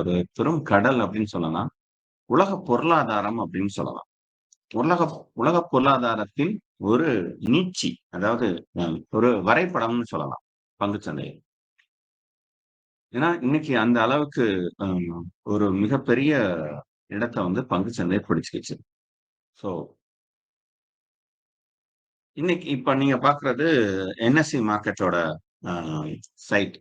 ஒரு பெரும் கடல் அப்படின்னு சொல்லலாம். உலக பொருளாதாரம் அப்படின்னு சொல்லலாம். உலக உலக பொருளாதாரத்தின் ஒரு நீட்சி, அதாவது ஒரு வரைபடம்னு சொல்லலாம் பங்குச்சந்தை. ஏன்னா இன்னைக்கு அந்த அளவுக்கு ஒரு மிகப்பெரிய இடத்த வந்து பங்குச்சந்தை பிடிச்சுக்கிச்சு. ஸோ இன்னைக்கு இப்ப நீங்க பார்க்கிறது என்எஸ்சி மார்க்கெட்டோட அ சைட்.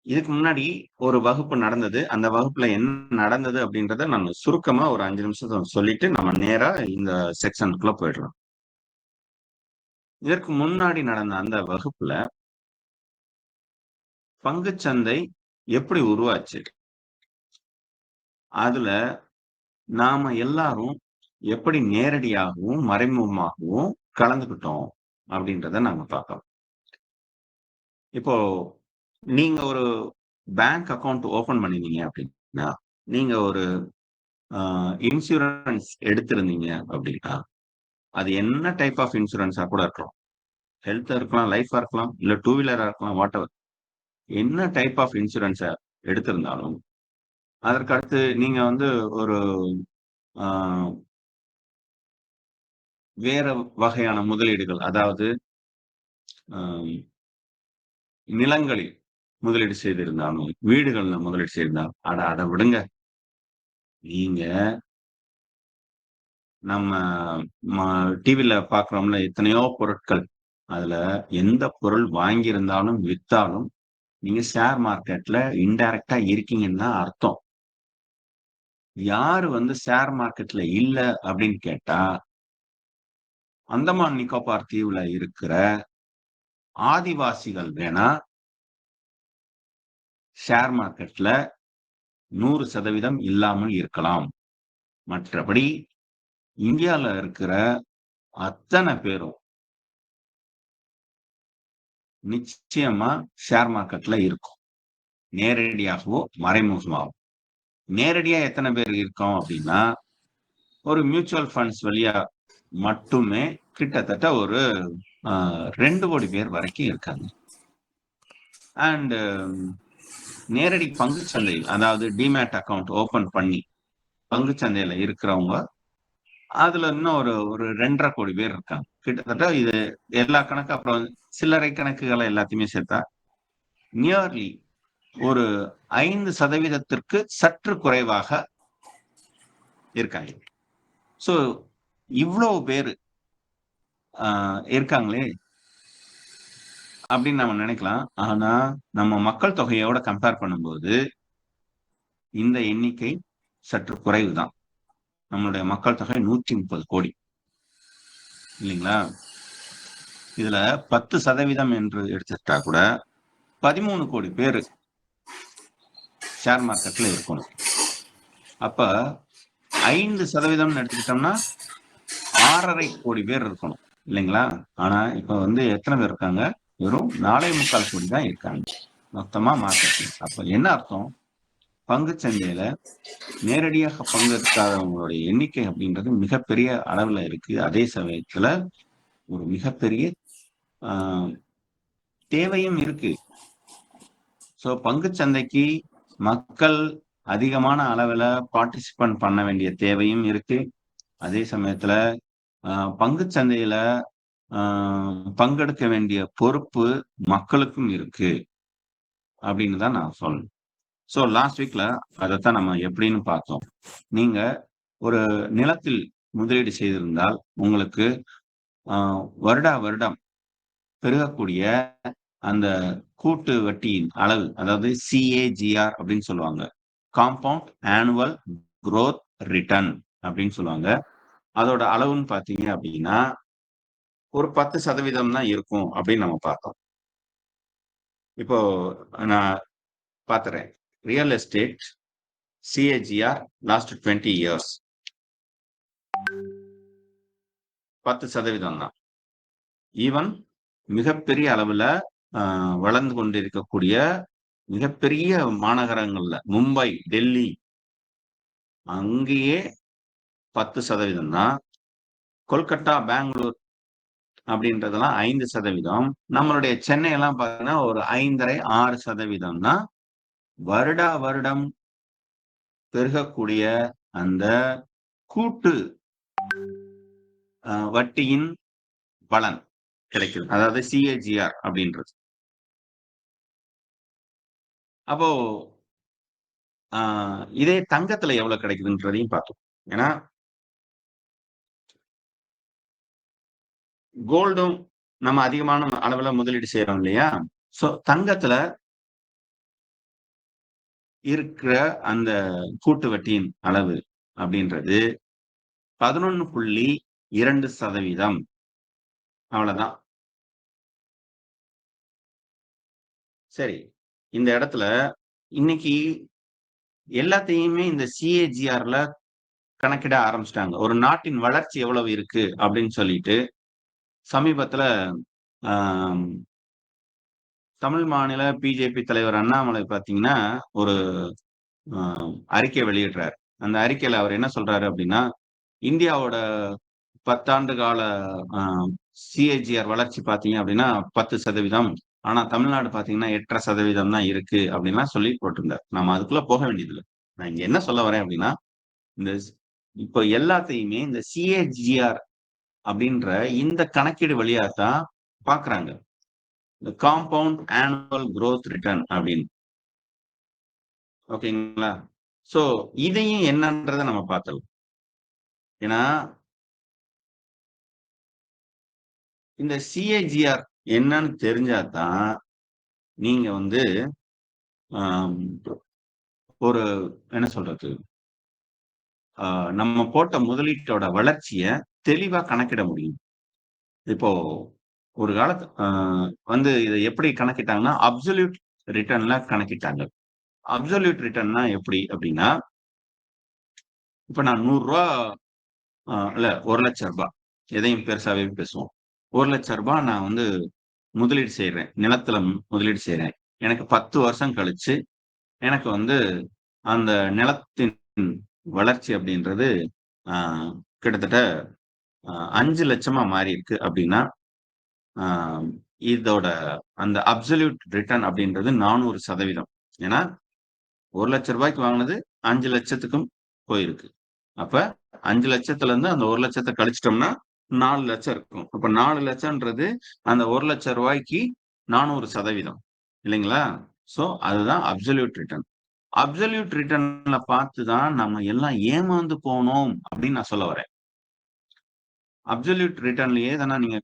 இதுக்கு முன்னாடி ஒரு வகுப்பு நடந்தது. அந்த வகுப்புல என்ன நடந்தது அப்படின்றத நான் சுருக்கமா ஒரு 5 நிமிஷத்துல சொல்லிட்டு நம்ம நேரா இந்த செக்ஷனுக்குள்ள போயிடலாம். இதற்கு முன்னாடி நடந்த அந்த வகுப்புல பங்குச்சந்தை எப்படி உருவாச்சு? அதுல நாம எல்லாரும் எப்படி நேரடியாகவும், மறைமுகமாகவும் கலந்துக்கிட்டோம் அப்படின்றத நாம பார்க்கலாம். இப்போ நீங்க ஒரு பேங்க் அக்கவுண்ட் ஓப்பன் பண்ணினீங்க அப்படின்னா, நீங்க ஒரு இன்சூரன்ஸ் எடுத்திருந்தீங்க அப்படின்னா, அது என்ன டைப் ஆஃப் இன்சூரன்ஸா கூட இருக்கலாம். ஹெல்த்தா இருக்கலாம், லைஃபா இருக்கலாம், இல்ல டூ வீலரா இருக்கலாம், வாட்டெவர். என்ன டைப் ஆஃப் இன்சூரன்ஸ எடுத்திருந்தாலும், அதற்கு அடுத்து நீங்க வந்து ஒரு ஆ வேற வகையான முதலீடுகள், அதாவது அ நிலங்களில் முதலீடு செய்திருந்தாலும், வீடுகள்ல முதலீடு செய்திருந்தாலும், அத விடுங்க. நீங்க நம்ம ம டிவில பார்க்குறோம்ல எத்தனையோ பொருட்கள். அதுல எந்த பொருள் வாங்கியிருந்தாலும், வித்தாலும், நீங்க ஷேர் மார்க்கெட்ல இன்டைரக்ட்டா இருக்கீங்கன்னு தான் அர்த்தம். யாரு வந்து ஷேர் மார்க்கெட்ல இல்ல அப்படின்னு கேட்டா, அந்தமான் நிக்கோபார் தீவுல இருக்கிற ஆதிவாசிகள் வேணா ஷேர் மார்க்கெட்ல 100% இல்லாமல் இருக்கலாம். மற்றபடி இந்தியால இருக்கிற அத்தன பேரும் நிச்சயமா ஷேர் மார்க்கெட்ல இருக்கும். நேரடியாகவோ, மறைமுகமாவோ. நேரடியா எத்தன பேர் இருக்கோம் அப்படின்னா, ஒரு மியூச்சுவல் ஃபண்ட்ஸ் வழியா மட்டுமே கிட்டத்தட்ட ஒரு 2,00,00,000 பேர் வரைக்கும் இருக்காங்க. அண்ட் நேரடி பங்குச் சந்தையில், அதாவது டிமேட் அக்கவுண்ட் ஓப்பன் பண்ணி பங்குச் சந்தையில இருக்கிறவங்க, அதுல இன்னும் ஒரு ஒரு 2,50,00,000 பேர் இருக்காங்க. கிட்டத்தட்ட இது எல்லா கணக்கு அப்புறம் சில்லறை கணக்குகள எல்லாத்தையுமே சேர்த்தா, நியர்லி ஒரு 5% சற்று குறைவாக இருக்காங்க. ஸோ இவ்வளவு பேரு அ இருக்காங்களே அப்படின்னு நம்ம நினைக்கலாம். ஆனா, நம்ம மக்கள் தொகையோட கம்பேர் பண்ணும்போது, இந்த எண்ணிக்கை சற்று குறைவு தான். நம்மளுடைய மக்கள் தொகை 130,00,00,000 இல்லைங்களா? இதுல 10% என்று எடுத்துக்கிட்டா கூட 13,00,00,000 பேரு ஷேர் மார்க்கெட்ல இருக்கணும். அப்ப 5% எடுத்துக்கிட்டோம்னா 6,50,00,000 பேர் இருக்கணும். இல்லைங்களா? ஆனா, இப்ப வந்து எத்தன பேர் இருக்காங்க? வெறும் 4,45,00,000 தான் இருக்காங்க. மொத்தமா மார்க்கெட்ல. அப்ப என்ன அர்த்தம்? பங்குச் சந்தையில நேரடியாக பங்கெடுக்காதவங்களுடைய எண்ணிக்கை அப்படின்றது மிகப்பெரிய அளவுல இருக்கு. அதே சமயத்துல ஒரு மிகப்பெரிய ஆ தேவையும் இருக்கு. ஸோ பங்குச் சந்தைக்கு மக்கள் அதிகமான அளவுல பார்ட்டிசிபேட் பண்ண வேண்டிய தேவையும் இருக்கு. அதே சமயத்துல பங்குச் சந்தையில ஆ பங்கெடுக்க வேண்டிய பொறுப்பு மக்களுக்கும் இருக்கு. அப்படின்னு தான் நான் சொல்லணும். ஸோ லாஸ்ட் வீக்ல அதத்தான் நம்ம எப்படின்னு பார்த்தோம். நீங்க ஒரு நிலத்தில் முதலீடு செய்திருந்தால், உங்களுக்கு வருடா வருடம் பெருகக்கூடிய அந்த கூட்டு வட்டியின் அளவு, அதாவது சிஏஜிஆர் அப்படின்னு சொல்லுவாங்க. காம்பவுண்ட் ஆனுவல் குரோத் ரிட்டர்ன் அப்படின்னு சொல்லுவாங்க. அதோட அளவுன்னு பார்த்தீங்க அப்படின்னா, ஒரு 10% தான் இருக்கும் அப்படின்னு நம்ம பார்த்தோம். இப்போ நான் பார்த்துறேன். Real estate CAGR last 20 years 10% தான். ஈவன் மிகப்பெரிய அளவுல வளர்ந்து கொண்டிருக்கக்கூடிய மிகப்பெரிய மாநகரங்கள்ல மும்பை, டெல்லி அங்கேயே 10% தான். கொல்கத்தா, பெங்களூர் அப்படின்றதெல்லாம் 5%. நம்மளுடைய சென்னை எல்லாம் பார்த்தீங்கன்னா ஒரு 5.5, 6% தான் வருடா வருடம் பெருகக்கூடிய அந்த கூட்டு வட்டியின் பலன் கிடைக்குது. அதாவது சிஏஜிஆர் அப்படின்றது. அப்போ இதே தங்கத்துல எவ்வளவு கிடைக்குதுன்றதையும் பார்த்தோம். ஏன்னா கோல்டும் நம்ம அதிகமான அளவுல முதலீடு செய்யறோம் இல்லையா? சோ தங்கத்துல இருக்கிற அந்த கூட்டு வட்டியின் அளவு அப்படின்றது 11.2%. அவ்வளவுதான். சரி. இந்த இடத்துல இன்னைக்கு எல்லாத்தையுமே இந்த சிஏஜிஆர்ல கணக்கிட ஆரம்பிச்சிட்டாங்க. ஒரு நாட்டின் வளர்ச்சி எவ்வளவு இருக்கு அப்படின்னு சொல்லிட்டு சமீபத்துல ஆம், தமிழ் மாநில பிஜேபி தலைவர் அண்ணாமலை பாத்தீங்கன்னா ஒரு அறிக்கை வெளியிடுறார். அந்த அறிக்கையில அவர் என்ன சொல்றாரு அப்படின்னா, இந்தியாவோட 10 ஆண்டு கால சிஏஜிஆர் வளர்ச்சி பாத்தீங்க அப்படின்னா 10%. ஆனா தமிழ்நாடு பாத்தீங்கன்னா 8.5% தான் இருக்கு அப்படின்லாம் சொல்லி போட்டிருந்தார். நம்ம அதுக்குள்ள போக வேண்டியதில்லை. நான் இங்க என்ன சொல்ல வரேன் அப்படின்னா, இந்த இப்போ எல்லாத்தையுமே இந்த சிஏஜிஆர் அப்படின்ற இந்த கணக்கீடு வழியா தான் பாக்குறாங்க. இந்த காம்பவுண்ட் ஆனுவல் growth ரிட்டர்ன் அப்படின்னு. ஓகேங்களா? சோ இதையும் என்னன்றதை நம்ம பார்த்தலாம். ஏன்னா இந்த சிஏஜிஆர் என்னன்னு தெரிஞ்சாதான் நீங்க வந்து ஆம், ஒரு என்ன சொல்றது நம்ம போட்ட முதலீட்டோட வளர்ச்சிய தெளிவா கணக்கிட முடியும். இப்போ ஒரு காலத்து வந்து இதை எப்படி கணக்கிட்டாங்கன்னா அப்சல்யூட் ரிட்டர்ன்ல கணக்கிட்டாங்க. அப்சல்யூட் ரிட்டர்ன்னா எப்படி அப்படின்னா, இப்ப நான் 100 ரூபா இல்ல 1,00,000 ரூபாய் எதையும் பெருசாவே பேசுவோம். 1,00,000 ரூபாய் நான் வந்து முதலீடு செய்றேன். நிலத்துல முதலீடு செய்றேன். எனக்கு 10 வருஷம் கழிச்சு எனக்கு வந்து அந்த நிலத்தின் வளர்ச்சி அப்படின்றது ஆ கிட்டத்தட்ட 5,00,000 மாறி இருக்கு அப்படின்னா, ஆ இதோட அந்த அப்சல்யூட் ரிட்டர்ன் அப்படின்றது 400%. ஏன்னா ரூ. 1,00,000 வாங்குனது 5,00,000க்கும் போயிருக்கு. அப்ப 5,00,000த்துல இருந்து அந்த 1,00,000 கழிச்சிட்டோம்னா 4,00,000 இருக்கும். அப்ப 4,00,000ன்றது அந்த ரூ. 1,00,000க்கு 400% இல்லைங்களா? சோ அதுதான் அப்சல்யூட் ரிட்டர்ன். அப்சல்யூட் ரிட்டர்ன்ல பார்த்து தான் நம்ம எல்லாம் ஏமாந்து போனோம் அப்படின்னு நான் சொல்ல வரேன். அப்சல்யூட் ரிட்டர்ன்லயே தானே நீங்க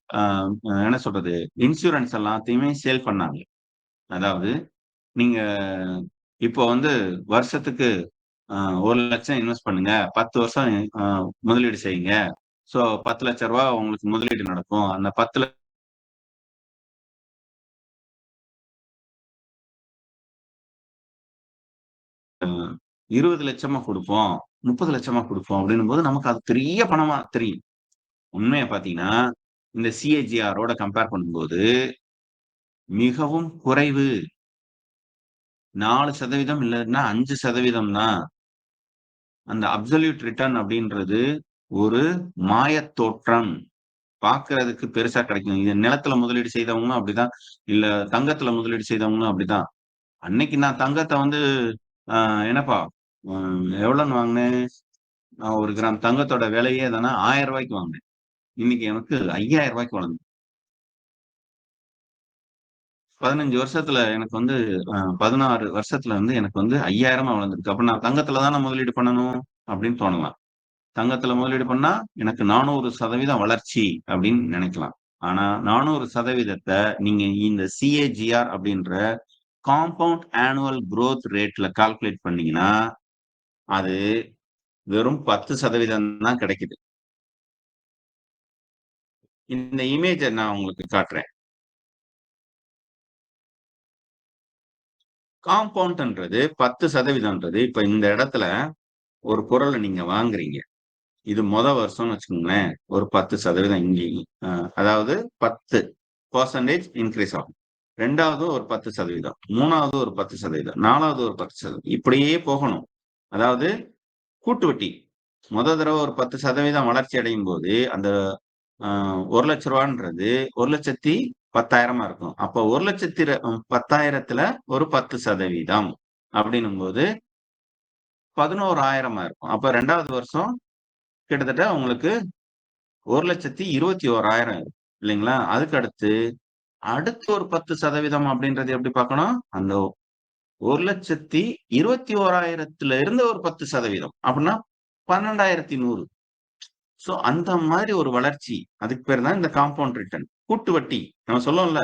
என்ன சொல்றது? இன்சூரன்ஸ் எல்லாத்தையுமே சேல் பண்ணாங்க. அதாவது நீங்க இப்போ வந்து வருஷத்துக்கு 1,00,000 இன்வெஸ்ட் பண்ணுங்க. 10 வருஷம் முதலீடு செய்யுங்க. சோ ரூ. 10,00,000 உங்களுக்கு முதலீடு நடக்கும். அந்த 10 20,00,000 குடுப்போம். 30,00,000 குடுப்போம் அப்படின்னும்போது நமக்கு அது பெரிய பணமா தெரியும். உண்மைய பார்த்தீங்கன்னா, இந்த சிஏஜிஆரோட கம்பேர் பண்ணும்போது மிகவும் குறைவு. 4% இல்லன்னா 5% தான். அந்த அப்சல்யூட் ரிட்டர்ன் அப்படின்றது ஒரு மாயத் தோற்றம். பார்க்கறதுக்கு பெருசா கிடைக்கும். இது நிலத்துல முதலீடு செய்தவங்களும் அப்படிதான். இல்ல தங்கத்துல முதலீடு செய்தவங்களும் அப்படிதான். அன்னைக்கு நான் தங்கத்த வந்து அ என்னப்பா எவ்வளோன்னு வாங்குனேன்? 1 கிராம் தங்கத்தோட விலையே எதனா ரூ. 1000க்கு வாங்குனேன். இன்னைக்கு எனக்கு ரூ. 5000க்கு வழங்குது. 15 வருஷத்துல எனக்கு வந்து 16 வருஷத்துல வந்து எனக்கு வந்து 5000 வளர்ந்திருக்கு. அப்ப நான் தங்கத்துல தானே முதலீடு பண்ணணும் அப்படின்னு தோணலாம். தங்கத்துல முதலீடு பண்ணா எனக்கு 400% வளர்ச்சி அப்படின்னு நினைக்கலாம். ஆனா 400% நீங்க இந்த சிஏஜிஆர் அப்படின்ற காம்பவுண்ட் ஆனுவல் குரோத் ரேட்ல கால்குலேட் பண்ணீங்கன்னா, அது வெறும் 10% தான் கிடைக்குது. இந்த இமேஜ நான் உங்களுக்கு காட்டுறேன். காம்பவுண்ட்ன்றது 10%ன்றது இப்ப இந்த இடத்துல ஒரு பொருள நீங்க வாங்குறீங்க. இது வருஷம்னு வச்சுக்கோங்களேன். ஒரு 10% இங்கேயும். அதாவது 10% இன்கிரீஸ் ஆகும். 2வது ஒரு 10%, 3வது ஒரு 10%, 4வது ஒரு 10%. இப்படியே போகணும். அதாவது கூட்டு வட்டி. தடவ ஒரு 10% வளர்ச்சி அடையும்போது, அந்த ரூ. 1,00,000ன்றது 1,10,10,000 இருக்கும். அப்போ 1,10,10,000த்துல ஒரு 10%. அப்படின்னும் போது 11,000 இருக்கும். அப்ப 2வது வருஷம் கிட்டத்தட்ட உங்களுக்கு 1,21,000 இல்லைங்களா? அதுக்கு அடுத்து அடுத்து ஒரு 10% அப்படின்றது எப்படி பார்க்கணும்? அந்த 1,21,000த்துல இருந்து ஒரு 10% அப்படின்னா 12,100. சோ அந்த மாதிரி ஒரு வளர்ச்சி. அதுக்கு பேர் தான் இந்த காம்பவுண்ட் ரிட்டர்ன். கூட்டு வட்டி. நம்ம சொல்லுவோம்ல,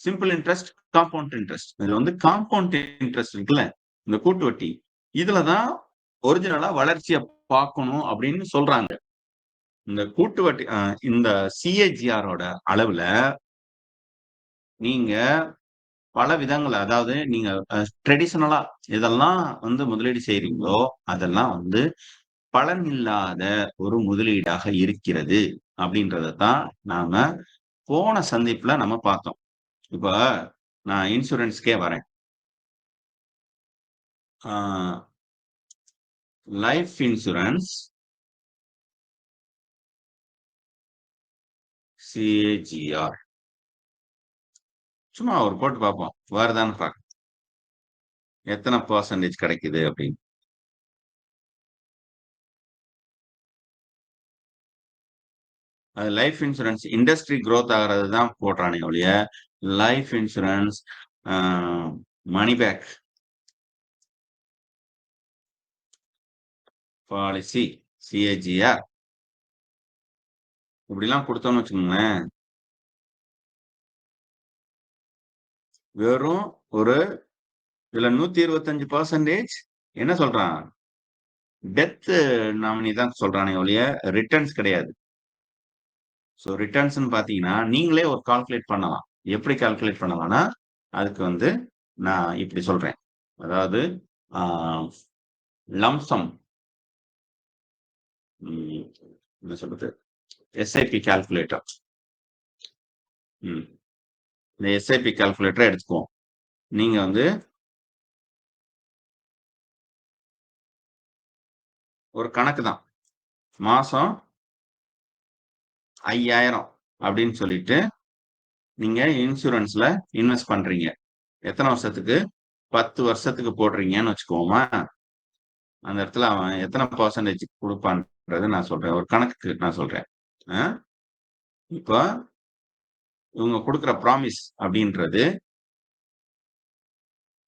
சிம்பிள் இன்ட்ரெஸ்ட், காம்பவுண்ட் இன்ட்ரெஸ்ட். இதுல வந்து காம்பவுண்ட் இன்ட்ரெஸ்ட் இருக்குல்ல, இந்த கூட்டு வட்டி. இதுல தான் ஒரிஜினலா வளர்ச்சிய பார்க்கணும் அப்படின்னு சொல்றாங்க. இந்த கூட்டு வட்டி இந்த சிஏஜிஆரோட அளவுல நீங்க பல விதங்கள்ல அதாவது நீங்க ட்ரெடிஷனலா எதெல்லாம் வந்து முதலீடு செய்றீங்களோ, அதெல்லாம் வந்து பலன் இல்லாத ஒரு முதலீடாக இருக்கிறது அப்படின்றத தான் நாம போன சந்திப்புல நம்ம பார்த்தோம். இப்ப நான் இன்சூரன்ஸ்க்கே வரேன். ஆ லைஃப் இன்சூரன்ஸ் சிஏஜிஆர் சும்மா ஒரு போட்டு பார்ப்போம். வருதான்னு பார்க்க. எத்தனை பெர்சன்டேஜ் கிடைக்குது அப்படின்னு. அது லைஃப் இன்சூரன்ஸ் இண்டஸ்ட்ரி growth ஆகிறது தான் போடுறானே ஒழிய life insurance money back policy CAGR இப்படிலாம் கொடுத்தோம்னு வச்சுக்கோங்களேன், வெறும் ஒரு இதுல 125% என்ன சொல்றான், டெத் நாமினி தான் சொல்றானே ஒழிய ரிட்டர்ன்ஸ் கிடையாது. ஸோ ரிட்டர்ன்ஸ்னு பார்த்தீங்கன்னா நீங்களே ஒரு கால்குலேட் பண்ணலாம். எப்படி கால்குலேட் பண்ணலாம்னா அதுக்கு வந்து நான் இப்படி சொல்றேன். அதாவது லம்சம் என்ன சொல்றது, எஸ்ஐபி கால்குலேட்டர். இந்த எஸ்ஐபி கால்குலேட்டரை எடுத்துக்குவோம். நீங்க வந்து ஒரு கணக்கு தான், மாசம் 5,000 அப்படின்னு சொல்லிட்டு நீங்க இன்சூரன்ஸ்ல இன்வெஸ்ட் பண்றீங்க. எத்தனை வருஷத்துக்கு? 10 வருஷத்துக்கு போடுறீங்கன்னு வச்சுக்கோமா. அந்த இடத்துல அவன் எத்தனை பெர்சன்டேஜ் கொடுப்பான்றது நான் சொல்றேன். ஒரு கணக்குக்கு நான் சொல்றேன். இப்போ இவங்க கொடுக்குற ப்ராமிஸ் அப்படின்றது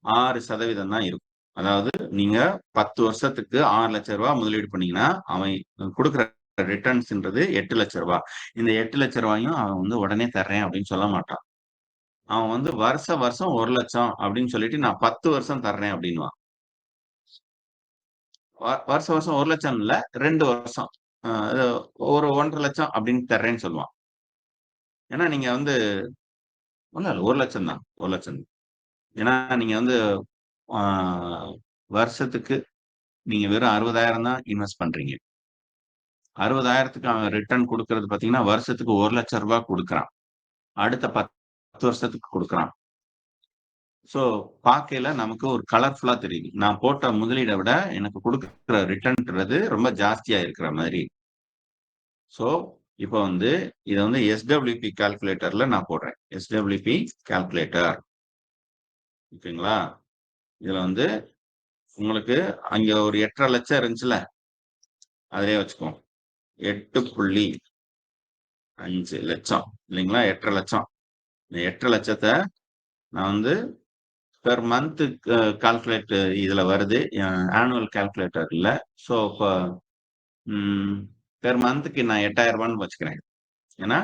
6% தான் இருக்கும். அதாவது நீங்க 10 வருஷத்துக்கு 6 லட்சம் ரூபாய் முதலீடு பண்ணீங்கன்னா அவன் கொடுக்குற ரிட்டர்ன்ஸ்ன்றது 8 லட்சம் ரூபாய். இந்த 8 லட்சம் ரூபாயும் அவன் வந்து உடனே தர்றேன் அப்படின்னு சொல்ல மாட்டான். அவன் வந்து வருஷம் 1 லட்சம் அப்படின்னு சொல்லிட்டு நான் 10 வருஷம் தர்றேன் அப்படின்னுவான். வருஷம் 1 லட்சம் இல்ல 2 வருஷம் ஒரு 1,50,000 லட்சம் அப்படின்னு தர்றேன்னு சொல்லுவான். ஏன்னா நீங்க வந்து இல்ல 1 லட்சம் தான் 1 லட்சம். ஏன்னா நீங்க வந்து வருஷத்துக்கு நீங்க வெறும் 60,000 தான் இன்வெஸ்ட் பண்றீங்க. 60,000க்கு அவன் ரிட்டர்ன் கொடுக்கறது பாத்தீங்கன்னா வருஷத்துக்கு 1 லட்சம் ரூபாய் கொடுக்குறான். அடுத்த 10 வருஷத்துக்கு கொடுக்குறான். சோ பார்க்கையில நமக்கு ஒரு கலர்ஃபுல்லா தெரியுது. நான் போட்ட முதலீட விட எனக்கு கொடுக்குற ரிட்டர்ன்ன்றது ரொம்ப ஜாஸ்தியா இருக்கிற மாதிரி. சோ இப்ப வந்து இத வந்து எஸ்டபிள்யூபி கால்குலேட்டர்ல நான் போடுறேன். SWP calculator. ஓகேங்களா? இதுல வந்து உங்களுக்கு அங்க ஒரு 8,50,000 லட்சம் இருந்துச்சுல, அதிலே வச்சுக்குவோம். 8.5 லட்சம் இல்லைங்களா? 8,50,000 லட்சம். இந்த 8,50,000 லட்சத்த நான் வந்து பெர் மந்த் கால்குலேட் இதுல வருது. ஆனுவல் கால்குலேட்டர் இல்ல. ஸோ இப்போ பெர் மந்த்துக்கு நான் 8,000 ரூபான்னு வச்சுக்கிறேன். ஏன்னா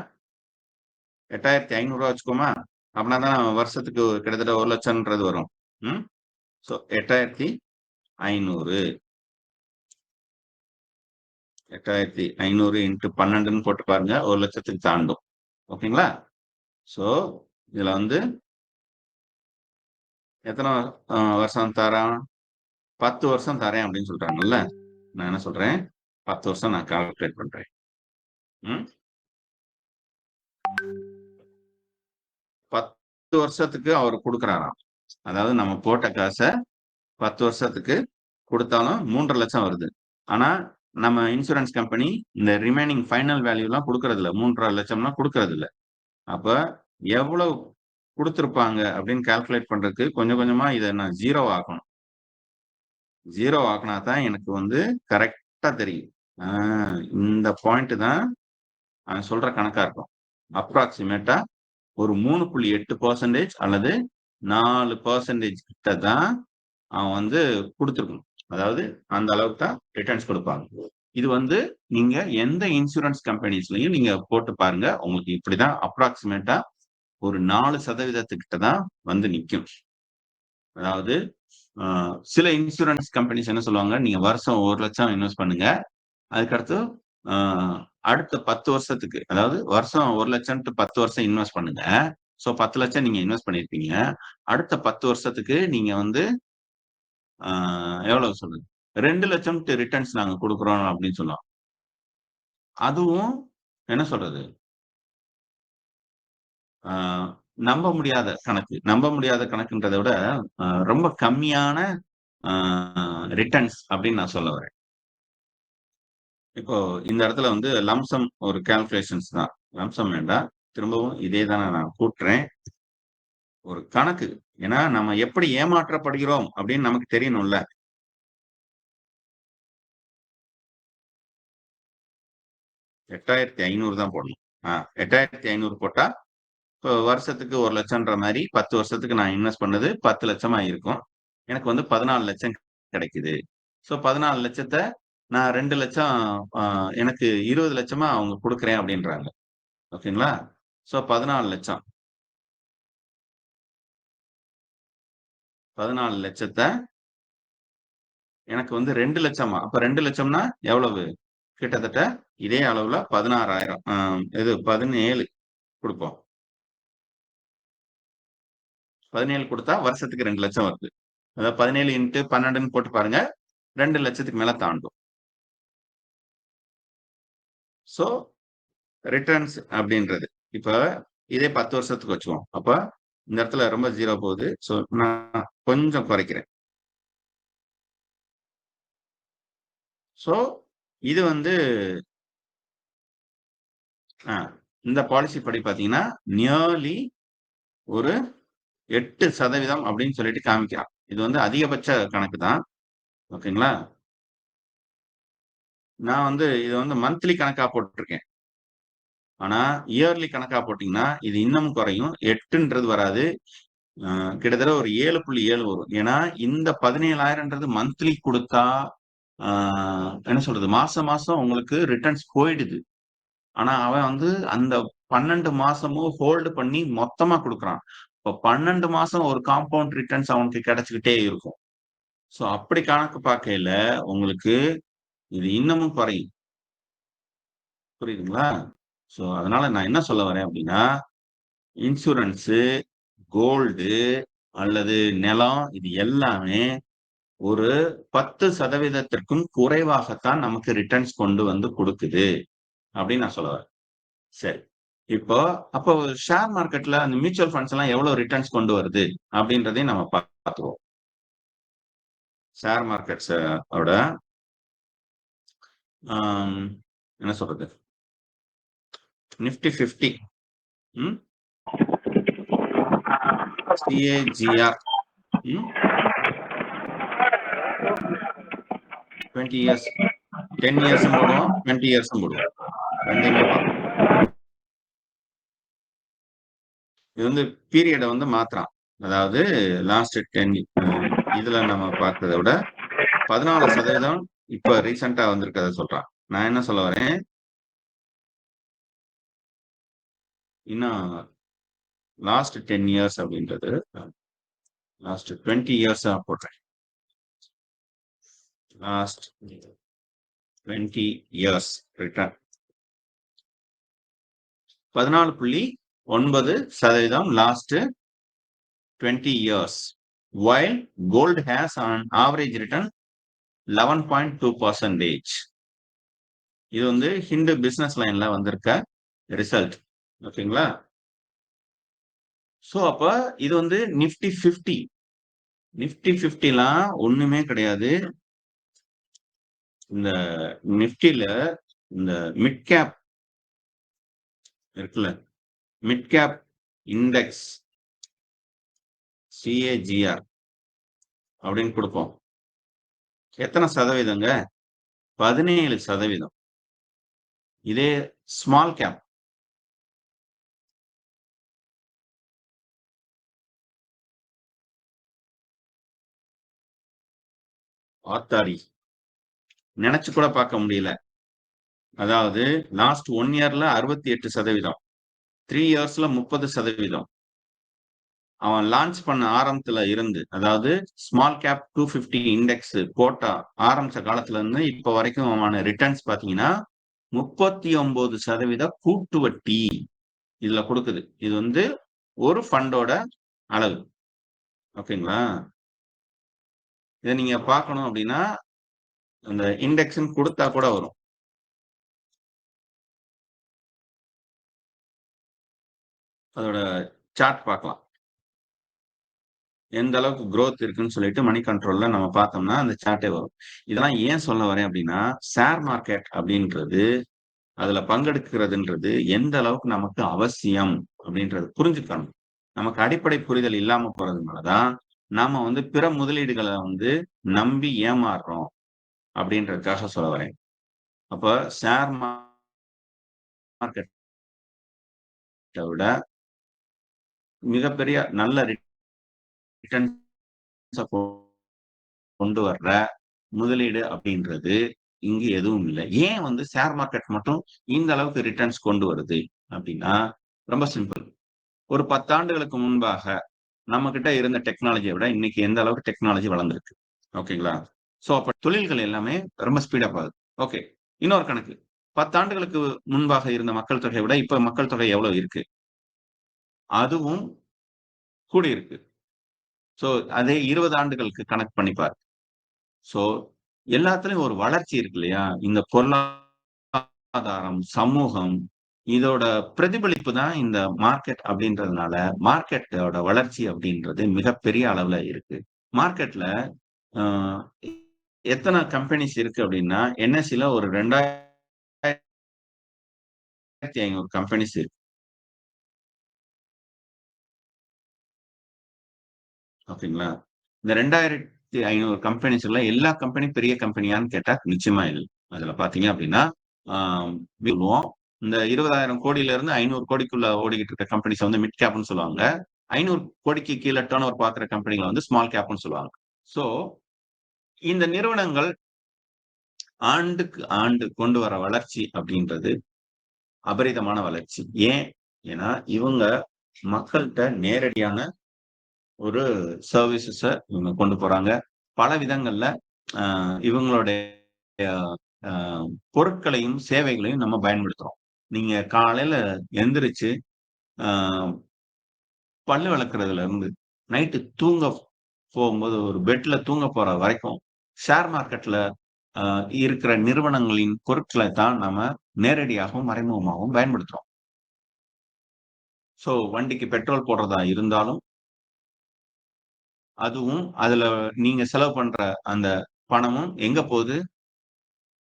8,500 வச்சுக்கோமா. அப்படின்னா தான் வருஷத்துக்கு கிட்டத்தட்ட 1 லட்சம்ன்றது வரும். ஸோ 8,500 8,500 இன்ட்டு 12ன்னு போட்டு பாருங்க, 1 லட்சத்துக்கு தாண்டும். ஓகேங்களா? ஸோ இதுல வந்து எத்தனை வருஷம் தரான்? 10 வருஷம் தரேன் அப்படின்னு சொல்றாங்கல்ல. நான் என்ன சொல்றேன்? 10 வருஷம் நான் கால்குலேட் பண்றேன். 10 வருஷத்துக்கு அவர் கொடுக்குறாராம். அதாவது நம்ம போட்ட காசை 10 வருஷத்துக்கு கொடுத்தாலும் 3,50,000 லட்சம் வருது. ஆனா நம்ம இன்சூரன்ஸ் கம்பெனி இந்த ரிமைனிங் ஃபைனல் வேல்யூ எல்லாம் கொடுக்கறது இல்ல. 3,50,000 லட்சம்லாம் கொடுக்கறது இல்ல. அப்ப எவ்வளவு குடுத்திருப்பாங்க அப்படின்னு கால்குலேட் பண்றதுக்கு கொஞ்சம் கொஞ்சமா இத நான் 0 ஆக்கணும். 0 ஆக்குனா தான் எனக்கு வந்து கரெக்ட்டா தெரியும். ஆ இந்த பாயிண்ட் தான் அவன் சொல்ற கணக்கா இருக்கும். அப்ராக்ஸிமேட்டா ஒரு 3.8% அல்லது 4% கிட்ட தான் அவன் வந்து குடுத்திருக்கணும். அதாவது அந்த அளவுக்கு தான் ரிட்டர்ன்ஸ் குடுப்பாங்க. இது வந்து நீங்க எந்த இன்சூரன்ஸ் கம்பெனிஸ்லயும் நீங்க போட்டு பாருங்க. உங்களுக்கு இப்படிதான் அப்ராக்ஸிமேட்டா ஒரு 4% கிட்ட தான் வந்து நிக்கும். அதாவது சில இன்சூரன்ஸ் கம்பெனிஸ் என்ன சொல்லுவாங்க, நீங்க வருஷம் 1,00,000 இன்வெஸ்ட் பண்ணுங்க. அதுக்கடுத்து அ அடுத்த 10 வருஷத்துக்கு, அதாவது வருஷம் 1,00,000 10 வருஷம் இன்வெஸ்ட் பண்ணுங்க. ஸோ 10,00,000 நீங்க இன்வெஸ்ட் பண்ணியிருப்பீங்க. அடுத்த 10 வருஷத்துக்கு நீங்க வந்து அ எவ்வளவு சொல்லுங்க? 2,00,000 ரிட்டர்ன்ஸ் நாங்க குடுக்குறோம் அப்படின்னு சொல்லுவாங்க. அதுவும் என்ன சொல்றது? ஆ நம்ப முடியாத கணக்கு. நம்ப முடியாத கணக்குன்றத விட, ரொம்ப கம்மியான ஆ ரிட்டர்ன்ஸ் அப்படின்னு நான் சொல்ல வரேன். இப்போ இந்த இடத்துல வந்து லம்ப் சம் ஒரு கால்குலேஷன்ஸ் தான். லம்ப் சம் வேண்டாம். திரும்பவும் இதே தான நான் கூட்டுறேன். ஒரு கணக்கு. ஏன்னா நம்ம எப்படி ஏமாற்றப்படுகிறோம் அப்படின்னு நமக்கு தெரியணும்ல. 8,500 தான் போடணும். 8,500 போட்டா, இப்போ வருஷத்துக்கு 1,00,000ன்ற மாரி 10 வருஷத்துக்கு நான் இன்வெஸ்ட் பண்ணது 10,00,000 இருக்கும். எனக்கு வந்து 14,00,000 கிடைக்குது. ஸோ 14,00,000த்த நான் 2,00,000 அ எனக்கு 20,00,000 அவங்க குடுக்குறேன் அப்படின்றாங்க. ஓகேங்களா? ஸோ 14,00,000 14,00,000த்த எனக்கு வந்து 2,00,000 அப்ப 2,00,000னா எவ்வளவு? கிட்டத்தட்ட இதே அளவுல 16,000 இது 17 குடுப்போம். 17 குடுத்தா வருஷத்துக்கு 2,00,000 வருது. அதாவது 17 இன்டு 12ன்னு போட்டு பாருங்க. 2,00,000க்கு மேல தாண்டும். ஸோ ரிட்டர்ன்ஸ் அப்படின்றது. இப்ப இதே 10 வருஷத்துக்கு வச்சுக்குவோம். அப்ப இந்த இடத்துல ரொம்ப 0 போகுது. ஸோ நான் கொஞ்சம் குறைக்கிறேன். ஸோ இது வந்து அ இந்த பாலிசி படி பார்த்தீங்கன்னா, நியர்லி ஒரு 8% அப்படின்னு சொல்லிட்டு காமிக்கிறான். இது வந்து அதிகபட்ச கணக்கு தான். ஓகேங்களா? நான் வந்து இத வந்து மந்த்லி கணக்கா போட்டுருக்கேன். ஆனா, இயர்லி கணக்கா போட்டீங்கன்னா, இது இன்னும் குறையும். 8ன்றது வராது. கிட்டத்தட்ட ஒரு 7.7 வரும். ஏன்னா, இந்த 17,000ன்றது மந்த்லி குடுத்தா, ஆ என்ன சொல்றது? மாசம் மாசம் உங்களுக்கு ரிட்டர்ன்ஸ் போயிடுது. ஆனா, அவன் வந்து அந்த 12 மாசமும் ஹோல்டு பண்ணி மொத்தமா குடுக்குறான். இப்ப 12 மாசம் ஒரு காம்பவுண்ட் ரிட்டர்ன்ஸ் அவனுக்கு கிடைச்சுக்கிட்டே இருக்கும். ஸோ, அப்படி கணக்கு பார்க்கையில உங்களுக்கு இது இன்னமும் குறையும். புரியுதுங்களா? ஸோ, அதனால நான் என்ன சொல்ல வரேன் அப்படின்னா, இன்சூரன்ஸு, கோல்டு அல்லது நிலம் இது எல்லாமே ஒரு 10% குறைவாகத்தான் நமக்கு ரிட்டர்ன்ஸ் கொண்டு வந்து குடுக்குது. அப்படின்னு நான் சொல்ல வரேன். சரி. இப்போ அப்போ ஷேர் மார்க்கெட்ல அந்த மியூச்சுவல் ஃபண்ட்ஸ் எல்லாம் எவ்வளவு ரிட்டர்ன்ஸ் கொண்டு வருது? அப்படின்றதையும் நம்ம பார்த்துருவோம். ஷேர் மார்க்கெட்ஸ் ஓட ஆம் என்ன சொல்றது? நிஃப்டி 50 ம். CAGR ம். 20 இயர்ஸ் 10 இயர்ஸும் போடுவோம், 20 இயர்ஸும் போடுவோம். 2யுமே பார்ப்போம். இது வந்து பீரியட வந்து மாத்துறான். அதாவது லாஸ்ட் 10 இதுல நம்ம பார்த்தத விட 14% இப்ப ரீசென்ட்டா வந்திருக்கிறத சொல்றான். நான் என்ன சொல்ல வரேன், இன்னும் லாஸ்ட் 10 இயர்ஸ் அப்படின்றது லாஸ்ட் 20 இயர்ஸா போடுறேன். Last 20 years return 14.9% last 20 years. While gold has an average return 11.2%. இது வந்து ஹிந்து பிசினஸ் லைன்ல வந்திருக்க ரிசல்ட். ஓகேங்களா? சோ அப்ப இது வந்து நிஃப்டி 50. நிஃப்டி 50லாம் ஒண்ணுமே கிடையாது. இந்த நிஃப்டில இந்த மிட் கேப் இருக்குல்ல. மிட் கேப் இண்டெக்ஸ் CAGR அப்படின்னு கொடுப்போம். எத்தனை சதவீதங்க? 17%. இதே ஸ்மால் கேப் ஆத்தாடி நினைச்சு கூட பார்க்க முடியல. அதாவது லாஸ்ட் 1 இயர்ல 68%, 3 இயர்ஸ்ல 30%. அவன் லான்ச் பண்ண ஆரம்பத்துல இருந்து, அதாவது ஸ்மால் கேப் 250 இண்டெக்ஸ் கோட்டா ஆரம்பிச்ச காலத்துல இருந்து இப்ப வரைக்கும் அவன ரிட்டர்ன்ஸ் பாத்தீங்கன்னா 39% கூட்டு வட்டி இதுல கொடுக்குது. இது வந்து ஒரு ஃபண்டோட அளவு. ஓகேங்களா? இதை நீங்க பார்க்கணும் அப்படின்னா அந்த இண்டெக்ஸ் கொடுத்தா கூட வரும். அதோட சார்ட் பார்க்கலாம். எந்த அளவுக்கு growth இருக்குன்னு சொல்லிட்டு மணி கண்ட்ரோல்ல நம்ம பார்த்தோம்னா அந்த சார்ட்டே வரும். இதெல்லாம் ஏன் சொல்ல வரேன் அப்படின்னா, ஷேர் மார்க்கெட் அப்படின்றது அதுல பங்கெடுக்கிறதுன்றது எந்த அளவுக்கு நமக்கு அவசியம் அப்படின்றது புரிஞ்சுக்கணும். நமக்கு அடிப்படை புரிதல் இல்லாம போறதுனாலதான் நாம வந்து பிற முதலீடுகளை வந்து நம்பி ஏமாறுறோம் அப்படின்றதுக்காக சொல்ல வரேன். அப்ப ஷேர் மார்க்கெட்டை விட மிகப்பெரிய நல்ல ரிட்டர்ன்ஸை கொண்டு வர்ற முதலீடு அப்படின்றது இங்கு எதுவும் இல்லை. ஏன் வந்து ஷேர் மார்க்கெட் மட்டும் இந்த அளவுக்கு ரிட்டர்ன்ஸ் கொண்டு வருது அப்படின்னா ரொம்ப சிம்பிள். ஒரு 10 ஆண்டுகளுக்கு முன்பாக நம்ம கிட்ட இருந்த டெக்னாலஜியை விட இன்னைக்கு எந்த அளவுக்கு டெக்னாலஜி வளர்ந்துருக்கு. ஓகேங்களா? சோ அப்ப தொழில்கள் எல்லாமே ரொம்ப ஸ்பீடப் ஆகுது. ஓகே, இன்னொரு கணக்கு. 10 ஆண்டுகளுக்கு முன்பாக இருந்த மக்கள் தொகையை விட இப்ப மக்கள் தொகை எவ்வளவு இருக்கு? அதுவும் கூடியிருக்கு. சோ அதே 20 ஆண்டுகளுக்கு கணக்கு பண்ணி பாரு. சோ எல்லாத்துலயும் ஒரு வளர்ச்சி இருக்கு இல்லையா? இந்த பொருளாதாரம், சமூகம் இதோட பிரதிபலிப்பு தான் இந்த மார்க்கெட் அப்படின்றதுனால மார்க்கெட்டோட வளர்ச்சி அப்படின்றது மிகப்பெரிய அளவுல இருக்கு. மார்க்கெட்ல அ எத்தனை கம்பெனிஸ் இருக்கு அப்படின்னா, NSEல ஒரு 2500 கம்பெனிஸ் இருக்கு. ஓகேங்களா? இந்த 2500 கம்பெனிஸ்ல எல்லா கம்பெனி பெரிய கம்பெனியான்னு கேட்டா நிச்சயமா இல்ல. அதுல பார்த்தீங்க அப்படின்னா, ஆ சொல்லுவோம். இந்த 20,000 கோடியில இருந்து 500 கோடிக்குள்ள ஓடிக்கிட்டு இருக்க கம்பெனிஸ வந்து மிட் கேப்ன்னு சொல்லுவாங்க. 500 கோடிக்கு கீழ டர்ன் ஓவர் பார்க்குற கம்பெனிகள வந்து ஸ்மால் கேப்ன்னு சொல்லுவாங்க. சோ இந்த நிறுவனங்கள் ஆண்டுக்கு ஆண்டு கொண்டு வர வளர்ச்சி அப்படின்றது அபரிதமான வளர்ச்சி. ஏன்? ஏன்னா இவங்க மக்கள்ட்ட நேரடியான ஒரு சர்வீசஸ இவங்க கொண்டு போறாங்க. பல விதங்கள்ல அ இவங்களுடைய அ பொருட்களையும், சேவைகளையும் நம்ம பயன்படுத்துறோம். நீங்க காலையில எந்திரிச்சு அ பல்லு விளக்குறதுல இருந்து, நைட்டு தூங்க போகும்போது ஒரு பெட்ல தூங்க போற வரைக்கும், ஷேர் மார்க்கெட்ல அ இருக்கிற நிறுவனங்களின் பொருட்கள தான் நாம நேரடியாகவும், மறைமுகமாகவும் பயன்படுத்துறோம். சோ வண்டிக்கு பெட்ரோல் போடுறதா இருந்தாலும், அதுவும் அதுல நீங்க செலவு பண்ற அந்த பணமும் எங்க போகுது?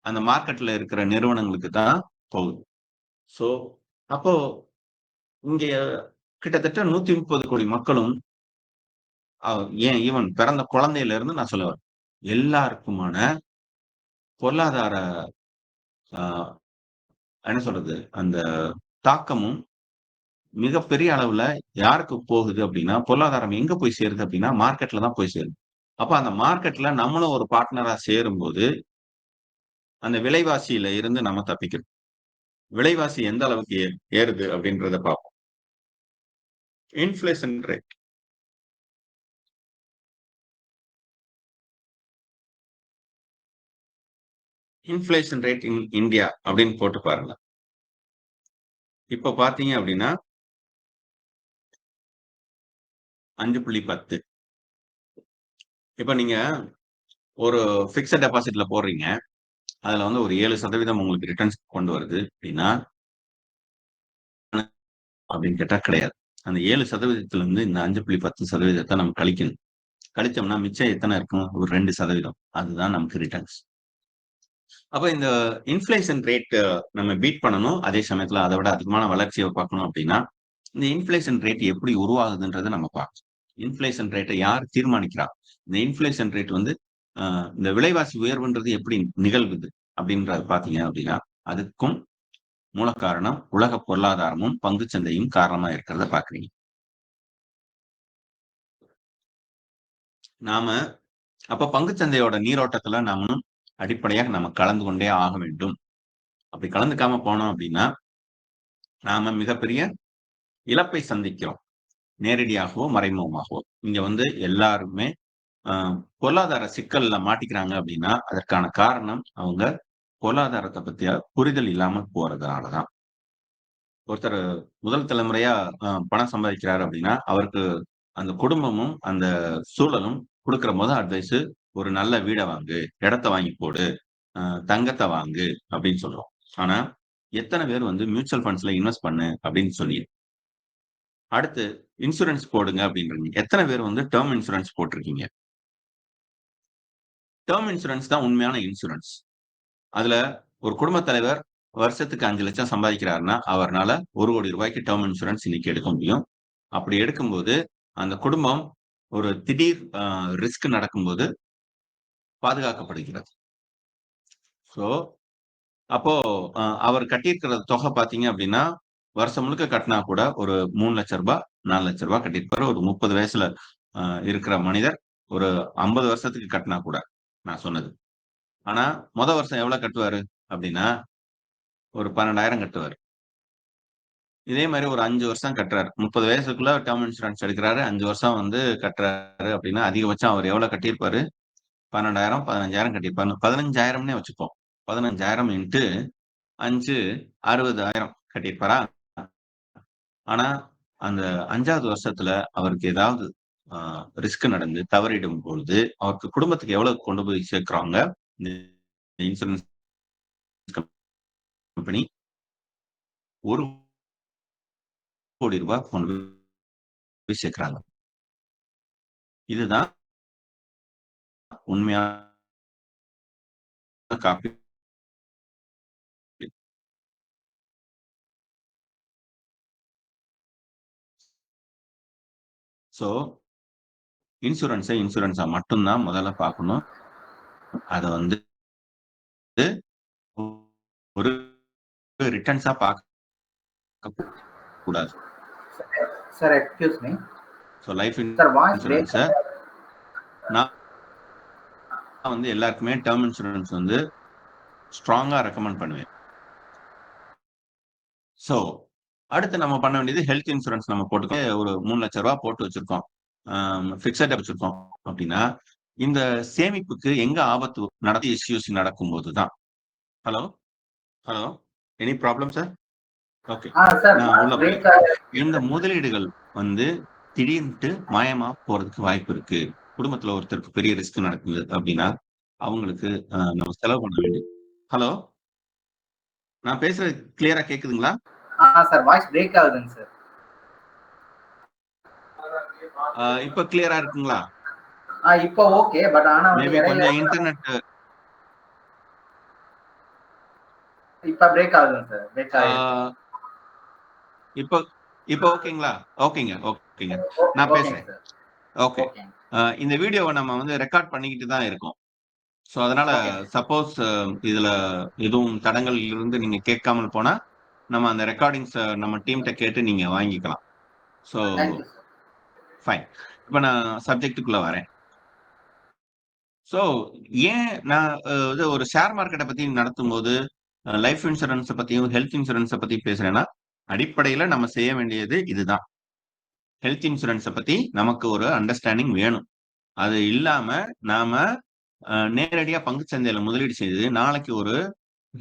அந்த மார்க்கெட்ல இருக்கிற நிறுவனங்களுக்கு தான் போகுது. சோ அப்போ இங்க கிட்டத்தட்ட 130,00,00,000 மக்களும் அ ஏன் ஈவன் பிறந்த குழந்தையில இருந்து நான் சொல்ல வரேன். எல்லாருக்குமான பொருளாதார அ என்ன சொல்றது? அந்த தாக்கமும் மிகப்பெரிய அளவுல யாருக்கு போகுது அப்டின்னா, பொருளாதாரம் எங்க போய் சேருது அப்டின்னா, மார்க்கெட்ல தான் போய் சேருது. அப்ப அந்த மார்க்கெட்ல நம்மளும் ஒரு பார்ட்னரா சேரும்போது, அந்த விலைவாசியில இருந்து நம்ம தப்பிக்கிறோம். விலைவாசி எந்த அளவுக்கு ஏறுது அப்டின்றத பார்ப்போம். Inflation rate. Inflation rate in India அப்டின்னு போட்டு பாருங்க. இப்ப பார்த்தீங்க அப்டின்னா 5.10. இப்ப நீங்க ஒரு பிக்ஸட் டெபாசிட்ல போடுறீங்க. அதுல வந்து ஒரு 7% உங்களுக்கு ரிட்டர்ன்ஸ் கொண்டு வருது அப்டின்னா, அப்டின்னு கேட்டா கிடையாது. அந்த 7% இருந்து இந்த 5.10% நம்ம கழிக்கணும். கழிச்சோம்னா மிச்சம் எத்தன இருக்கும்? ஒரு 2%. அதுதான் நமக்கு ரிட்டர்ன்ஸ். அப்ப இந்த இன்ஃப்ளேஷன் ரேட் நம்ம பீட் பண்ணணும். அதே சமயத்துல அத விட அதிகமான வளர்ச்சிய பார்க்கணும் அப்டின்னா, இந்த இன்ஃப்ளேஷன் ரேட் எப்படி உருவாகுதுன்றத நம்ம பார்க்கணும். இன்ஃப்ளேஷன் ரேட்டை யார் தீர்மானிக்கிறா? இந்த இன்ஃப்ளேஷன் ரேட் வந்து இந்த விலைவாசி உயர்வுன்றது எப்படி நிகழ்வுது அப்படின்றத பார்த்தீங்க அப்படின்னா, அதுக்கும் மூல காரணம் உலக பொருளாதாரமும், பங்குச் சந்தையும் காரணமா இருக்கிறத பார்க்குறீங்க. நாம அப்ப பங்குச் சந்தையோட நீரோட்டத்துல நாமளும் அடிப்படையாக நம்ம கலந்து கொண்டே ஆக வேண்டும். அப்படி கலந்துக்காம போனோம் அப்படின்னா, நாம மிகப்பெரிய இழப்பை சந்திக்கிறோம். நேரடியாகவோ, மறைமுகமாகவோ. இங்க வந்து எல்லாருமே அ பொருளாதார சிக்கல்ல மாட்டிக்கிறாங்க அப்படின்னா, அதற்கான காரணம் அவங்க பொருளாதாரத்த பத்திய புரிதல் இல்லாமல் போறதுனால தான். ஒருத்தர் முதல் தலைமுறையா பணம் சம்பாதிக்கிறாரு அப்படின்னா, அவருக்கு அந்த குடும்பமும், அந்த சூழலும் குடுக்கிற அட்வைஸு, "ஒரு நல்ல வீட வாங்கு, இடத்த வாங்கி போடு, அ தங்கத்த வாங்கு" அப்படின்னு சொல்றோம். ஆனா, எத்தன பேர் வந்து மியூச்சுவல் ஃபண்ட்ஸ்ல இன்வெஸ்ட் பண்ணு அப்படின்னு சொல்லி, அடுத்து இன்சூரன்ஸ் போடுங்க அப்படின்றீங்க. எத்தன பேர் வந்து டெர்ம் இன்சூரன்ஸ் போட்டிருக்கீங்க? டெர்ம் இன்சூரன்ஸ் தான் உண்மையான இன்சூரன்ஸ். அதுல ஒரு குடும்பத் தலைவர் வருஷத்துக்கு 5,00,000 சம்பாதிக்கிறாருன்னா, அவர்னால ரூ. 1,00,00,000 டெர்ம் இன்சூரன்ஸ் இன்னைக்கு எடுக்க முடியும். அப்படி எடுக்கும்போது, அந்த குடும்பம் ஒரு திடீர் ரிஸ்க் நடக்கும்போது பாதுகாக்கப்படுகிறது. ஸோ, அப்போ அவர் கட்டியிருக்கிற தொகை பார்த்தீங்க அப்படின்னா, வருஷம் முழுக்க கட்டினா கூட ஒரு ரூ. 3,00,000 ரூ. 4,00,000 கட்டியிருப்பாரு. ஒரு 30 வயசுல அ இருக்கிற மனிதர் ஒரு 50 வருஷத்துக்கு கட்டினா கூட, நான் சொன்னது. ஆனா, வருஷம் எவ்வளவு கட்டுவாரு அப்படின்னா, ஒரு 12,000 கட்டுவாரு. இதே மாரி ஒரு 5 வருஷம் கட்டுறாரு. 30 வயசுக்குள்ள டெர்ம் இன்சூரன்ஸ் எடுக்குறாரு. 5 வருஷம் வந்து கட்டுறாரு அப்படின்னா, அதிகபட்சம் அவர் எவ்வளோ கட்டியிருப்பாரு? 12,000, 15,000 கட்டியிருப்பாரு. 15,000ன்னே வச்சுப்போம். 15,000 இன்டு 5 60,000 கட்டியிருப்பாரா? ஆனா, அந்த 5வது வருஷத்துல அவருக்கு ஏதாவது அ ரிஸ்க் நடந்து தவறிடும் பொழுது, அவருக்கு குடும்பத்துக்கு எவ்வளவு கொண்டு போய் சேர்க்குறாங்க? இந்த இன்சூரன்ஸ் கம்பெனி ரூ. 1,00,00,000 கொண்டு போய் சேர்க்குறாங்க. இதுதான் உண்மையான காப்பீடு. ஸோ, இன்சூரன்ஸா மட்டும் தான் முதல்ல பார்க்கணும். அத வந்து ஒரு ரிட்டர்ன்ஸா பார்க்க கூடாது. Sir, excuse me. So life Sir, voice break. Insurance நான் வந்து எல்லாருக்குமே டெர்ம் இன்சூரன்ஸ் வந்து ஸ்ட்ராங்கா ரெக்கமெண்ட் பண்ணுவேன். ஸோ, அடுத்து நம்ம பண்ண வேண்டியது ஹெல்த் இன்சூரன்ஸ் நம்ம ஒரு ரூ. 3,00,000 போட்டு வச்சிருக்கோம். பிக்ஸட் வச்சிருக்கோம் அப்படின்னா, இந்த சேமிப்புக்கு எங்க ஆபத்து இஷ்யூஸ் நடக்கும்போது தான். Hello? Hello? Any problem sir? Okay. Sir, நான் voice உள்ள break. போறேன். இந்த முதலீடுகள் வந்து திடீர்னுட்டு மாயமா போறதுக்கு வாய்ப்பு இருக்கு. குடும்பத்துல ஒருத்தருக்கு பெரிய ரிஸ்க் நடக்குது அப்படின்னா, அவங்களுக்கு நம்ம செலவு பண்ண ஹலோ? நான் பேசுறது கிளியரா கேக்குதுங்களா? Sir, voice break ஆகுதுங்க சார். இப்ப கிளியரா இருக்குங்களா? இப்போ ஓகே. பட் ஆனா வந்து மேபி இடையில கொஞ்சம் இன்டர்நெட் இப்ப பிரேக் ஆகுதுங்க சார். பிரேக் ஆ ஆயிருக்கு. இப்ப இப்ப ஓகேங்களா? ஓகேங்க, ஓகேங்க. நான் ஓகேங்க பேசுறேன். சார். ஓகே. ஓகேங்க. இந்த வீடியோவ நம்ம வந்து ரெக்கார்ட் பண்ணிக்கிட்டு தான் இருக்கோம். ஸோ அதனால ஓகே. சப்போஸ் இதுல எதுவும் தடங்கல் இருந்து நீங்க கேட்காமல் போனா, நம்ம அந்த ரெக்கார்டிங்ஸ நம்ம டீம்ட்ட கேட்டு நீங்க வாங்கிக்கலாம். So thank you sir. Fine. இப்ப நான் சப்ஜெக்ட்டுக்குள்ள வரேன். ஸோ ஏன் நான் இது ஒரு ஷேர் மார்க்கெட்ட பத்தி நடத்தும்போது, லைஃப் இன்சூரன்ஸ பத்தியும், ஹெல்த் இன்சூரன்ஸ பத்தி பேசுறேன்னா, அடிப்படையில நம்ம செய்ய வேண்டியது இதுதான். ஹெல்த் இன்சூரன்ஸ பத்தி நமக்கு ஒரு அண்டர்ஸ்டாண்டிங் வேணும். அது இல்லாம நாம நேரடியா பங்குச் சந்தையில முதலீடு செய்து, நாளைக்கு ஒரு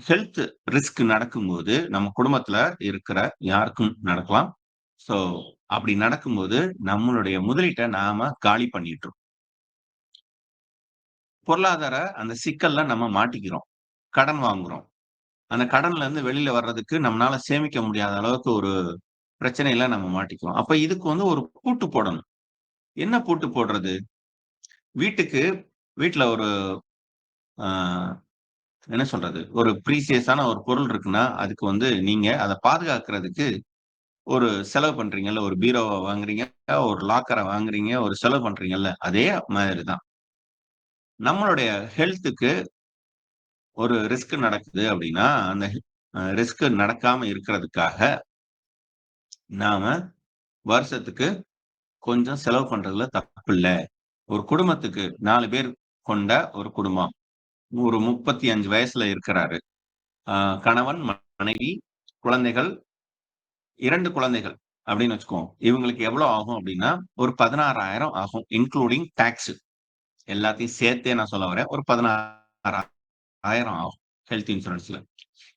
ஹெல்த் ரிஸ்க் நடக்கும்போது, நம்ம குடும்பத்துல இருக்கிற யாருக்கும் நடக்கலாம். ஸோ, அப்படி நடக்கும்போது, நம்மளுடைய முதலீட்ட நாம காலி பண்ணிட்டுறோம். பொருளாதார அந்த சிக்கல்ல நம்ம மாட்டிக்கிறோம். கடன் வாங்குறோம். அந்த கடன்ல இருந்து வெளியில வர்றதுக்கு நம்மனால சேமிக்க முடியாத அளவுக்கு ஒரு பிரச்சனையில நம்ம மாட்டிக்குவோம். அப்ப இதுக்கு வந்து ஒரு பூட்டு போடணும். என்ன பூட்டு போடுறது? வீட்டுக்கு வீட்ல ஒரு ஆ என்ன சொல்றது? ஒரு ப்ரீசியஸான ஒரு பொருள் இருக்குன்னா, அதுக்கு வந்து நீங்க அத பாதுகாக்கிறதுக்கு ஒரு செலவு பண்றீங்கல்ல, ஒரு பீரோவ வாங்குறீங்க, ஒரு லாக்கர வாங்குறீங்க, ஒரு செலவு பண்றீங்கல்ல, அதே மாதிரி தான். நம்மளுடைய ஹெல்த்துக்கு ஒரு ரிஸ்க் நடக்குது அப்படின்னா, அந்த ரிஸ்க் நடக்காம இருக்கிறதுக்காக, நாம வருஷத்துக்கு கொஞ்சம் செலவு பண்றதுல தப்பில்ல. ஒரு குடும்பத்துக்கு 4 பேர் கொண்ட ஒரு குடும்பம். ஒரு 35 வயசுல இருக்கிறாரு. அ கணவன், மனைவி, குழந்தைகள், 2 குழந்தைகள் அப்படின்னு வச்சுக்குவோம். இவங்களுக்கு எவ்வளோ ஆகும் அப்படின்னா, ஒரு 16,000 ஆகும். Including tax. எல்லாத்தையும் சேர்த்தே நான் சொல்ல வரேன். ஒரு 16,000 ஆகும். ஹெல்த் இன்சூரன்ஸ்ல.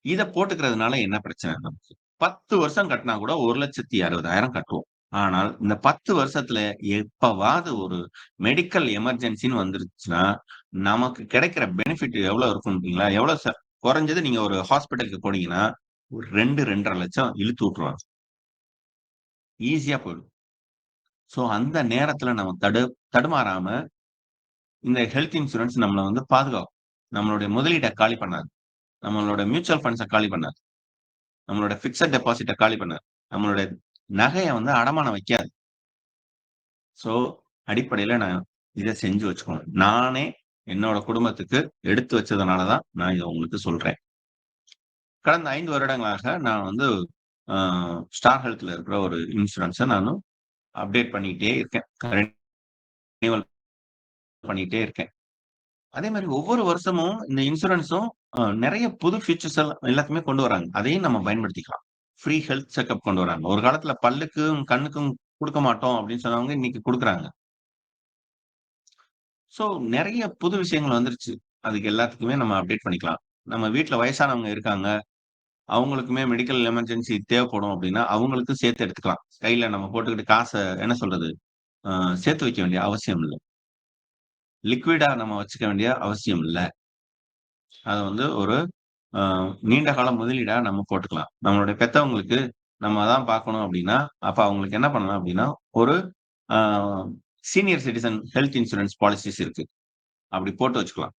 இத போட்டுக்கிறதுனால என்ன பிரச்சனை நமக்கு? 10 வருஷம் கட்டினா கூட 1,60,000 கட்டுவோம். ஆனால் இந்த 10 வருஷத்துல எப்பவாவது ஒரு மெடிக்கல் எமர்ஜென்சின்னு வந்துருச்சுன்னா, நமக்கு கிடைக்கிற பெனிஃபிட் எவ்வளவு இருக்கும் தெரியுங்களா? எவ்வளவு சார்? குறைஞ்சது நீங்க ஒரு ஹாஸ்பிட்டலுக்கு போனீங்கன்னா, ஒரு 2, 2,50,000 லட்சம் இழுத்து விட்டுருவாங்க. ஈஸியா போயிடும். சோ அந்த நேரத்துல நம்ம தடுமாறாம இந்த ஹெல்த் இன்சூரன்ஸ் நம்மள வந்து பாதுகாக்கும். நம்மளுடைய முதலீட காலி பண்ணாது. நம்மளோட மியூச்சுவல் ஃபண்ட்ஸ காலி பண்ணாது. நம்மளோட பிக்ஸட் டெபாசிட்ட காலி பண்ணாது. நம்மளுடைய நகைய வந்து அடமானம் வைக்காது. சோ, அடிப்படையில நான் இத செஞ்சு வச்சுக்கணும். நானே என்னோட குடும்பத்துக்கு எடுத்து வச்சதுனால தான் நான் இத உங்களுக்கு சொல்றேன். கடந்த 5 வருடங்களாக நான் வந்து அ ஸ்டார் ஹெல்த்ல இருக்கிற ஒரு இன்சூரன்ஸ நானும் அப்டேட் பண்ணிட்டே இருக்கேன். ரினிவல் பண்ணிட்டே இருக்கேன். அதே மாரி ஒவ்வொரு வருஷமும் இந்த இன்சூரன்ஸும் நெறைய புது ஃபீச்சர்ஸ் எல்லாம் எல்லாத்தையுமே கொண்டு வராங்க. அதையும் நம்ம பயன்படுத்திக்கலாம். ஃப்ரீ ஹெல்த் செக்கப் கொண்டு வராங்க. ஒரு காலத்துல பல்லுக்கும், கண்ணுக்கும் குடுக்க மாட்டோம் அப்படின்னு சொன்னவங்க இன்னைக்கு குடுக்குறாங்க. சோ நெறைய புது விஷயங்கள் வந்துருச்சு. அதுக்கு எல்லாத்துக்குமே நம்ம அப்டேட் பண்ணிக்கலாம். நம்ம வீட்ல வயசானவங்க இருக்காங்க. அவங்களுக்குமே மெடிக்கல் எமர்ஜென்சி தேவைப்படும் அப்படின்னா, அவங்களுக்கும் சேர்த்து எடுத்துக்கலாம். கையில நம்ம போட்டுக்கிட்டு காச என்ன சொல்றது? அ சேர்த்து வைக்க வேண்டிய அவசியம் இல்ல. லிக்விடா நம்ம வச்சுக்க வேண்டிய அவசியம் இல்ல. அத வந்து ஒரு அ நீண்ட கால முதலீடா நம்ம போட்டுக்கலாம். நம்மளுடைய பெத்தவங்களுக்கு நம்ம தான் பார்க்கணும் அப்படின்னா, அப்ப அவங்களுக்கு என்ன பண்ணலாம் அப்படின்னா, ஒரு அ senior citizen health insurance policies இருக்கு. அப்படி போட்டு வச்சுக்கலாம்.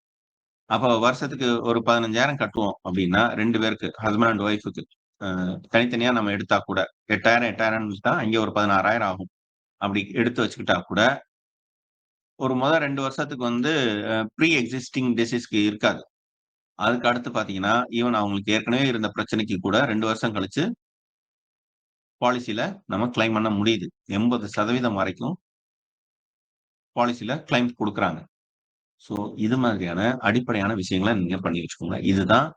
அப்ப வருஷத்துக்கு ஒரு 15,000 கட்டுவோம் அப்படின்னா, 2 பேருக்கு ஹஸ்பண்ட் அண்ட் ஒய்ஃப்க்கு. அ தனித்தனியா நம்ம எடுத்தா கூட 8,000, 8,000 விட்டா அங்கே ஒரு 16,000 ஆகும். அப்படி எடுத்து வச்சுக்கிட்டா கூட, ஒரு 2 வருஷத்துக்கு வந்து ப்ரீ எக்ஸிஸ்டிங் டிசீஸ்க்கு இருக்காது. அதுக்கு அடுத்து பார்த்தீங்கன்னா, ஈவன் அவங்களுக்கு ஏற்கனவே இருந்த பிரச்சனைக்கு கூட 2 வருஷம் கழிச்சு பாலிசில நம்ம கிளைம் பண்ண முடியுது. 80% வரைக்கும் பாலிசில கிளைம்ஸ் குடுக்குறாங்க. ஸோ இது மாதிரியான அடிப்படையான விஷயங்கள நீங்க பண்ணி வச்சுக்கோங்க. இதுதான்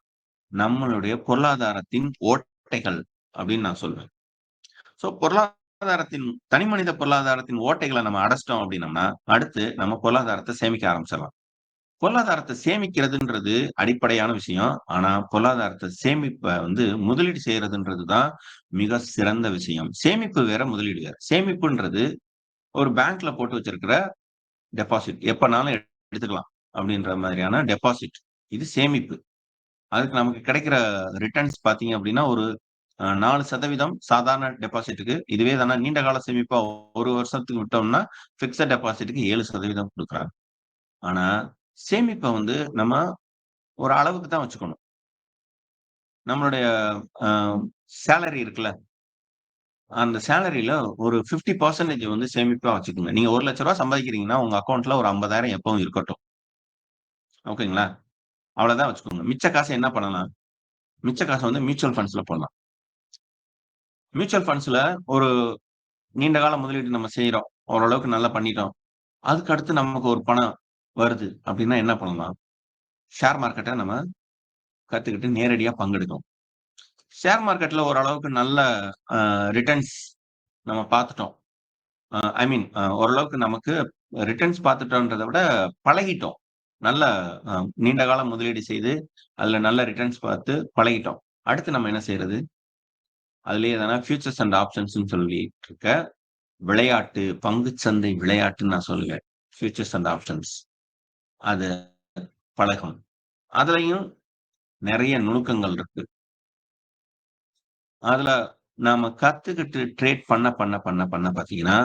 நம்மளுடைய பொருளாதாரத்தின் ஓட்டைகள் அப்படின்னு நான் சொல்வேன். ஸோ பொருளாதாரத்தின் தனிமனித பொருளாதாரத்தின் ஓட்டைகள நம்ம அடைச்சிட்டோம் அப்படின்னம்னா, அடுத்து நம்ம பொருளாதாரத்த சேமிக்க ஆரம்பிச்சிடலாம். பொருளாதாரத்த சேமிக்கிறதுன்றது அடிப்படையான விஷயம். ஆனா, பொருளாதாரத்த சேமிப்ப வந்து முதலீடு செய்றதுன்றது தான் மிக சிறந்த விஷயம். சேமிப்பு வேற, முதலீடு வேற. சேமிப்புன்றது ஒரு பேங்க்ல போட்டு வச்சிருக்கிற டெபாசிட். எப்பனாலும் எடுத்துக்கலாம். அப்படின்ற மாதிரியான டெபாசிட். இது சேமிப்பு. அதுக்கு நமக்கு கிடைக்கிற ரிட்டர்ன்ஸ் பார்த்தீங்க அப்படின்னா, ஒரு 4% சாதாரண டெபாசிட்டுக்கு. இதுவே தான நீண்ட கால சேமிப்பா 1 வருஷத்துக்கு விட்டோம்னா, பிக்ஸட் டெபாசிட்க்கு 7% குடுக்குறாங்க. ஆனா, சேமிப்ப வந்து நம்ம ஒரு அளவுக்கு தான் வச்சுக்கணும். நம்மளுடைய அ சேலரி இருக்குல்ல, அந்த சேலரில ஒரு 50% வந்து சேமிப்பா வச்சுக்கங்க. நீங்க ரூ. 1,00,000 சம்பாதிக்கிறீங்கன்னா, உங்க அக்கவுண்ட்ல ஒரு 50,000 எப்பவும் இருக்கட்டும். ஓகேங்களா? அவ்வளவுதான் வச்சுக்கோங்க. மிச்ச காச என்ன பண்ணலாம்? மிச்ச காச வந்து மியூச்சுவல் ஃபண்ட்ஸ்ல போடலாம். மியூச்சுவல் ஃபண்ட்ஸ்ல ஒரு நீண்ட கால முதலீடு நம்ம செய்றோம். ஓரளவுக்கு நல்லா பண்ணிட்டோம். அதுக்கு அடுத்து நமக்கு ஒரு பணம் வருது அப்டின்னா என்ன பண்ணலாம்? ஷேர் மார்க்கெட்ட நம்ம கத்துக்கிட்டு நேரடியா பங்கெடுக்கலாம். ஷேர் மார்க்கெட்ல ஓரளவுக்கு நல்ல ரிட்டர்ன்ஸ் நம்ம பார்த்துட்டோம். ஐ மீன் ஓரளவுக்கு நமக்கு ரிட்டர்ன்ஸ் பார்த்துட்டோன்றத விட பழகிட்டோம். நல்ல நீண்ட காலம் முதலீடு செய்து, அதுல நல்ல ரிட்டர்ன்ஸ் பார்த்து பழகிட்டோம். அடுத்து நம்ம என்ன செய்றது? அதிலேயே தான ஃபியூச்சர்ஸ் அண்ட் ஆப்ஷன்ஸ்ன்னு சொல்லிட்டு இருக்க விளையாட்டு, பங்குச்சந்தை விளையாட்டுன்னு நான் சொல்லுவேன். Futures and options. அது பழகும். அதுலயும் நெறைய நுணுக்கங்கள் இருக்கு. அதுல நாம கத்துக்கிட்டு ட்ரேட் பண்ண பார்த்தீங்கன்னா,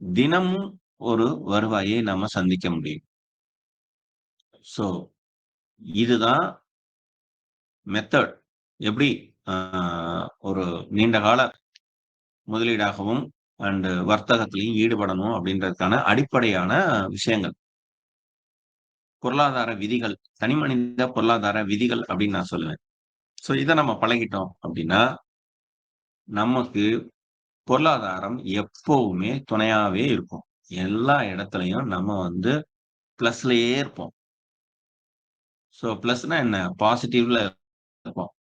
தினமும் ஒரு வருவாயை நம்ம சந்திக்க முடியும். ஸோ இதுதான் மெத்தட். எப்படி அ ஒரு நீண்ட கால முதலீடாகவும் அண்ட் வர்த்தகத்திலையும் ஈடுபடணும் அப்படின்றதுக்கான அடிப்படையான விஷயங்கள். பொருளாதார விதிகள், தனிமனித பொருளாதார விதிகள் அப்படின்னு நான் சொல்லுவேன். ஸோ இத நம்ம பழகிட்டோம் அப்படின்னா, நமக்கு பொருளாதாரம் எப்பவுமே துணையாவே இருக்கும். எல்லா இடத்துலயும் நம்ம வந்து பிளஸ்லயே இருப்போம். ஸோ பிளஸ்னா என்ன? பாசிட்டிவ்ல இருப்போம்.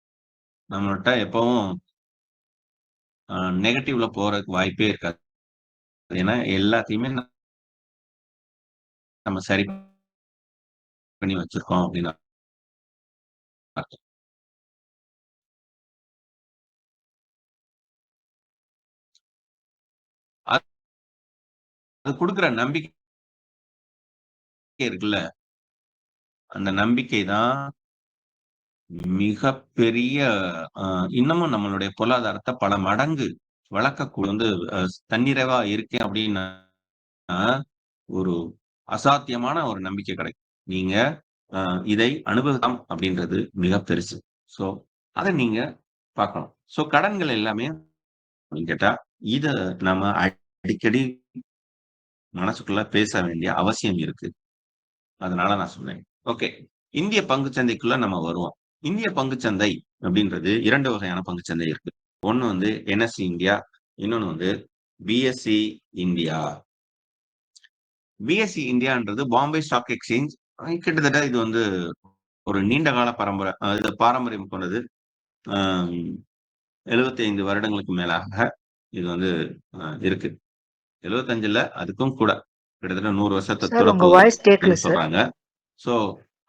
நம்மள்ட்ட எப்பவும் நெகட்டிவ்ல போறதுக்கு வாய்ப்பே இருக்காது. ஏன்னா எல்லாத்தையுமே நம்ம சரி பண்ணி வச்சிருக்கோம் அப்படின்னு அர்த்தம். அது அது குடுக்குற நம்பிக்கை இருக்குல்ல, அந்த நம்பிக்கை தான் மிகப்பெரிய அ இன்னமும் நம்மளுடைய பொருளாதாரத்த பல மடங்கு வந்து தன்னிறைவா இருக்கேன் அப்படின்னா, ஒரு அசாத்தியமான ஒரு நம்பிக்கை கிடைக்கும். நீங்க அ இதை அனுபவிக்கலாம் அப்படின்றது மிக பெருசு. ஸோ, அத நீங்க பார்க்கணும். ஸோ, கடன்கள் எல்லாமே அப்படின்னு கேட்டா, இத நம்ம அடிக்கடி மனசுக்குள்ள பேச வேண்டிய அவசியம் இருக்கு. அதனால நான் சொன்னேன். ஓகே. இந்திய பங்குச் சந்தைக்குள்ள நம்ம வருவோம். இந்திய பங்குச் சந்தை அப்படின்றது 2 வகையான பங்குச் சந்தை இருக்கு. ஒண்ணு வந்து என்எஸ்இ இந்தியா, இன்னொன்னு வந்து பிஎஸ்இ இந்தியா. பிஎஸ்இ இந்தியான்றது பாம்பே ஸ்டாக் எக்ஸ்சேஞ்ச். கிட்டத்தட்ட இது வந்து ஒரு நீண்ட கால இது பாரம்பரியம் கொண்டது. அ 75 வருடங்களுக்கு மேலாக இது வந்து இருக்கு. 75 இல்ல, அதுக்கும் கூட. கிட்டத்தட்ட 100 வருஷத்த சார் உங்க தொடப்போகுது வாய்ஸ் கேட்கல அப்படின்னு சார். சொல்றாங்க. ஸோ,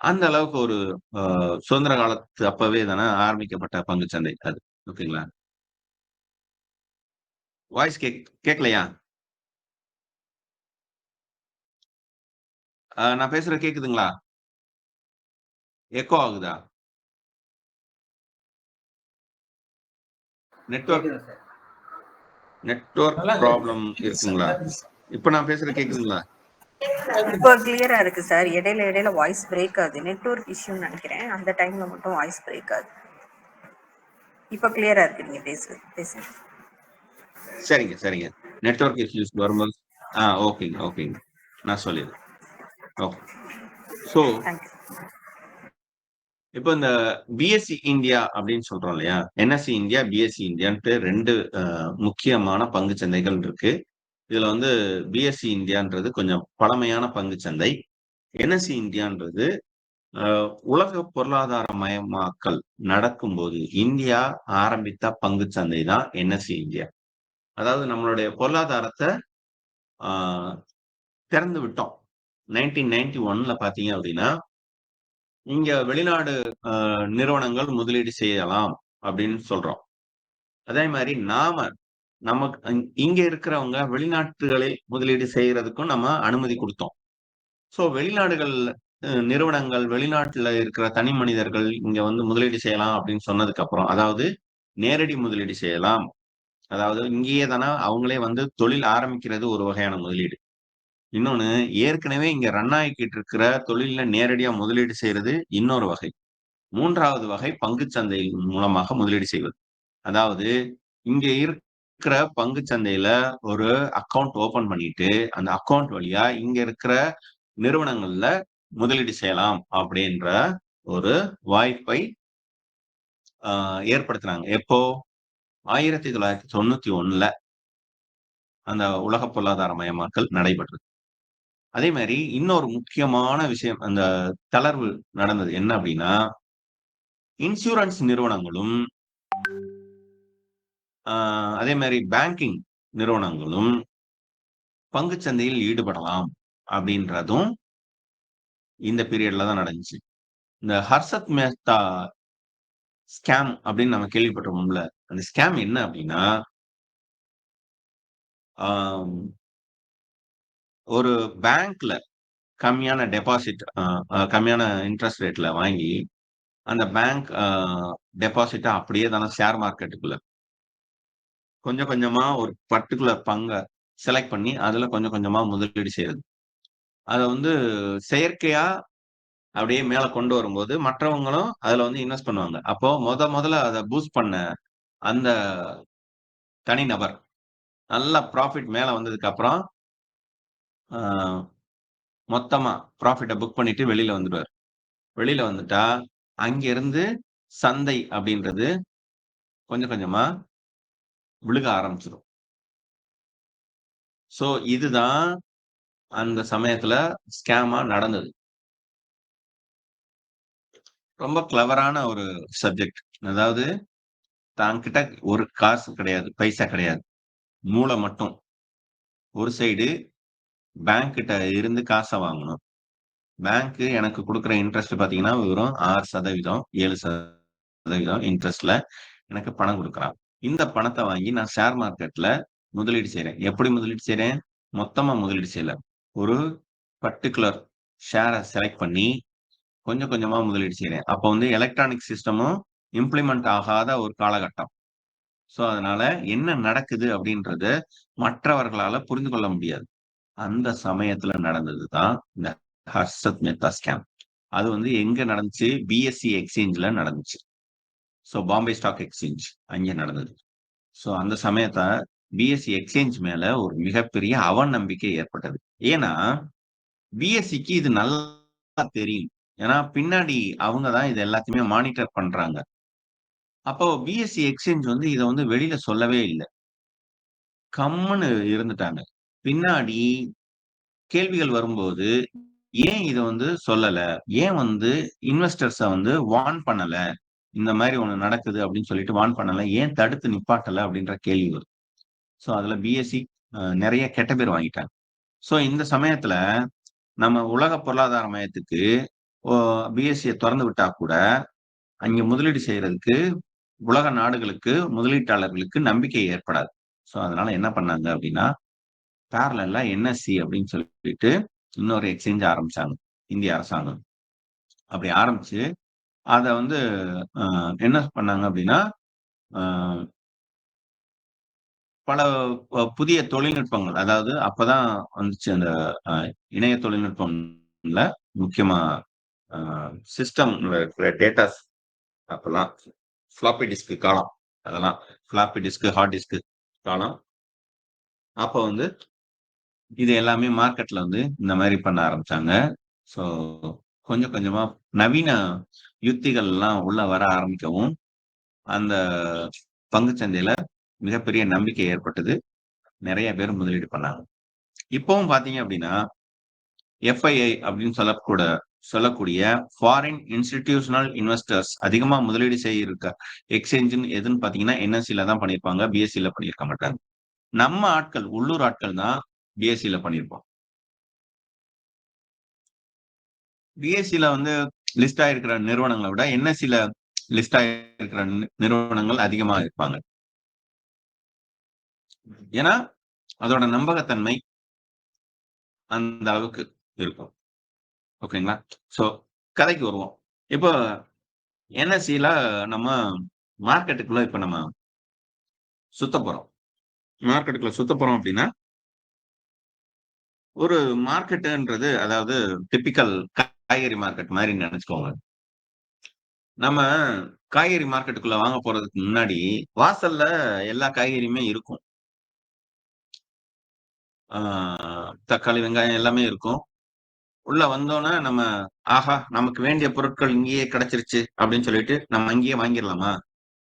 அந்த அளவுக்கு ஒரு அ சுதந்திர காலத்து அப்பவே தானே ஆரம்பிக்கப்பட்ட பங்குச் சந்தை அது. ஓகேங்களா? வாய்ஸ் கேட்கலையா? நான் பேசுறது கேக்குதுங்களா? எக்கோ ஆகுதா? நெட்வொர்க் கேக்குதுங்க சார். நெட்வொர்க் ப்ராப்ளம் இருக்குங்களா? இப்ப நான் பேசுறது கேக்குதுங்களா? இப்போ கிளியரா இருக்கு சார். இடையில இடையில வாய்ஸ் பிரேக் ஆகுது. நெட்வொர்க் இஷ்யூன்னு நினைக்கிறேன். அந்த டைம்ல மட்டும் வாய்ஸ் பிரேக் ஆகுது. இப்போ கிளியரா இருக்கு, நீங்க பேசுங்க. சரிங்க, சரிங்க. நெட்வொர்க் இஷ்யூஸ் வரும்போது ஓகேங்க, ஓகேங்க. நான் சொல்லிடுறேன். ஓகே. So, thank you. இப்ப இந்த பிஎஸ்சி இந்தியா அப்படின்னு சொல்றோம் இல்லையா? என்எஸ்சி இந்தியா, பிஎஸ்சி இந்தியான்ட்டு 2 முக்கியமான பங்குச் சந்தைகள் இருக்கு. இதுல வந்து பிஎஸ்சி இந்தியான்றது கொஞ்சம் பழமையான பங்குச் சந்தை. என்எஸ்சி இந்தியான்றது உலக பொருளாதார மயமாக்கல் நடக்கும்போது இந்தியா ஆரம்பித்த பங்குச் சந்தை தான் என்எஸ்சி இந்தியா. அதாவது நம்மளுடைய பொருளாதாரத்த ஆ திறந்து விட்டோம். 1991ல பார்த்தீங்க அப்படின்னா, இங்க வெளிநாடு நிறுவனங்கள் முதலீடு செய்யலாம் அப்படின்னு சொல்றோம். அதே மாரி நமக்கு இங்க இருக்கிறவங்க வெளிநாட்டுகளில் முதலீடு செய்யறதுக்கும் நம்ம அனுமதி குடுத்தோம். ஸோ வெளிநாடுகள் நிறுவனங்கள், வெளிநாட்டுல இருக்கிற தனி மனிதர்கள் இங்க வந்து முதலீடு செய்யலாம் அப்படின்னு சொன்னதுக்கு அப்புறம், அதாவது நேரடி முதலீடு செய்யலாம். அதாவது இங்கேயே தானே அவங்களே வந்து தொழில் ஆரம்பிக்கிறது ஒரு வகையான முதலீடு. இன்னொன்னு ஏற்கனவே இங்க ரன் ஆயிக்கிட்டு இருக்கிற தொழில்ல நேரடியா முதலீடு செய்யறது இன்னொரு வகை. 3வது வகை பங்குச் சந்தை மூலமாக முதலீடு செய்வது. அதாவது இங்க இருக்கிற பங்குச் சந்தையில ஒரு அக்கவுண்ட் ஓப்பன் பண்ணிட்டு, அந்த அக்கவுண்ட் வழியா இங்க இருக்கிற நிறுவனங்கள்ல முதலீடு செய்யலாம் அப்படின்ற ஒரு வாய்ப்பை ஏற்படுத்தினாங்க. எப்போ? 1991ல அந்த உலக பொருளாதார மயமாக்கல் நடைபெற்றது. அதே மாரி இன்னொரு முக்கியமான விஷயம் அந்த தளர்வு நடந்தது. என்ன அப்படின்னா, இன்சூரன்ஸ் நிறுவனங்களும், அ அதே மாரி பேங்கிங் நிறுவனங்களும் பங்குச் சந்தையில் ஈடுபடலாம் அப்படின்றதும் இந்த பீரியட்ல தான் நடந்துச்சு. இந்த ஹர்ஷத் மேத்தா ஸ்கேம் அப்படின்னு நம்ம கேள்விப்பட்டிருப்போம்ல. அந்த ஸ்கேம் என்ன அப்படின்னா, ஆம் ஒரு பேங்க்ல கம்மியான டெபாசிட் கம்மியான இன்ட்ரெஸ்ட் ரேட்ல வாங்கி, அந்த பேங்க் டெபாசிட்ட அப்படியே தான ஷேர் மார்க்கெட்டுக்குள்ள கொஞ்சம் கொஞ்சமா ஒரு பர்ட்டிகுலர் பங்க செலக்ட் பண்ணி, அதுல கொஞ்சம் கொஞ்சமா முதலீடு செய்றது. அத வந்து செயற்கையா அப்படியே மேல கொண்டு வரும்போது, மற்றவங்களும் அதுல வந்து இன்வெஸ்ட் பண்ணுவாங்க. அப்போ முதல்ல அத பூஸ்ட் பண்ண அந்த தனிநபர் நல்லா ப்ராஃபிட் மேல வந்ததுக்கு அப்புறம் மொத்தமா ப்ராஃபிட்ட புக் பண்ணிட்டு வெளியில வந்துடுவாரு. வெளியில வந்துட்டா, அங்கிருந்து சந்தை அப்படின்றது கொஞ்சம் கொஞ்சமா விழுக ஆரம்பிச்சிடும். சோ இதுதான் அந்த சமயத்துல ஸ்கேமா நடந்தது. ரொம்ப கிளவரான ஒரு சப்ஜெக்ட். அதாவது தான்கிட்ட ஒரு காசு கிடையாது, பைசா கிடையாது. மூளை மட்டும். ஒரு சைடு பேங்க் கிட்ட இருந்து காச வாங்கணும். பேங்க் எனக்கு குடுக்குற இன்ட்ரெஸ்ட் பார்த்தீங்கன்னா, வெறும் 6% 7% இன்ட்ரெஸ்ட்ல எனக்கு பணம் குடுக்குறான். இந்த பணத்த வாங்கி நான் ஷேர் மார்க்கெட்ல முதலீடு செய்றேன். எப்படி முதலீடு செய்றேன்? மொத்தமா முதலீடு செய்யல. ஒரு பர்ட்டிகுலர் ஷேர செலக்ட் பண்ணி கொஞ்சம் கொஞ்சமா முதலீடு செய்றேன். அப்போ வந்து எலக்ட்ரானிக் சிஸ்டமும் இம்ப்ளிமெண்ட் ஆகாத ஒரு காலகட்டம். சோ அதனால என்ன நடக்குது அப்படின்றத மற்றவர்களால புரிந்து கொள்ள முடியாது. அந்த சமயத்துல நடந்தது தான் இந்த ஹர்ஷத் மேத்தா ஸ்கேம். அது வந்து எங்க நடந்துச்சு? பிஎஸ்சி எக்ஸ்சேஞ்ச்ல நடந்துச்சு. சோ பாம்பே ஸ்டாக் எக்ஸ்சேஞ்ச் அங்க நடந்தது. சோ அந்த சமயத்த பிஎஸ்சி எக்ஸ்சேஞ்ச் மேல ஒரு மிகப்பெரிய அவநம்பிக்கை ஏற்பட்டது. ஏன்னா, பிஎஸ்சிக்கு இது நல்லா தெரியும். ஏன்னா, பின்னாடி அவங்க தான் இது எல்லாத்தையுமே மானிட்டர் பண்றாங்க. அப்போ பிஎஸ்சி எக்ஸ்சேஞ்ச் வந்து இத வந்து வெளியில சொல்லவே இல்ல. கம்முனு இருந்துட்டாங்க. பின்னாடி கேள்விகள் வரும்போது, ஏன் இத வந்து சொல்லல? ஏன் வந்து இன்வெஸ்டர்ஸ வந்து வார்ன் பண்ணல? இந்த மாரி ஒண்ணு நடக்குது அப்படின்னு சொல்லிட்டு வார்ன் பண்ணல. ஏன் தடுத்து நிப்பாட்டல? அப்படின்ற கேள்வி வரும். சோ அதுல பிஎஸ்சி நெறைய கெட்ட பேர் வாங்கிட்டாங்க. சோ இந்த சமயத்துல நம்ம உலக பொருளாதார மையத்துக்கு ஒ பிஎஸ்சிய தொறந்து விட்டா கூட, அங்க முதலீடு செய்றதுக்கு உலக நாடுகளுக்கு, முதலீட்டாளர்களுக்கு நம்பிக்கை ஏற்படாது. சோ அதனால என்ன பண்ணாங்க அப்படின்னா, பேரலல்லா என்எஸ்சி அப்படின்னு சொல்லிட்டு இன்னொரு எக்ஸ்சேஞ்ச் ஆரம்பிச்சாங்க. இந்திய அரசாங்கம். அப்படி ஆரம்பிச்சு, அத வந்து அ என்ன பண்ணாங்க அப்படின்னா, அ பல புதிய தொழில்நுட்பங்கள். அதாவது அப்பதான் வந்துச்சு அந்த அ இணைய தொழில்நுட்பம்ல முக்கியமா அ சிஸ்டம்ல இருக்கிற டேட்டாஸ் அப்பல்லாம் ஃப்ளாப்பி டிஸ்க் காலம். அதெல்லாம் ஃப்ளாப்பி டிஸ்க், ஹார்ட் டிஸ்க் காலம். அப்ப வந்து இது எல்லாமே மார்க்கெட்ல வந்து இந்த மாரி பண்ண ஆரம்பிச்சாங்க. ஸோ கொஞ்சம் கொஞ்சமா நவீன யுத்திகள்லாம் உள்ள வர ஆரம்பிக்கவும், அந்த பங்குச் சந்தையில மிகப்பெரிய நம்பிக்கை ஏற்பட்டது. நெறைய பேர் முதலீடு பண்ணாங்க. இப்பவும் பார்த்தீங்க அப்படின்னா, எஃப்ஐஐ அப்படின்னு சொல்லக்கூடிய ஃபாரின் இன்ஸ்டிடியூஷனல் இன்வெஸ்டர்ஸ் அதிகமா முதலீடு செய்யிருக்க எக்ஸ்சேஞ்சுன்னு எதுன்னு பார்த்தீங்கன்னா, என்எஸ்சில தான் பண்ணியிருப்பாங்க. பிஎஸ்சில பண்ணியிருக்க மாட்டாங்க. நம்ம ஆட்கள், உள்ளூர் ஆட்கள் தான் பிஎஸ்சில பண்ணியிருப்போம். பிஎஸ்சில வந்து லிஸ்ட் ஆயிருக்கிற நிறுவனங்கள விட, என்எஸ்சில லிஸ்ட் ஆயிருக்கிற நிறுவனங்கள் அதிகமா இருப்பாங்க. ஏன்னா, அதோட நம்பகத்தன்மை அந்த அளவுக்கு இருக்கும். ஓகேங்களா? சோ கதைக்கு வருவோம். இப்போ என்எஸ்சில நம்ம மார்க்கெட்டுக்குள்ள இப்ப நம்ம சுத்தப் போறோம். மார்க்கெட்டுக்குள்ள சுத்தப் போறோம் அப்படின்னா, ஒரு மார்க்கெட்டுன்றது அதாவது டிப்பிக்கல் காய்கறி மார்க்கெட் மாரி நெனச்சுக்கோங்க. நம்ம காய்கறி மார்க்கெட்டுக்குள்ள வாங்க போறதுக்கு முன்னாடி, வாசல்ல எல்லா காய்கறியுமே இருக்கும். ஆ தக்காளி, வெங்காயம் எல்லாமே இருக்கும். உள்ள வந்தோனே நம்ம, ஆஹா! நமக்கு வேண்டிய பொருட்கள் இங்கேயே கிடைச்சிருச்சு அப்படின்னு சொல்லிட்டு நம்ம அங்கேயே வாங்கிரலாமா?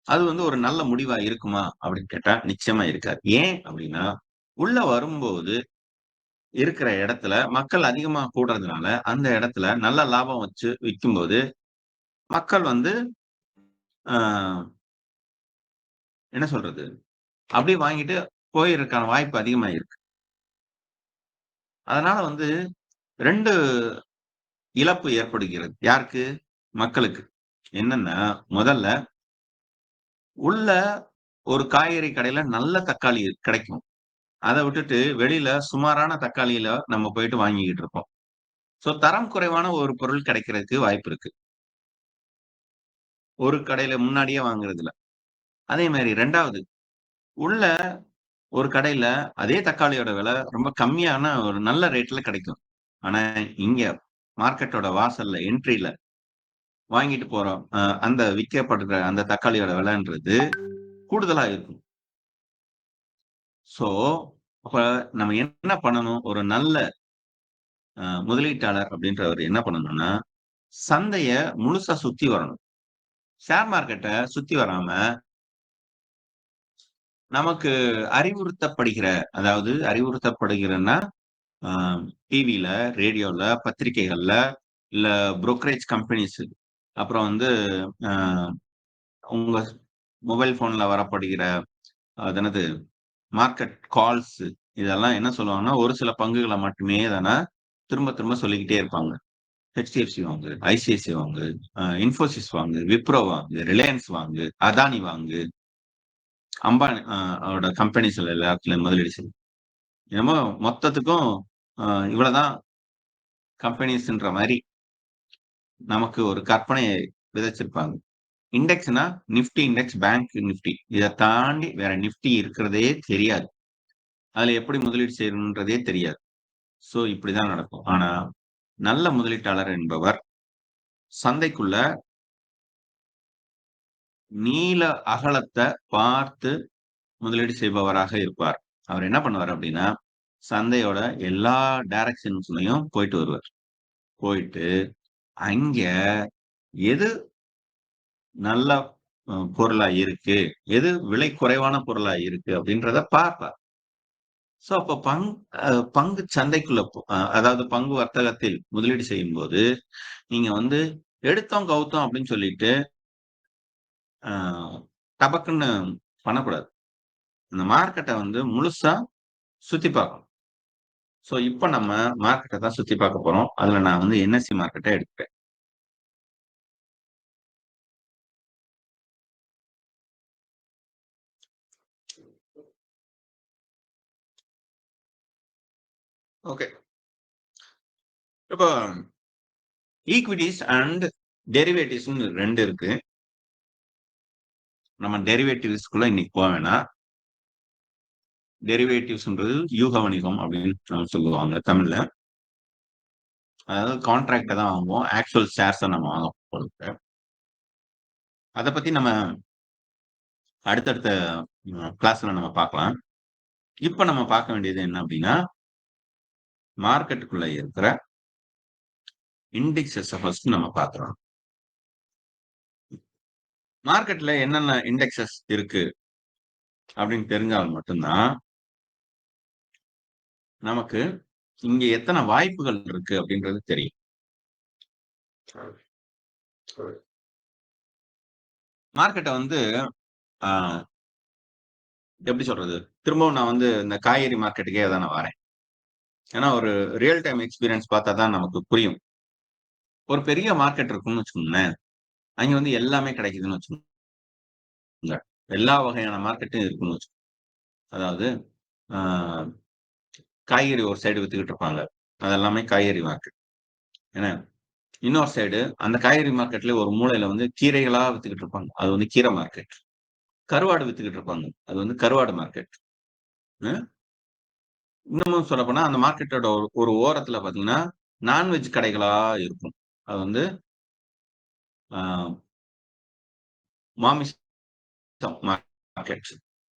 அது வந்து ஒரு நல்ல முடிவா இருக்குமா? அப்படின்னு கேட்டா, நிச்சயமா இருக்காது. ஏன் அப்படின்னா, உள்ள வரும்போது இருக்கிற இடத்துல மக்கள் அதிகமா கூடுறதுனால, அந்த இடத்துல நல்ல லாபம் வச்சு விக்கும்போது, மக்கள் வந்து ஆ என்ன சொல்றது? அப்படியே வாங்கிட்டு போயறதுக்கான வாய்ப்பு அதிகமா இருக்கு. அதனால வந்து 2 இழப்பு ஏற்படுகிறது. யாருக்கு? மக்களுக்கு. என்னன்னா, முதல்ல உள்ள ஒரு காய்கறி கடையில நல்ல தக்காளி கிடைக்கும். அத விட்டுட்டு வெளியில சுமாரான தக்காளியில நம்ம போயிட்டு வாங்கிக்கிட்டு இருப்போம். சோ தரம் குறைவான ஒரு பொருள் கிடைக்கிறதுக்கு வாய்ப்பு இருக்கு. ஒரு கடையில முன்னாடியே வாங்குறதுல. அதே மாரி 2வது உள்ள ஒரு கடையில அதே தக்காளியோட விலை ரொம்ப கம்மியான ஒரு நல்ல ரேட்ல கிடைக்கும். ஆனா இங்க மார்க்கெட்டோட வாசல்ல என்ட்ரில வாங்கிட்டு போறோம். அந்த விக்கப்படுற அந்த தக்காளியோட விலைன்றது கூடுதலா இருக்கும். சோ அப்ப நம்ம என்ன பண்ணணும்? ஒரு நல்ல முதலீட்டாளர் அப்படின்றவர் என்ன பண்ணணும்னா, சந்தைய முழுசா சுத்தி வரணும். ஷேர் மார்க்கெட்ட சுத்தி வராம, நமக்கு அறிவுறுத்தப்படுகிற அதாவது அறிவுறுத்தப்படுகிறன்னா, அ டிவில, ரேடியோல, பத்திரிக்கைகள்ல, இல்ல புரோக்கரேஜ் கம்பெனிஸ், அப்புறம் வந்து அ உங்க மொபைல் ஃபோன்ல வரப்படுகிற அது என்னது மார்க்கெட் கால்ஸ் இதெல்லாம் என்ன சொல்லுவாங்கன்னா, ஒரு சில பங்குகள மட்டுமே திரும்ப திரும்ப சொல்லிக்கிட்டே இருப்பாங்க. HDFC வாங்கு, ICICI வாங்கு, இன்ஃபோசிஸ் வாங்கு, விப்ரோ வாங்கு, ரிலையன்ஸ் வாங்கு, அதானி வாங்கு, அம்பானி ஓட கம்பெனிஸ்ல எல்லாத்துலயும் முதலீடு செய். என்னமோ மொத்தத்துக்கும் அ இவ்வளவுதான் கம்பெனிஸ்ன்ற மாரி நமக்கு ஒரு கற்பனைய விதைச்சிருப்பாங்க. இண்டெக்ஸ்னா நிஃப்டி இண்டெக்ஸ், பேங்க் நிஃப்டி. இத தாண்டி வேற நிஃப்டி இருக்கிறதே தெரியாது. அதுல எப்படி முதலீடு செய்யணும்ன்றதே தெரியாது. சோ இப்படிதான் நடக்கும். ஆனா, நல்ல முதலீட்டாளர் என்பவர் சந்தைக்குள்ள நீள அகலத்த பார்த்து முதலீடு செய்பவராக இருப்பார். அவர் என்ன பண்ணுவார் அப்படின்னா, சந்தையோட எல்லா டைரக்ஷன்ஸ்லயும் போயிட்டு வருவார். போயிட்டு அங்க எது நல்ல பொருளா இருக்கு, எது விலை குறைவான பொருளா இருக்கு அப்படின்றத பார்ப்பார். சோ அப்ப பங்கு சந்தைக்குள்ள அதாவது பங்கு வர்த்தகத்தில் முதலீடு செய்யும்போது, நீங்க வந்து எடுத்தோம், கவுத்தோம் அப்படின்னு சொல்லிட்டு, அ டபக்குன்னு பண்ணக்கூடாது. அந்த மார்க்கெட்ட வந்து முழுசா சுத்தி பார்க்கணும். சோ இப்ப நம்ம மார்க்கெட்ட தான் சுத்தி பார்க்க போறோம். அதுல நான் வந்து NSE மார்க்கெட்ட எடுத்துட்டேன். ஓகே. இப்போ ஈக்விட்டீஸ் அண்ட் டெரிவேட்டிவ்ஸ்ன்னு 2 இருக்கு. நம்ம டெரிவேட்டிவ்ஸ்க்குள்ள இன்னைக்கு போ வேணாம். டெரிவேட்டிவ்ஸ்ன்றது யூக வணிகம் அப்படின்னு சொல்லுவாங்க தமிழ்ல. அதாவது கான்ட்ராக்ட்ட தான் வாங்குவோம். ஆக்சுவல் ஷேர்ஸ நம்ம வாங்க போறதில்ல. அத பத்தி நம்ம அடுத்தடுத்த கிளாஸ்ல நம்ம பார்க்கலாம். இப்ப நம்ம பார்க்க வேண்டியது என்ன அப்படின்னா, மார்க்கெட்டுக்குள்ள இருக்கிற இண்டெக்ஸஸ ஃபர்ஸ்ட் நம்ம பார்த்துறோம். மார்க்கெட்ல என்னென்ன இண்டெக்ஸஸ் இருக்கு அப்படின்னு தெரிஞ்சால் மட்டும்தான், நமக்கு இங்க எத்தனை வாய்ப்புகள் இருக்கு அப்படின்றது தெரியும். மார்க்கெட்ட வந்து அ எப்படி சொல்றது? திரும்பவும் நான் வந்து இந்த காய்கறி மார்க்கெட்டுக்கே தான் நான் வரேன். ஏன்னா ஒரு ரியல் டைம் எக்ஸ்பீரியன்ஸ் பார்த்தா தான் நமக்கு புரியும். ஒரு பெரிய மார்க்கெட் இருக்குன்னு வச்சுக்கோங்களேன். அங்க வந்து எல்லாமே கிடைக்குதுன்னு வச்சுக்கோங்க. எல்லா வகையான மார்க்கெட்டும் இருக்குன்னு வச்சுக்கோங்க. அதாவது ஆ காய்கறி ஒரு சைடு வித்துக்கிட்டு இருப்பாங்க. அது எல்லாமே காய்கறி மார்க்கெட். என்ன? இன்னொரு சைடு அந்த காய்கறி மார்க்கெட்ல ஒரு மூலையில வந்து கீரைகளா வித்துக்கிட்டு இருப்பாங்க. அது வந்து கீரை மார்க்கெட். கருவாடு வித்துக்கிட்டு இருப்பாங்க. அது வந்து கருவாடு மார்க்கெட். ம். இன்னமும் சொல்லப்போனா அந்த மார்க்கெட்டோட ஒரு ஒரு ஓரத்துல பார்த்தீங்கன்னா, நான்வெஜ் கடைகளா இருக்கும். அது வந்து ஆ மாமிசம் மார்க்கெட்,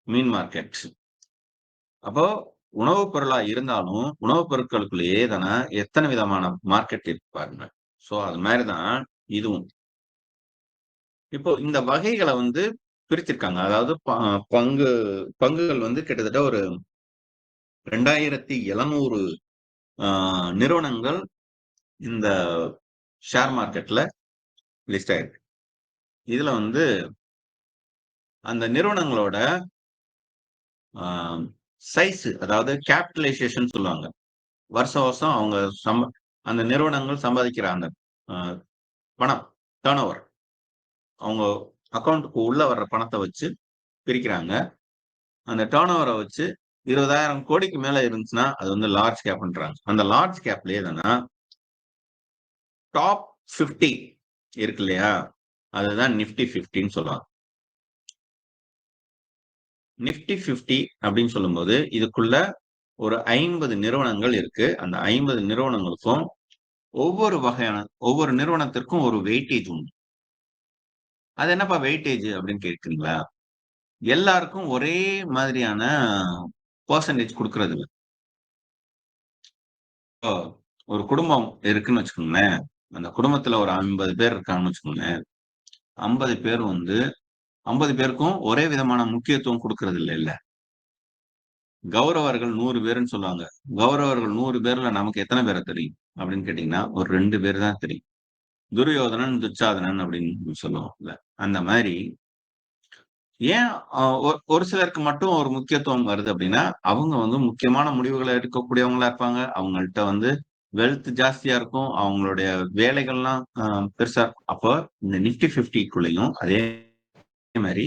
மீன் மார்க்கெட். அப்போ உணவுப் பொருளா இருந்தாலும், உணவுப் பொருட்களுக்குள்ளேயே எத்தன விதமான மார்க்கெட் இருக்கு பாருங்க. சோ அது மாரி தான் இதுவும். இப்போ இந்த வகைகள வந்து பிரிச்சிருக்காங்க. அதாவது பங்குகள் வந்து கிட்டத்தட்ட ஒரு 2700 ஆ நிறுவனங்கள் இந்த ஷேர் மார்க்கெட்ல லிஸ்ட் ஆயிருக்கு. இதுல வந்து அந்த நிறுவனங்களோட ஆ சைஸ் அதாவது கேப்பிட்டலைசேஷன் சொல்லுவாங்க. வருஷம் வருஷம் அவங்க அந்த நிறுவனங்கள் சம்பாதிக்கிற அந்த அ பணம், டர்ன் ஓவர். அவங்க அக்கவுண்ட்க்கு உள்ள வர்ற பணத்த வச்சு பிரிக்கிறாங்க. அந்த டர்ன் ஓவர வச்சு 20,000 கோடிக்கு மேல இருந்துச்சுன்னா, அது வந்து லார்ஜ் கேப்ன்றாங்க. அந்த லார்ஜ் கேப்லயே டாப் 50 இருக்கு இல்லையா? அதுதான் நிஃப்டி 50ன்னு சொல்லுவாங்க. நிஃப்டி 50 அப்படின்னு சொல்லும்போது, இதுக்குள்ள ஒரு 50 நிறுவனங்கள் இருக்கு. அந்த 50 நிறுவனங்களுக்கும் ஒவ்வொரு நிறுவனத்திற்கும் ஒரு வெயிட்டேஜ் உண்டு. அது என்னப்பா வெயிட்டேஜ் அப்படின்னு கேட்கிறீங்களா? எல்லாருக்கும் ஒரே மாதிரியான பெர்சன்டேஜ் குடுக்குறது இல்ல. இப்போ ஒரு குடும்பம் இருக்குன்னு வச்சுக்கோங்களேன். அந்த குடும்பத்துல ஒரு 50 பேர் இருக்காங்கன்னு வச்சுக்கோங்களேன். 50 பேர் 50 பேருக்கும் ஒரே விதமான முக்கியத்துவம் குடுக்குறது இல்ல. கௌரவர்கள் 100 பேருன்னு சொல்லுவாங்க. கௌரவர்கள் 100 பேர்ல நமக்கு எத்தன பேர தெரியும்? அப்படின்னு கேட்டீங்கன்னா, ஒரு 2 பேர் தான் தெரியும். துரியோதனன், துச்சாதனன் அப்படின்னு சொல்லுவோம்ல. அந்த மாரி ஏன் ஒரு சிலருக்கு மட்டும் ஒரு முக்கியத்துவம் வருது அப்படின்னா, அவங்க முக்கியமான முடிவுகள எடுக்கக்கூடியவங்களா இருப்பாங்க. அவங்கள்ட்ட வெல்த் ஜாஸ்தியா இருக்கும். அவங்களுடைய வேலைகள்லாம் பெருசா இருக்கும். அப்போ இந்த நிஃப்டி 50க்குள்ளயும் அதே மாரி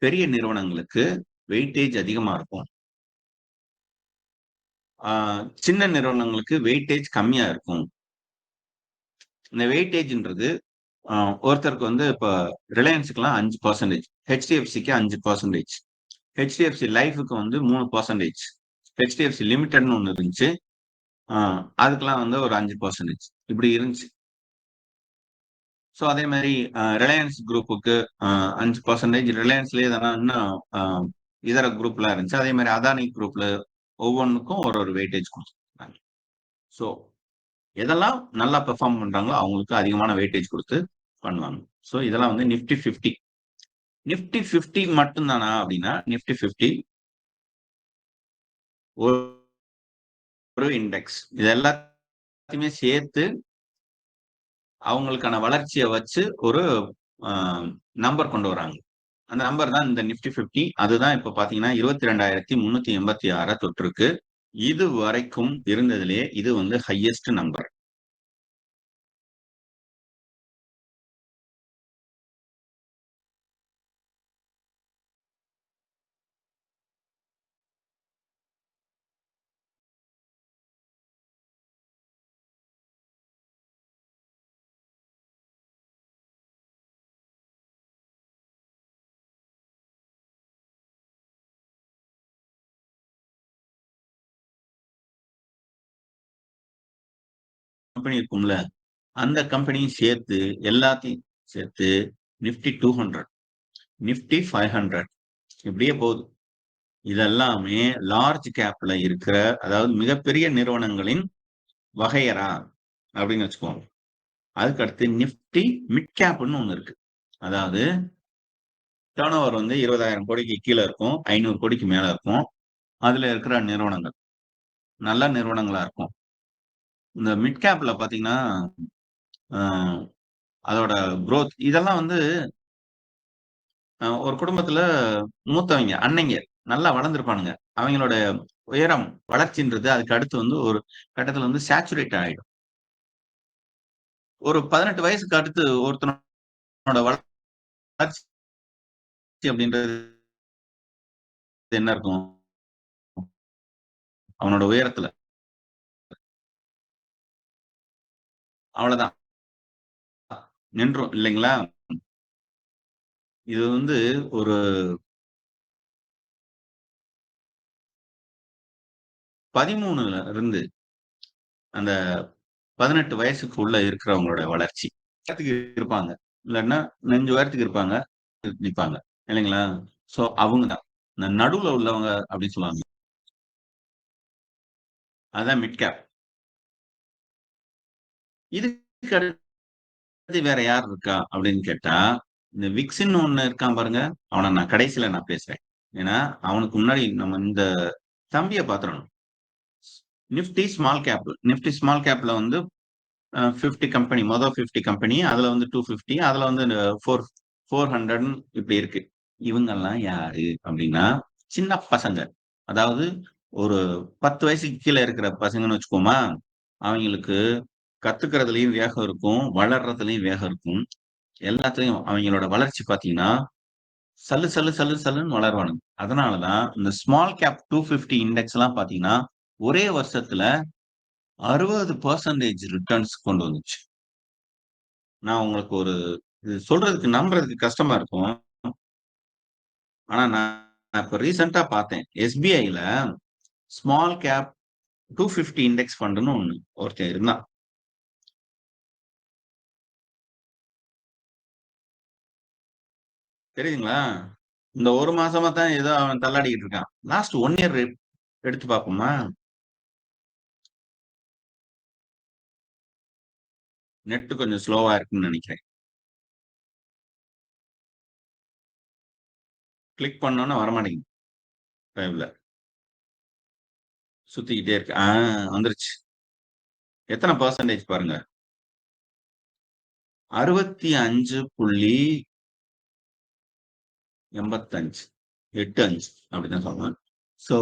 பெரிய நிறுவனங்களுக்கு வெயிட்டேஜ் அதிகமா இருக்கும். ஆ சின்ன நிறுவனங்களுக்கு வெயிட்டேஜ் கம்மியா இருக்கும். இந்த வெயிட்டேஜ்ன்றது அ ஒருத்தருக்கு இப்ப ரிலையன்ஸ்க்குலாம் 5%, HDFCக்கு 5%, HDFC லைஃப்க்கு 3%, HDFC லிமிடெட்ன்னு ஒண்ணு இருந்துச்சு. ஆ அதுக்கெல்லாம் ஒரு 5% இப்படி இருந்துச்சு. ஸோ அதே மாரி ரிலையன்ஸ் குரூப்புக்கு 5%, ரிலையன்ஸ்லயே எதனா இன்னும் இதர குரூப்லாம் இருந்துச்சு. அதே மாரி அதானி குரூப்ல ஒவ்வொன்னுக்கும் ஒரு வெயிட்டேஜ் குடுத்துருக்காங்க. ஸோ எதெல்லாம் நல்லா பெர்ஃபார்ம் பண்றாங்களோ அவங்களுக்கு அதிகமான வெயிட்டேஜ் குடுத்து பண்ணுவாங்க. ஸோ இதெல்லாம் நிஃப்டி 50. நிஃப்டி 50 மட்டும் தானா அப்படின்னா, நிஃப்டி 50 ஒரு இண்டெக்ஸ். இது எல்லாத்தையுமே சேர்த்து அவங்களுக்கான வளர்ச்சிய வச்சு ஒரு அ நம்பர் கொண்டு வராங்க. அந்த நம்பர் தான் இந்த நிஃப்டி 50. அதுதான் இப்ப பார்த்தீங்கன்னா 22,386 தொட்டிருக்கு. இதுவரைக்கும் இருந்ததிலேயே இது ஹையஸ்ட் நம்பர். கம்பெனி இருக்கும்ல, அந்த கம்பெனியும் சேர்த்து எல்லாத்தையும் சேர்த்து நிஃப்டி 200, நிஃப்டி 500 இப்படியே போகுது. இதெல்லாமே லார்ஜ் கேப்ல இருக்கிற அதாவது மிகப்பெரிய நிறுவனங்களின் வகையறா அப்படின்னு வச்சுக்கோங்க. அதுக்கு அடுத்து நிஃப்டி மிட் கேப்ன்னு ஒண்ணு இருக்கு. அதாவது டர்ன் ஓவர் 20,000 கோடிக்கு கீழ இருக்கும். 500 கோடிக்கு மேல இருக்கும். அதுல இருக்கிற நிறுவனங்கள். நல்ல நிறுவனங்களா இருக்கும். இந்த மிட் கேப்ல பார்த்தீங்கன்னா, அ அதோட குரோத் இதெல்லாம் ஒரு குடும்பத்துல மூத்தவைங்க, அன்னைங்க நல்லா வளர்ந்திருப்பானுங்க. அவங்களோட உயரம், வளர்ச்சின்றது அதுக்கு அடுத்து ஒரு கட்டத்துல சேச்சுரேட் ஆயிடும். ஒரு 18 வயசுக்கு அடுத்து ஒருத்தனோட வளர்ச்சி அப்படின்றது என்ன இருக்கும்? அவனோட உயரத்துல. அவ்வளவுதான். நின்றும் இல்லைங்களா? இது ஒரு 13ல இருந்து அந்த 18 வயசுக்குள்ள இருக்கிறவங்களோட வளர்ச்சி. உயரத்துக்கு இருப்பாங்க. இல்லாட்டினா நெஞ்சு உயரத்துக்கு இருப்பாங்க. நிப்பாங்க. இல்லைங்களா? சோ அவங்க தான். இந்த நடுவுல உள்ளவங்க அப்படின்னு சொல்லுவாங்க. அதான் மிட் கேப். இதுக்கு அடுத்து வேற யார் இருக்கா அப்படின்னு கேட்டா, இந்த விக்ஸ்ன்னு ஒண்ணு இருக்கான் பாருங்க. அவன நான் கடைசியில பேசுறேன். ஏன்னா, அவனுக்கு முன்னாடி நம்ம இந்த தம்பிய பாத்துறணும். Nifty small cap. Nifty small கேப்ல 50 கம்பெனி. 50 கம்பெனி. அதுல 250. அதுல இந்த 400 இப்படி இருக்கு. இவங்கெல்லாம் யாரு அப்படின்னா, சின்ன பசங்க. அதாவது ஒரு 10 வயசுக்கு கீழ இருக்கிற பசங்கன்னு வச்சுக்குவோமா, அவங்களுக்கு கத்துக்கிறதுலயும் வேகம் இருக்கும், வளர்றதுலயும் வேகம் இருக்கும். எல்லாத்துலயும் அவங்களோட வளர்ச்சி பார்த்தீங்கன்னா, சல்லு சல்லு சல்லு சல்லுன்னு வளருவானுங்க. அதனால தான் இந்த ஸ்மால் கேப் 250 இண்டெக்ஸ்லாம் பார்த்தீங்கன்னா, ஒரே வருஷத்துல 60% ரிட்டர்ன்ஸ் கொண்டு வந்துச்சு. நான் உங்களுக்கு இது சொல்றதுக்கு நம்புறதுக்கு கஷ்டமா இருக்கும். ஆனா நான் இப்ப ரீசென்ட்டா பார்த்தேன். SBIல ஸ்மால் கேப் 250 இண்டெக்ஸ் ஃபண்டுன்னு ஒண்ணு ஒருத்தன் இருந்தான். தெரியுதுங்களா? இந்த 1 மாசமா தான் ஏதோ அவன் தள்ளாடிக்கிட்டு இருக்கான். லாஸ்ட் 1 இயர் எடுத்து பார்ப்போமா? நெட் கொஞ்சம் ஸ்லோவா இருக்குன்னு நினைக்கிறேன். கிளிக் பண்ணோம்னா வரமாட்டேங்குது. லைவ்ல. சுத்திக்கிட்டே இருக்கு. வந்துருச்சு. எத்தனை பெர்சன்டேஜ் பாருங்க. 65.85 85 அப்படிதான் சொல்றேன். ஸோ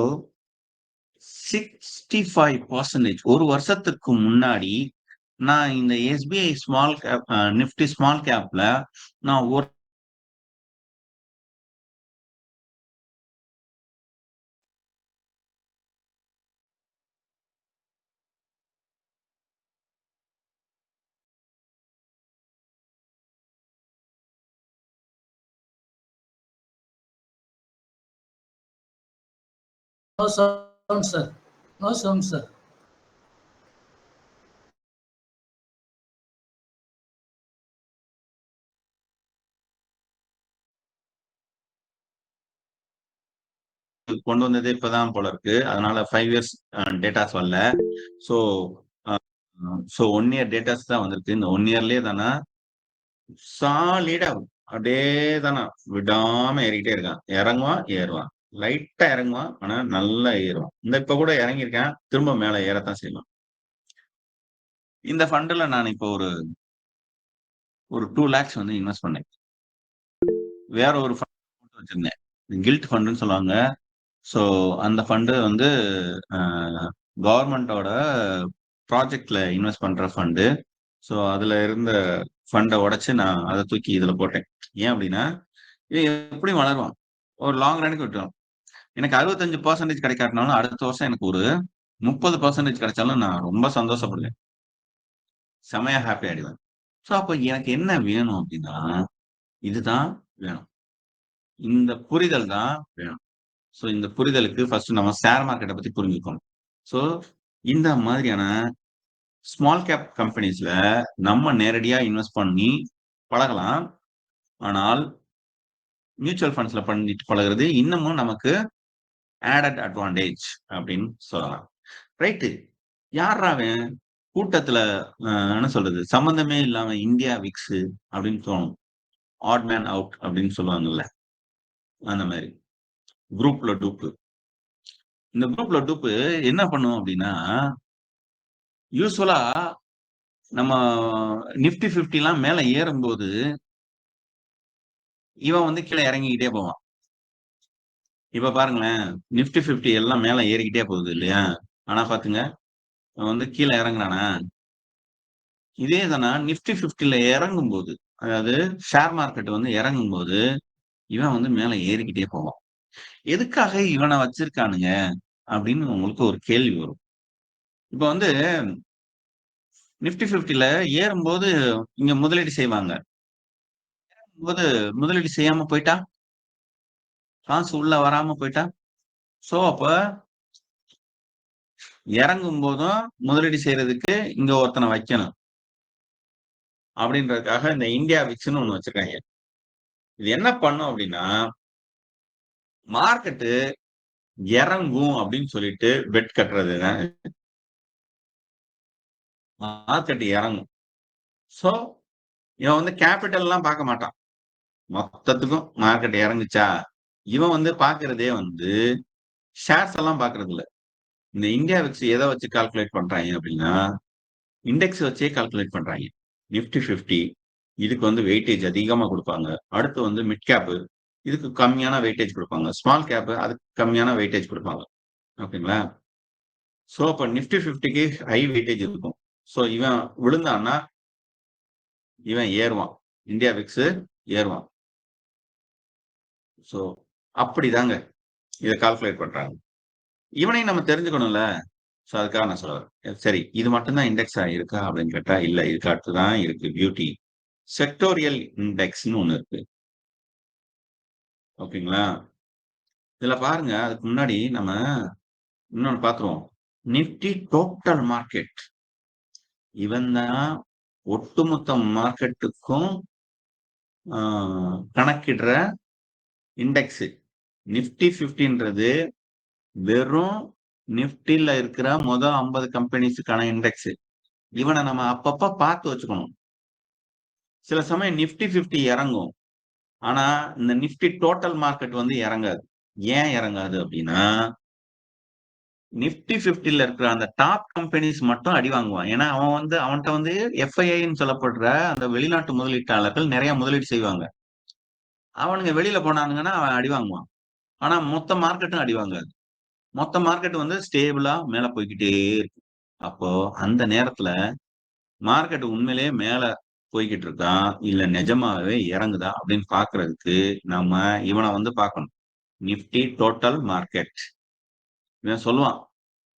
65% ஒரு வருஷத்துக்கு முன்னாடி நான் இந்த SBI small cap Nifty small கேப்ல நான் ஒரு No sound, sir. No sound, sir. கொண்டு வந்ததே இப்பதான் போல இருக்கு. அதனால 5 இயர்ஸ் டேட்டாஸ் வரல. ஸோ ஸோ 1 இயர் டேட்டாஸ் தான் வந்திருக்கு. இந்த 1 இயர்லயே தானே சாலிடா அப்படியே தானே விடாம ஏறிக்கிட்டே இருக்கான். இறங்குவான், ஏறுவான். லைட்டா இறங்குவான், ஆனா நல்லா ஏறுவான். இப்ப கூட இறங்கியிருக்கேன். திரும்ப மேல ஏறத்தான் செய்வான். இந்த ஃபண்டுல நான் இப்போ ஒரு 2 lakhs வந்து இன்வெஸ்ட் பண்ணேன். வேற ஒரு ஃபண்ட் வச்சிருந்தேன். கில்ட் ஃபண்டுன்னு சொல்லுவாங்க. ஸோ அந்த ஃபண்டு வந்து கவர்மெண்டோட ப்ராஜெக்ட்ல இன்வெஸ்ட் பண்ற ஃபண்டு. ஸோ அதுல இருந்த ஃபண்டை உடைச்சு நான் அதை தூக்கி இதுல போட்டேன். ஏன் அப்படின்னா இது எப்படி வளருவான், ஒரு லாங் ரனுக்கு விட்டுரும். எனக்கு 65% கிடைக்காட்டினாலும் அடுத்த வருஷம் எனக்கு ஒரு 30% கிடைச்சாலும் நான் ரொம்ப சந்தோஷப்படுவேன். செமையா ஹாப்பி ஆயிடுவேன். ஸோ அப்போ எனக்கு என்ன வேணும் அப்படின்னா இதுதான் வேணும். இந்த புரிதல் தான் வேணும். ஸோ இந்த புரிதலுக்கு ஃபர்ஸ்ட் நம்ம ஷேர் மார்க்கெட்டை பத்தி புரிஞ்சுக்கணும். ஸோ இந்த மாதிரியான ஸ்மால் கேப் கம்பெனிஸ்ல நம்ம நேரடியா இன்வெஸ்ட் பண்ணி பழகலாம். ஆனால் மியூச்சுவல் ஃபண்ட்ஸ்ல பண்ணிட்டு பழகுறது இன்னமும் நமக்கு ஆடட் அட்வான்டேஜ் அப்படின்னு சொல்லலாம். ரைட்டு. யாரா அவன் கூட்டத்துல என்ன சொல்றது சம்பந்தமே இல்லாம இந்தியா விக்ஸ் அப்படின்னு தோணும். ஆட் மேன் அவுட் அப்படின்னு சொல்லுவாங்கல்ல, அந்த மாதிரி குரூப்ல டூப்பு. இந்த குரூப்ல டூப்பு என்ன பண்ணும் அப்படின்னா யூஸ்வலா நம்ம நிப்டி 50 எல்லாம் மேல ஏறும்போது இவன் வந்து கீழே இறங்கிக்கிட்டே போவான். இப்ப பாருங்களேன், நிப்டி 50 எல்லாம் மேல ஏறிக்கிட்டே போகுது இல்லையா? ஆனா பாத்துங்க, அவன் வந்து கீழே இறங்குறானா? இதே தானா நிப்டி 50ல இறங்கும் போது, அதாவது ஷேர் மார்க்கெட் வந்து இறங்கும் போது இவன் வந்து மேல ஏறிக்கிட்டே போவான். எதுக்காக இவனை வச்சிருக்கானுங்க அப்படின்னு உங்களுக்கு ஒரு கேள்வி வரும். இப்ப வந்து நிப்டி 50ல ஏறும்போது இங்க முதலீடு செய்வாங்க. போது முதலீடு செய்யாம போயிட்டா, காசு உள்ள வராம போயிட்டா, சோ அப்ப இறங்கும் போதும் முதலீடு செய்யறதுக்கு இங்க ஒருத்தனை வைக்கணும் அப்படின்றதுக்காக இந்த இந்தியா விக்ஸ்ன்னு ஒண்ணு வச்சிருக்காங்க. இது என்ன பண்ணும் அப்படின்னா மார்க்கெட்டு இறங்கும் அப்படின்னு சொல்லிட்டு பெட் கட்டுறது. மார்க்கெட் இறங்கும். சோ இவன் வந்து கேபிட்டல் எல்லாம் பார்க்க மாட்டான். மொத்தத்துக்கும் மார்க்கெட் இறங்குச்சா, இவன் வந்து பாக்குறதே வந்து ஷேர்ஸ் எல்லாம் பாக்குறது இல்ல. இந்த இந்தியா விக்ஸ் எதை வச்சு கால்குலேட் பண்றாங்க அப்படின்னா இண்டெக்ஸ் வச்சே கால்குலேட் பண்றாங்க. நிப்டி 50 இதுக்கு வந்து வெயிட்டேஜ் அதிகமா கொடுப்பாங்க. அடுத்து வந்து மிட் கேப் இதுக்கு கம்மியான வெயிட்டேஜ் கொடுப்பாங்க. ஸ்மால் கேப் அதுக்கு கம்மியான வெயிட்டேஜ் கொடுப்பாங்க. ஓகேங்களா? சோ அப்ப நிப்டி 50க்கு ஹை வெயிட்டேஜ் இருக்கும். சோ இவன் விழுந்தான்னா இவன் ஏறுவான், இந்தியா விக்ஸ் ஏறுவான். சோ அப்படிதாங்க இதை கால்குலேட் பண்றாங்க. இவனையும் நம்ம தெரிஞ்சுக்கணும்ல. சோ அதுக்காக நான் சொல்றேன். சரி, இது மட்டும்தான் இண்டெக்ஸா இருக்கா அப்படின்னு கேட்டா இல்ல, இதுக்கு அடுத்துதான் இருக்கு பியூட்டி. செக்டோரியல் இண்டெக்ஸ்னு ஒண்ணு இருக்கு. ஓகேங்களா? இதுல பாருங்க, அதுக்கு முன்னாடி நம்ம இன்னொன்னு பாத்துருவோம். Nifty total market. இவன் தான் ஒட்டுமொத்த மார்க்கெட்டுக்கும் கணக்கிடுற இண்டெக்ஸ். நிப்டி 50ன்றது வெறும் நிப்டில இருக்கிற முதல் 50 கம்பெனிஸுக்கான இண்டெக்ஸ். இவனை நம்ம அப்பப்ப பார்த்து வச்சுக்கணும். சில சமயம் நிப்டி 50 இறங்கும். ஆனா இந்த நிப்டி டோட்டல் மார்க்கெட் வந்து இறங்காது. ஏன் இறங்காது அப்படின்னா நிப்டி 50ல இருக்கிற அந்த டாப் கம்பெனிஸ் மட்டும் அடி வாங்குவான். ஏன்னா அவன்கிட்ட வந்து எஃப்ஐஐன்னு சொல்லப்படுற அந்த வெளிநாட்டு முதலீட்டாளர்கள் நிறைய முதலீடு செய்வாங்க. அவனுங்க வெளியில போனானுங்கன்னா அவன் அடி வாங்குவான். ஆனா மொத்த மார்க்கெட்டும் அடி வாங்காது. மொத்த மார்க்கெட் வந்து ஸ்டேபிளா மேல போய்க்கிட்டே இருக்கு. அப்போ அந்த நேரத்துல மார்க்கெட் உண்மையிலேயே மேல போய்கிட்டு இருக்கா இல்ல நிஜமாவே இறங்குதா அப்படின்னு பாக்குறதுக்கு நம்ம இவனை வந்து பார்க்கணும். நிப்டி டோட்டல் மார்க்கெட் இவன் சொல்லுவான்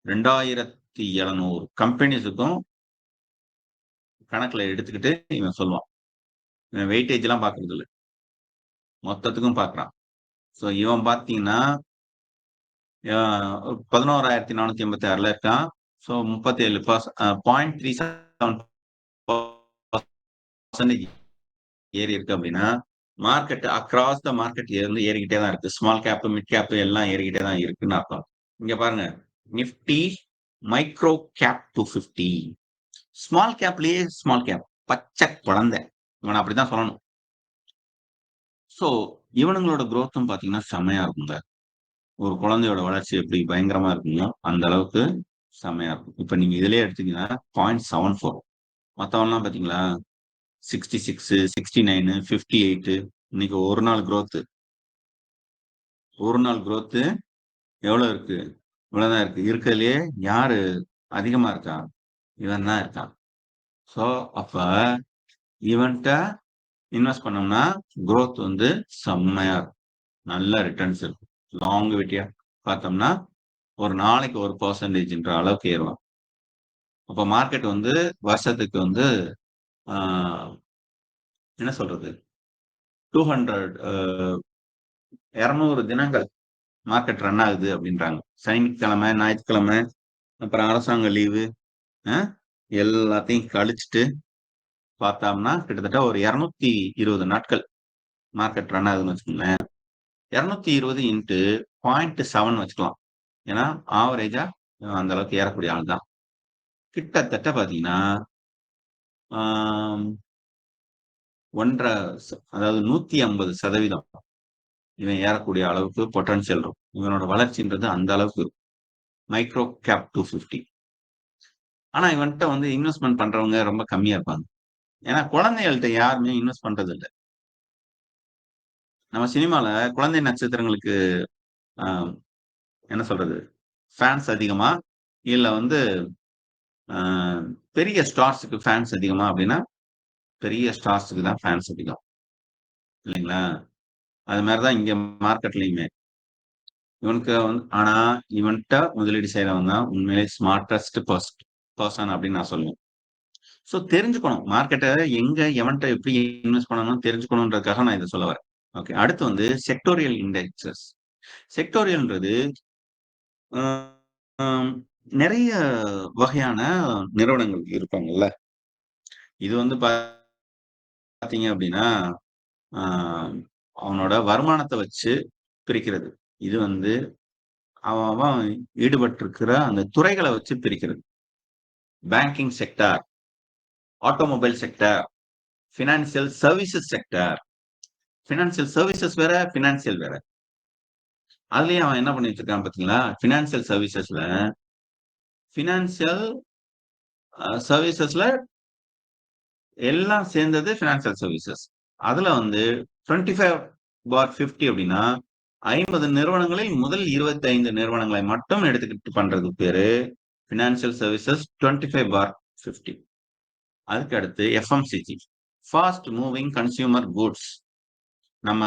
2700 கம்பெனிஸுக்கும் கணக்குல எடுத்துக்கிட்டு இவன் சொல்லுவான். இவன் வெயிட்டேஜ் எல்லாம் பாக்குறது இல்லை, மொத்தத்துக்கும் பாக்குறான். ஸோ இவன் பாத்தீங்கன்னா 11,486 இருக்கான். ஸோ 37.37% ஏறி இருக்கு அப்படின்னா மார்க்கெட் அக்ராஸ் த மார்க்கெட் வந்து ஏறிக்கிட்டே தான் இருக்கு. ஸ்மால் கேப் மிட் கேப் எல்லாம் ஏறிக்கிட்டே தான் இருக்குன்னு அர்த்தம். இங்க பாருங்க, நிப்டி மைக்ரோ கேப் 250, ஸ்மால் கேப்லயே ஸ்மால் கேப் பச்சை குழந்தை, இவன் அப்படிதான் சொல்லணும். ஸோ இவனுங்களோட growth-ம் பாத்தீங்கன்னா செமையா இருக்குங்க. ஒரு குழந்தையோட வளர்ச்சி எப்படி பயங்கரமா இருக்குமோ அந்த அளவுக்கு செமையா இருக்கும். இப்ப நீங்க இதுலயே எடுத்தீங்கன்னா 0.74, மத்தவன்லாம் பாத்தீங்களா 66, 69, 58. இன்னைக்கு ஒரு நாள் growth எவ்வளவு இருக்கு? இவ்வளவுதான் இருக்கு. இருக்கிறதுலயே யாரு அதிகமா இருக்கா? இவன் தான் இருக்கான். ஸோ அப்ப இவன்கிட்ட இன்வெஸ்ட் பண்ணோம்னா growth வந்து செம்மையா இருக்கும், நல்ல ரிட்டர்ன்ஸ் இருக்கும். லாங்குவிட்டியா பார்த்தோம்னா ஒரு நாளைக்கு 1% அளவுக்கு ஏறுவான். அப்ப மார்க்கெட் வந்து வருஷத்துக்கு வந்து என்ன சொல்றது 200 தினங்கள் மார்க்கெட் ரன் ஆகுது அப்படின்றாங்க. சனிக்கிழமை, ஞாயிற்றுக்கிழமை, அப்புறம் அரசாங்க லீவு எல்லாத்தையும் கழிச்சுட்டு பார்த்தோம்னா கிட்டத்தட்ட ஒரு 220 நாட்கள் மார்க்கெட் ரன் ஆகுதுன்னு வச்சுக்கோங்களேன். 220 இன்ட்டு 0.7 வச்சுக்கலாம். ஏன்னா ஆவரேஜா அந்த அளவுக்கு ஏறக்கூடிய ஆள் தான். கிட்டத்தட்ட பாத்தீங்கன்னா 150% இவன் ஏறக்கூடிய அளவுக்கு பொட்டன்சியல் இருக்கும். இவனோட வளர்ச்சின்றது அந்த அளவுக்கு இருக்கும். Micro cap 250. ஆனா இவன்கிட்ட வந்து இன்வெஸ்ட்மெண்ட் பண்றவங்க ரொம்ப கம்மியா இருப்பாங்க. ஏன்னா குழந்தைகள்கிட்ட யாருமே இன்வெஸ்ட் பண்றது இல்லை. நம்ம சினிமால குழந்தை நட்சத்திரங்களுக்கு என்ன சொல்றது ஃபேன்ஸ் அதிகமா இல்ல வந்து பெரிய ஸ்டார்ஸுக்கு ஃபேன்ஸ் அதிகமா அப்படின்னா பெரிய ஸ்டார்ஸுக்கு தான் ஃபேன்ஸ் அதிகம் இல்லைங்களா? அது மாதிரிதான் இங்க மார்க்கெட்லயுமே இவனுக்கு வந்து, ஆனா இவன்கிட்ட முதலீடு செய்யறவங்க தான் உண்மையிலே ஸ்மார்டஸ்ட் பர்சன் அப்படின்னு நான் சொல்லுவேன். ஸோ தெரிஞ்சுக்கணும் மார்க்கெட்டை எங்க எவன்கிட்ட எப்படி இன்வெஸ்ட் பண்ணணும்னு தெரிஞ்சுக்கணுன்றதுக்காக நான் இதை சொல்ல வரேன். ஓகே, அடுத்து வந்து செக்டோரியல் இண்டெக்ஸஸ். செக்டோரியல்ன்றது நிறைய வகையான நிறுவனங்கள் இருப்பாங்கல்ல. இது வந்து பாத்தீங்க அப்படின்னா அவனோட வருமானத்தை வச்சு பிரிக்கிறது. இது வந்து அவன் ஈடுபட்டிருக்கிற அந்த துறைகளை வச்சு பிரிக்கிறது. Banking sector, automobile sector, financial services sector. Financial services வேற, பினான்சியல் வேற. அதுலயும் அவன் என்ன பண்ணி வச்சிருக்கான் பாத்தீங்களா? பினான்சியல் சர்வீசஸ்ல எல்லாம் சேர்ந்தது பினான்சியல் சர்வீசஸ். அதுல வந்து 25/50 அப்படின்னா 50 நிறுவனங்களில் முதல் 25 நிறுவனங்களை மட்டும் எடுத்துக்கிட்டு பண்றது பேரு பினான்சியல் சர்வீசஸ் 25/50. அதுக்கு அடுத்து FMCG, fast moving consumer goods. நம்ம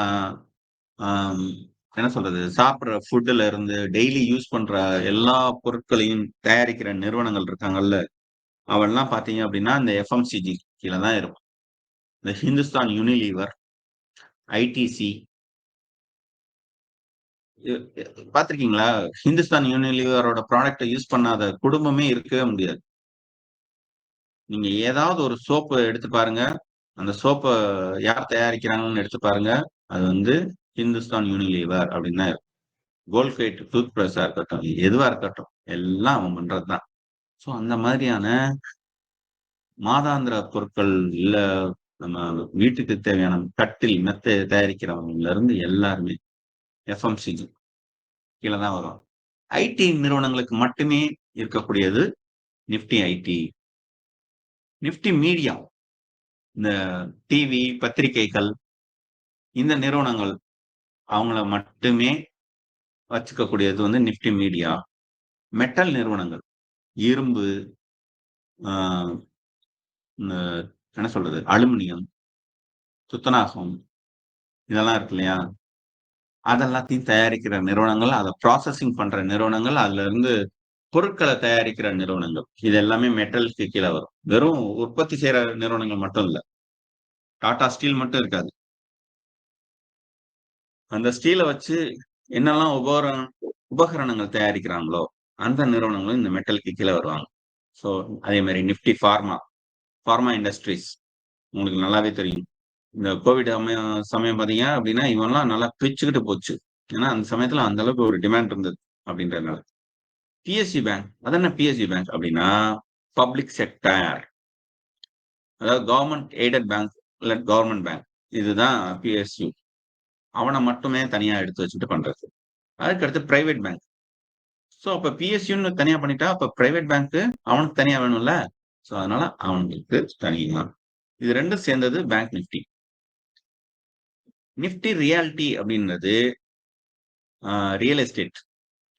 என்ன சொல்றது சாப்பிட்ற ஃபுட்டுல இருந்து டெய்லி யூஸ் பண்ற எல்லா பொருட்களையும் தயாரிக்கிற நிறுவனங்கள் இருக்காங்கல்ல, அவெல்லாம் பாத்தீங்க அப்படின்னா இந்த எஃப்எம்சிஜி கீழே தான் இருக்கும். இந்த ஹிந்துஸ்தான் யூனிலீவர், ஐடிசி பாத்திருக்கீங்களா? ஹிந்துஸ்தான் யூனிலீவரோட ப்ராடக்டை யூஸ் பண்ணாத குடும்பமே இருக்கவே முடியாது. நீங்க ஏதாவது ஒரு சோப்பு எடுத்து பாருங்க, அந்த சோப்பை யார் தயாரிக்கிறாங்கன்னு எடுத்து பாருங்க, அது வந்து ஹிந்துஸ்தான் யூனிலீவர் அப்படின்னு தான் இருக்கும். கோல்கேட் டூத் பிரஷா இருக்கட்டும், எதுவா இருக்கட்டும், எல்லாம் அவன் பண்றதுதான். ஸோ அந்த மாதிரியான மாதாந்திர பொருட்கள், இல்ல நம்ம வீட்டுக்கு தேவையான கட்டில், மெத்தை தயாரிக்கிறவங்கல இருந்து எல்லாருமே எஃப்எம்சிஜி கீழ தான் வரும். ஐடி நிறுவனங்களுக்கு மட்டுமே இருக்கக்கூடியது நிஃப்டி ஐடி. நிஃப்டி மீடியா, இந்த டிவி, பத்திரிகைகள், இந்த நிறுவனங்கள் அவங்கள மட்டுமே வச்சுக்கக்கூடியது வந்து நிஃப்டி மீடியா. மெட்டல் நிறுவனங்கள், இரும்பு, என்ன சொல்றது, அலுமினியம், துத்தநாகம், இதெல்லாம் இருக்கு இல்லையா, அதெல்லாத்தையும் தயாரிக்கிற நிறுவனங்கள், அதை ப்ராசஸிங் பண்ற நிறுவனங்கள், அதுல இருந்து பொருட்களை தயாரிக்கிற நிறுவனங்கள், இது எல்லாமே மெட்டலுக்கு கீழே வரும். வெறும் உற்பத்தி செய்யற நிறுவனங்கள் மட்டும் இல்ல. டாடா ஸ்டீல் மட்டும் இருக்காது. அந்த ஸ்டீலை வச்சு என்னெல்லாம் உபகரணங்கள் தயாரிக்கிறாங்களோ அந்த நிறுவனங்களும் இந்த மெட்டலுக்கு கீழே வருவாங்க. ஸோ அதே மாதிரி நிஃப்டி ஃபார்மா இண்டஸ்ட்ரீஸ் உங்களுக்கு நல்லாவே தெரியும். இந்த கோவிட் சமயம் பார்த்தீங்க அப்படின்னா இவன்லாம் நல்லா பிச்சுக்கிட்டு போச்சு. ஏன்னா அந்த சமயத்துல அந்த அளவுக்கு ஒரு டிமாண்ட் இருந்தது அப்படின்றதுனால. பிஎஸ்சி பேங்க், அது என்ன பிஎஸ்சி பேங்க் அப்படின்னா பப்ளிக் செக்டர், அதாவது கவர்மெண்ட் எய்டட் பேங்க் இல்ல கவர்மெண்ட் பேங்க், இதுதான் பிஎஸ்யூ. அவனை மட்டுமே தனியா எடுத்து வச்சுட்டு பண்றது. அதுக்கடுத்து பிரைவேட் பேங்க். ஸோ அப்ப பிஎஸ்யூன்னு தனியா பண்ணிட்டா அப்ப பிரைவேட் பேங்க் அவனுக்கு தனியா வேணும்ல. ஸோ அதனால அவனுக்கு தனியா. இது ரெண்டும் சேர்ந்தது பேங்க் நிஃப்டி. நிஃப்டி ரியாலிட்டி அப்படின்றது ரியல் எஸ்டேட்.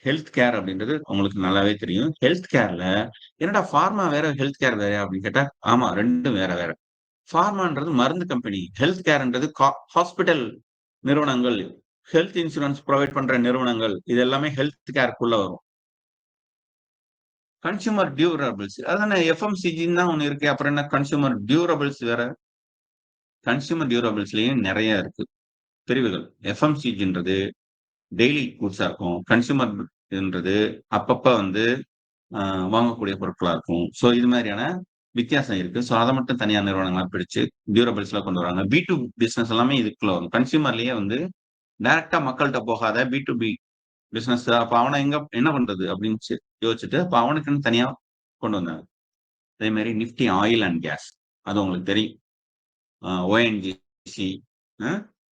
ஹெல்த் கேர் அப்படின்றது உங்களுக்கு நல்லாவே தெரியும். ஹெல்த் கேர்ல என்னடா ஃபார்மா வேற ஹெல்த் கேர் வேற அப்படின்னு கேட்டா ஆமா, ரெண்டும் வேற வேற. ஃபார்மான்றது மருந்து கம்பெனி, ஹெல்த் கேர்ன்றது ஹாஸ்பிட்டல் நிறுவனங்கள், ஹெல்த் இன்சூரன்ஸ் ப்ரொவைட் பண்ற நிறுவனங்கள், இது எல்லாமே ஹெல்த் கேருக்குள்ள வரும். கன்சியூமர் டியூரபிள்ஸ், அதான எஃப்எம்சிஜின்னு தான் ஒண்ணு இருக்கு. அப்புறம் என்ன கன்சியூமர் டியூரபிள்ஸ் வேற. கன்சியூமர் டியூரபிள்ஸ்லயும் நிறைய இருக்கு பிரிவுகள். எஃப்எம்சிஜின்றது டெய்லி கூட்ஸா இருக்கும். கன்சியூமர்ன்றது அப்பப்ப வந்து வாங்கக்கூடிய பொருட்களா இருக்கும். ஸோ இது மாதிரியான வித்தியாசம் இருக்கு. ஸோ அதை மட்டும் தனியார் நிறுவனங்களா பிடிச்சு டியூரபிள்ஸ்ல கொண்டு வராங்க. பி2 பிசினஸ் எல்லாமே இதுக்குள்ள வரும். கன்சியூமர்லயே வந்து டைரக்டா மக்கள்கிட்ட போகாத பி2பி பிசினஸ். அப்ப அவனை என்ன பண்றது அப்படின்னு யோசிச்சுட்டு அப்ப அவனுக்குன்னு தனியா கொண்டு வந்தாங்க. அதே மாதிரி நிஃப்டி ஆயில் அண்ட் கேஸ், அது உங்களுக்கு தெரியும். ஓஎன்ஜிசி,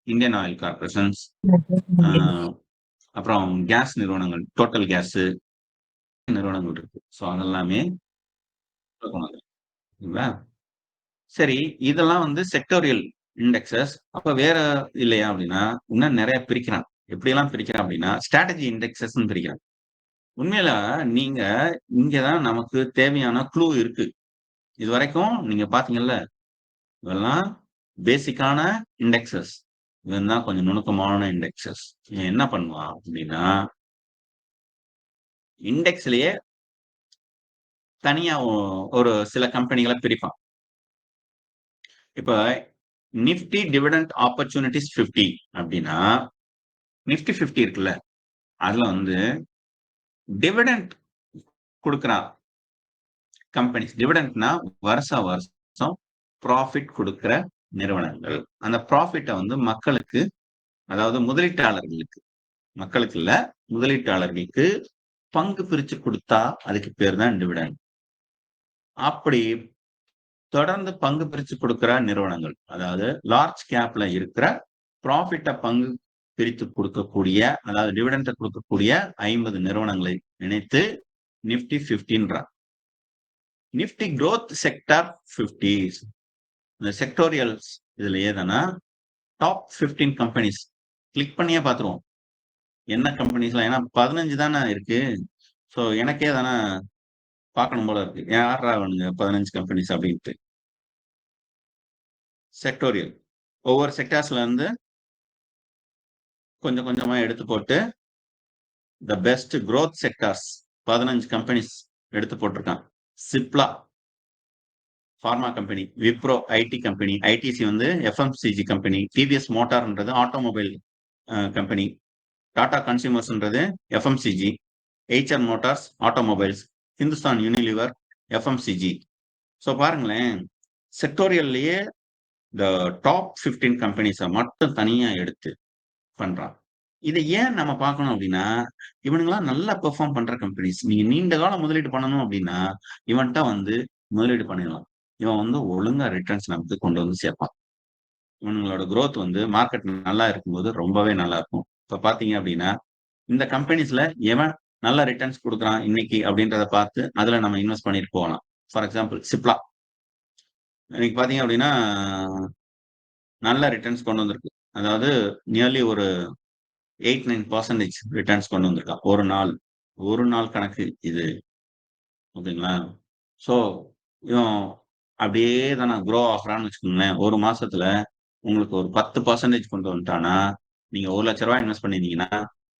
இந்தியன் ஆயில் கார்பரேஷன்ஸ், அப்புறம் கேஸ் நிறுவனங்கள், டோட்டல் கேஸ் நிறுவனங்கள் இருக்கு. ஸோ அதெல்லாமே சரி. இதெல்லாம் வந்து செக்டோரியல் இண்டெக்ஸஸ். அப்ப வேற இல்லையா அப்படின்னா இன்னும் நிறைய பிரிக்கிறான். எப்படியெல்லாம் பிரிக்கிறான் அப்படின்னா ஸ்ட்ராட்டஜி இண்டெக்ஸஸ் பிரிக்கிறான். உண்மையில நீங்க இங்கதான் நமக்கு தேவையான க்ளூ இருக்கு. இது வரைக்கும் நீங்க பாத்தீங்கல்ல, இதெல்லாம் பேசிக்கான இண்டெக்ஸஸ். இவன் தான் கொஞ்சம் நுணுக்கமான இண்டெக்ஸஸ். இவன் என்ன பண்ணுவான் அப்படின்னா இண்டெக்ஸ்லயே தனியா ஒரு சில கம்பெனிகளை பிரிப்பான். இப்ப நிஃப்டி டிவிடெண்ட் ஆப்பர்ச்சுனிட்டிஸ் 50 அப்படின்னா நிஃப்டி 50 இருக்குல்ல, அதுல வந்து டிவிடெண்ட் கொடுக்குறான் கம்பெனிஸ். டிவிடெண்ட்னா வருஷம் ப்ராஃபிட் கொடுக்கிற நிறுவனங்கள். அந்த ப்ராஃபிட்டை வந்து மக்களுக்கு, அதாவது முதலீட்டாளர்களுக்கு, மக்களுக்கு இல்ல முதலீட்டாளர்களுக்கு பங்கு பிரிச்சு கொடுத்தா அதுக்கு பேர் தான் டிவிடெண்ட். அப்படி தொடர்ந்து பங்கு பிரிச்சு கொடுக்கிற நிறுவனங்கள், அதாவது லார்ஜ் கேப்ல இருக்கிற ப்ராஃபிட்டை பங்கு பிரித்து கொடுக்கக்கூடிய, அதாவது டிவிடெண்டை கொடுக்கக்கூடிய 50 நிறுவனங்களை இணைத்து நிஃப்டி 50. Nifty growth sector 50. இந்த செக்டோரியல்ஸ் இதுல ஏதானா டாப் 15 கம்பெனிஸ் கிளிக் பண்ணியே பார்த்துருவோம் என்ன கம்பெனிஸ்லாம். ஏன்னா 15 தானே இருக்கு. ஸோ எனக்கே தானே பார்க்கணும் போல இருக்கு. யாரா வேணுங்க 15 கம்பெனிஸ் அப்படின்ட்டு. செக்டோரியல் ஒவ்வொரு செக்டார்ஸ்ல இருந்து கொஞ்சம் கொஞ்சமா எடுத்து போட்டு the best growth sectors 15 companies எடுத்து போட்டிருக்கான். Cipla pharma company, Wipro IT company, ITC வந்து எஃப்எம்சிஜி கம்பெனி, டிவிஎஸ் மோட்டார்ன்றது ஆட்டோமொபைல் கம்பெனி, டாடா கன்சியூமர்ஸ்ன்றது FMCG, HR motors automobiles, Hindustan Unilever FMCG. So பாருங்களேன், செக்டோரியல்லையே இந்த டாப் 15 கம்பெனிஸை மட்டும் தனியா எடுத்து பண்றான். இதை ஏன் நம்ம பார்க்கணும் அப்படின்னா, இவனுங்கலாம் நல்லா பெர்ஃபார்ம் பண்ற கம்பெனிஸ். நீங்க நீண்ட காலம் முதலீடு பண்ணணும் அப்படின்னா, இவன்ட்ட வந்து முதலீடு பண்ணிடலாம். இவன் வந்து ஒழுங்கா ரிட்டர்ன்ஸ் நமக்கு கொண்டு வந்து சேர்ப்பான். இவனுங்களோட குரோத் வந்து மார்க்கெட் நல்லா இருக்கும்போது ரொம்பவே நல்லா இருக்கும். இப்ப பார்த்தீங்க அப்படின்னா, இந்த கம்பெனிஸ்ல எவன் நல்ல ரிட்டர்ன்ஸ் குடுக்குறான் இன்னைக்கு அப்படின்றத பார்த்து, அதுல நம்ம இன்வெஸ்ட் பண்ணிட்டு போகலாம். For example Cipla. இன்னைக்கு பார்த்தீங்க அப்படின்னா, நல்ல ரிட்டர்ன்ஸ் கொண்டு வந்திருக்கு. அதாவது நியர்லி ஒரு 8, 9% ரிட்டர்ன்ஸ் கொண்டு வந்திருக்கான். ஒரு நாள் கணக்கு இது. ஓகேங்களா? ஸோ, இவன் அப்படியே தான குரோ ஆகுறான்னு வச்சுக்கோங்களேன். ஒரு மாசத்துல உங்களுக்கு ஒரு 10% கொண்டு வந்துட்டான்னா, நீங்க ரூ. 1,00,000 இன்வெஸ்ட் பண்ணியிருந்தீங்கன்னா,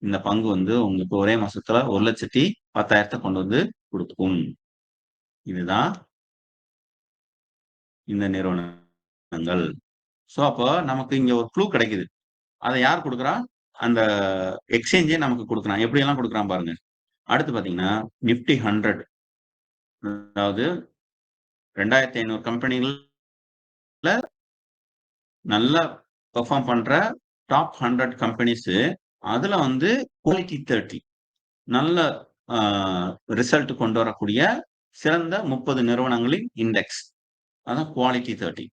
இந்த பங்கு வந்து உங்களுக்கு ஒரே மாசத்துல 1,10,10,000 கொண்டு வந்து குடுக்கும். இதுதான் இந்த நிறுவனங்கள். ஸோ, அப்போ நமக்கு இங்க ஒரு க்ளூ கிடைக்குது. அத யார் குடுக்குறா? அந்த எக்ஸ்சேஞ்சே நமக்கு குடுக்குறான். எப்படியெல்லாம் குடுக்குறான் பாருங்க. அடுத்து பார்த்தீங்கன்னா, நிஃப்டி 100 அதாவது 2,500 கம்பெனிகள்ல நல்லா பெர்ஃபார்ம் பண்ற டாப் 100 கம்பெனிஸ். அதுல வந்து குவாலிட்டி 30 நல்ல ரிசல்ட் கொண்டு வரக்கூடிய சிறந்த 30 நிறுவனங்களின் இண்டெக்ஸ். அதான் குவாலிட்டி 30.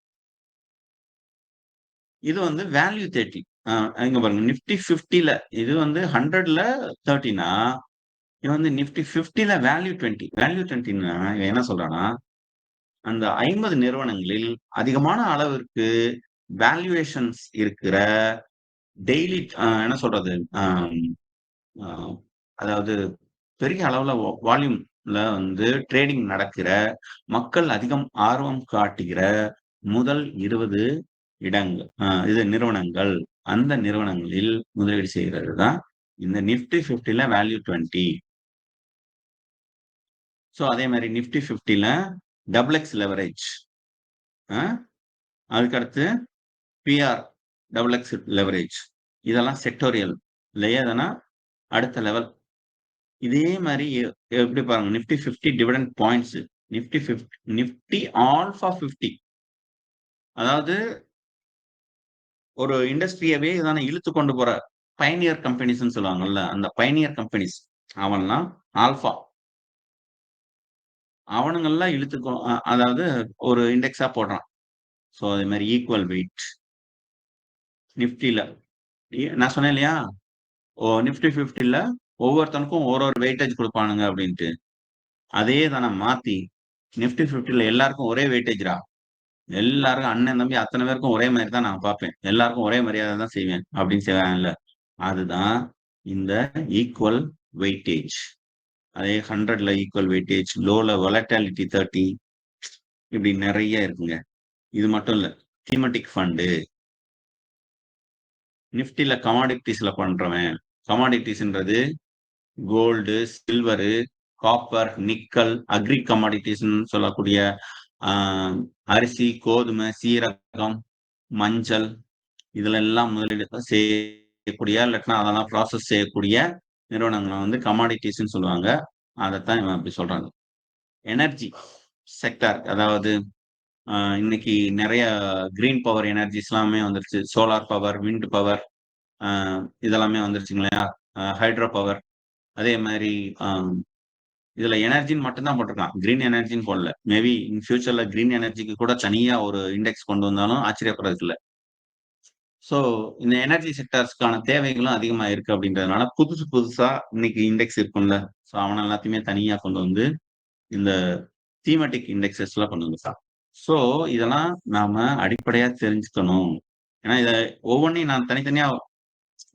இது வந்து வேல்யூ 30. இங்க பாருங்க நிஃப்டி 50ல இது வந்து 100ல 30னா, இவன் வந்து நிஃப்டி 50ல வேல்யூ 20. வேல்யூ 20ன்னா இவன் என்ன சொல்றான்னா, அந்த 50 நிறுவனங்களில் அதிகமான அளவிற்கு வேல்யூவேஷன்ஸ் இருக்கிற டெய்லி என்ன சொல்றது? அதாவது பெரிய அளவுல வால்யூம்ல வந்து ட்ரேடிங் நடக்கிற, மக்கள் அதிகம் ஆர்வம் காட்டுகிற முதல் 20 நிறுவனங்கள். அந்த நிறுவனங்களில் முதலீடு செய்கிறது தான் இந்த நிஃப்டி 50ல வேல்யூ 20. ஸோ அதே மாதிரி நிஃப்டி 50ல XXX லெவரேஜ். அதுக்கடுத்து பிஆர் XXX லெவரேஜ். இதெல்லாம் செக்டோரியல் லேயர்னா அடுத்த லெவல். இதே மாதிரி எப்படி பாருங்க Nifty 50 dividend points, Nifty alpha 50. அதாவது ஒரு இண்டஸ்ட்ரியவே இதான இழுத்து கொண்டு போற பைனியர் கம்பெனிஸ்ன்னு சொல்லுவாங்கல்ல, அந்த பைனியர் கம்பெனிஸ் அவன்லாம் ஆல்பா. அவனுங்கெல்லாம் அதாவது ஒரு இண்டெக்ஸா போடுறான். ஸோ அதே மாதிரி ஈக்குவல் வெயிட் நிஃப்டில நான் சொன்னேன் இல்லையா, நிஃப்டி 50ல ஒவ்வொருத்தனுக்கும் ஒரு வெயிட்டேஜ் கொடுப்பானுங்க அப்படின்ட்டு. அதே தானே மாத்தி நிஃப்டி 50ல எல்லாருக்கும் ஒரே வெயிட்டேஜ்ரா. எல்லாருக்கும் அண்ணன் தம்பி அத்தனை பேருக்கும் ஒரே மாதிரி தான் நான் பார்ப்பேன். எல்லாருக்கும் ஒரே மரியாதை தான் செய்வேன் அப்படின்னு செய்வாங்கல்ல, அதுதான் இந்த ஈக்குவல் வெயிட்டேஜ். அதே 100ல ஈக்குவல் வெயிட்டேஜ், லோல வொலட்டாலிட்டி 30, இப்படி நிறைய இருக்குங்க. இது மட்டும் இல்ல, தீமெட்டிக் ஃபண்டு. நிஃப்டில கமாடிட்டிஸ்ல பண்றவன். கமாடிட்டிஸ்ன்றது gold, silver, copper, nickel, agri கமாடிட்டிஸ்ன்னு சொல்லக்கூடிய அரிசி, கோதுமை, சீரகம், மஞ்சள், இதுல எல்லாம் முதலீடு செய்யக்கூடிய இல்லாட்டினா அதெல்லாம் ப்ராசஸ் செய்யக்கூடிய நிறுவனங்களை வந்து கமாடிட்டிஸ்ன்னு சொல்லுவாங்க. அதைத்தான் இவன் அப்படி சொல்றாங்க. எனர்ஜி செக்டார், அதாவது இன்னைக்கு நிறைய கிரீன் பவர் எனர்ஜிஸ் எல்லாமே வந்துருச்சு. சோலார் பவர், விண்ட் பவர், இதெல்லாமே வந்துருச்சுங்க இல்லையா, ஹைட்ரோ பவர். அதே மாதிரி இதுல எனர்ஜின்னு மட்டும்தான் போட்டிருக்கான், கிரீன் எனர்ஜின்னு போடல. மேபி இன் ஃபியூச்சர்ல கிரீன் எனர்ஜிக்கு கூட தனியா ஒரு இண்டெக்ஸ் கொண்டு வந்தாலும் ஆச்சரியப்படுறதுக்கு இல்லை. ஸோ இந்த எனர்ஜி செக்டர்ஸ்க்கான தேவைகளும் அதிகமா இருக்கு அப்படின்றதுனால புதுசா இன்னைக்கு இண்டெக்ஸ் இருக்கும்ல, ஸோ அவனை எல்லாத்தையுமே தனியா கொண்டு வந்து இந்த தீமெட்டிக் இண்டெக்ஸஸ் எல்லாம் கொண்டு வந்துட்டான். ஸோ இதெல்லாம் நாம அடிப்படையா தெரிஞ்சுக்கணும். ஏன்னா இதை ஒவ்வொன்றையும் நான் தனித்தனியா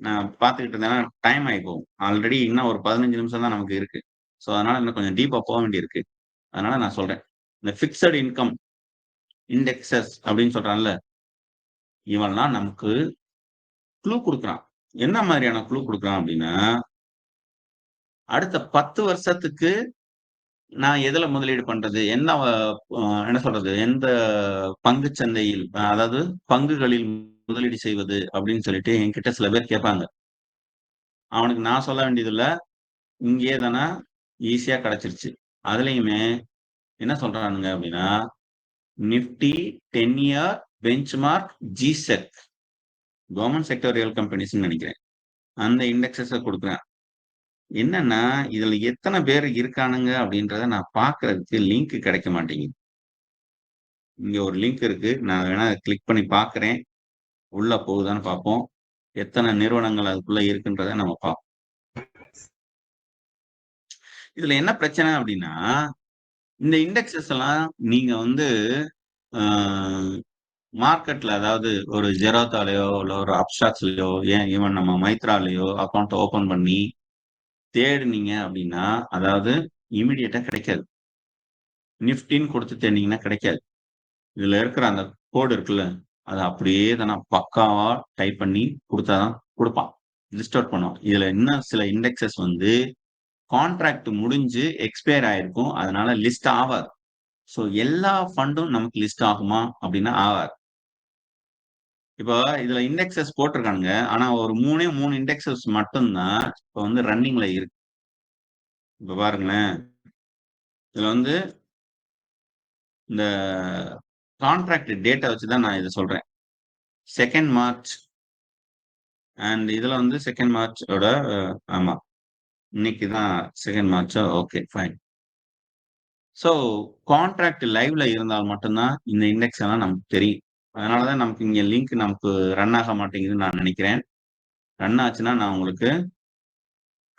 நான் பார்த்துக்கிட்டு இருந்தேன்னா டைம் ஆகி போகும். ஆல்ரெடி இன்னும் ஒரு 15 நிமிஷம் தான் நமக்கு இருக்கு. ஸோ அதனால இன்னும் கொஞ்சம் டீப்பா போக வேண்டியிருக்கு. அதனால நான் சொல்றேன், இந்த பிக்சட் இன்கம் இண்டெக்ஸஸ் அப்படின்னு சொல்றான்ல, இவன்லாம் நமக்கு க்ளூ கொடுக்குறான். என்ன மாதிரியான க்ளூ கொடுக்குறான் அப்படின்னா, அடுத்த 10 வருஷத்துக்கு நான் எதுல முதலீடு பண்றது, என்ன சொல்றது, எந்த பங்கு சந்தையில், அதாவது பங்குகளில் முதலீடு செய்வது அப்படின்னு சொல்லிட்டு என்கிட்ட சில பேர் கேட்பாங்க. அவனுக்கு நான் சொல்ல வேண்டியது இல்ல, இங்கே தானே ஈஸியா கிடைச்சிருச்சு. அதுலயுமே என்ன சொல்றானுங்க அப்படின்னா, Nifty 10-year benchmark G sec, government sectoral companies நினைக்கிறேன். அந்த இண்டெக்ஸஸ குடுக்குறேன். என்னன்னா, இதுல எத்தன பேர் இருக்கானுங்க அப்படின்றத நான் பார்க்கறதுக்கு லிங்க் கிடைக்க மாட்டேங்குது. இங்க ஒரு லிங்க் இருக்கு. நான் வேணா கிளிக் பண்ணி பார்க்கிறேன். உள்ள போகுதான்னு பார்ப்போம். எத்தன நிறுவனங்கள் அதுக்குள்ள இருக்குன்றத நம்ம பார்ப்போம். இதுல என்ன பிரச்சனை அப்படின்னா, இந்த இண்டெக்ஸஸ் எல்லாம் நீங்க வந்து அ மார்க்கெட்ல அதாவது ஒரு ஜெரோதாலயோ, இல்ல ஒரு அப்ஸ்ட்ராக்ஸ்லயோ, ஏன் ஈவன் நம்ம மைத்ராலயோ அக்கவுண்ட் ஓப்பன் பண்ணி தேடுனீங்க அப்படின்னா, அதாவது இமிடியேட்டா கிடைக்காது. நிஃப்டின்னு குடுத்து தேடுனீங்கன்னா கிடைக்காது. இதுல இருக்கிற அந்த கோடு இருக்குல்ல, அத அப்படியே தான பக்காவா டைப் பண்ணி குடுத்தா தான் குடுப்பான். லிஸ்ட் அவுட் பண்ணுவான். இதுல இன்னும் சில இண்டெக்ஸஸ் வந்து கான்ட்ராக்ட் முடிஞ்சு எக்ஸ்பயர் ஆயிருக்கும். அதனால லிஸ்ட் ஆவாது. ஸோ எல்லா ஃபண்டும் நமக்கு லிஸ்ட் ஆகுமா? அப்படின்னா ஆகாது. இப்போ இதுல இண்டெக்ஸஸ் போட்டிருக்கானுங்க. ஆனா ஒரு 3 இண்டெக்ஸஸ் மட்டும் தான் இப்ப வந்து ரன்னிங்ல இருக்கு. இப்ப பாருங்களேன். இதுல வந்து இந்த கான்ட்ராக்ட் டேட்ட வச்சு தான் நான் இத சொல்றேன். 2 மார்ச் அண்ட் இதுல வந்து 2 மார்ச்சோட ஆமா. இன்னைக்கு தான் 2 மார்ச்சா? Okay fine. ஸோ கான்ட்ராக்ட் லைவ்ல இருந்தால் மட்டும் தான் இந்த இண்டெக்ஸ் எல்லாம் நமக்கு தெரியும். அதனால தான் நமக்கு இங்க லிங்க் நமக்கு ரன் ஆக மாட்டேங்குதுன்னு நான் நினைக்கிறேன். ரன் ஆச்சுன்னா நான் உங்களுக்கு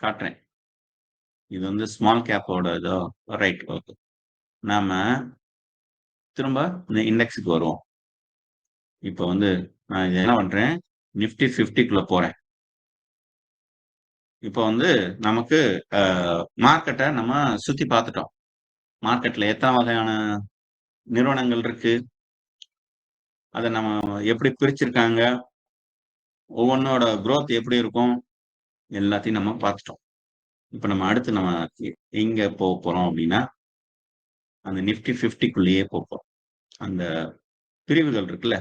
காட்டுறேன். இது வந்து ஸ்மால் கேப்போட இதோ ரைட் ஓகே. நாம திரும்ப இந்த இண்டெக்ஸுக்கு வருவோம். இப்போ வந்து நான் இத என்ன பண்றேன், நிஃப்டி 50க்குள்ள போறேன். இப்போ வந்து நமக்கு மார்க்கெட்ட நம்ம சுத்தி பார்த்துட்டோம். மார்க்கெட்ல எத்தன வகையான நிறுவனங்கள் இருக்கு? அத நம்ம எப்படி பிரிச்சிருக்காங்க? ஒவ்வொன்னோட குரோத் எப்படி இருக்கும்? எல்லாத்தையும் நம்ம பார்த்துட்டோம். இப்ப நம்ம அடுத்து நம்ம எங்க போறோம் அப்படின்னா, அந்த நிஃப்டி 50க்குள்ளேயே போறோம். அந்த பிரிவுகள் இருக்குல்ல,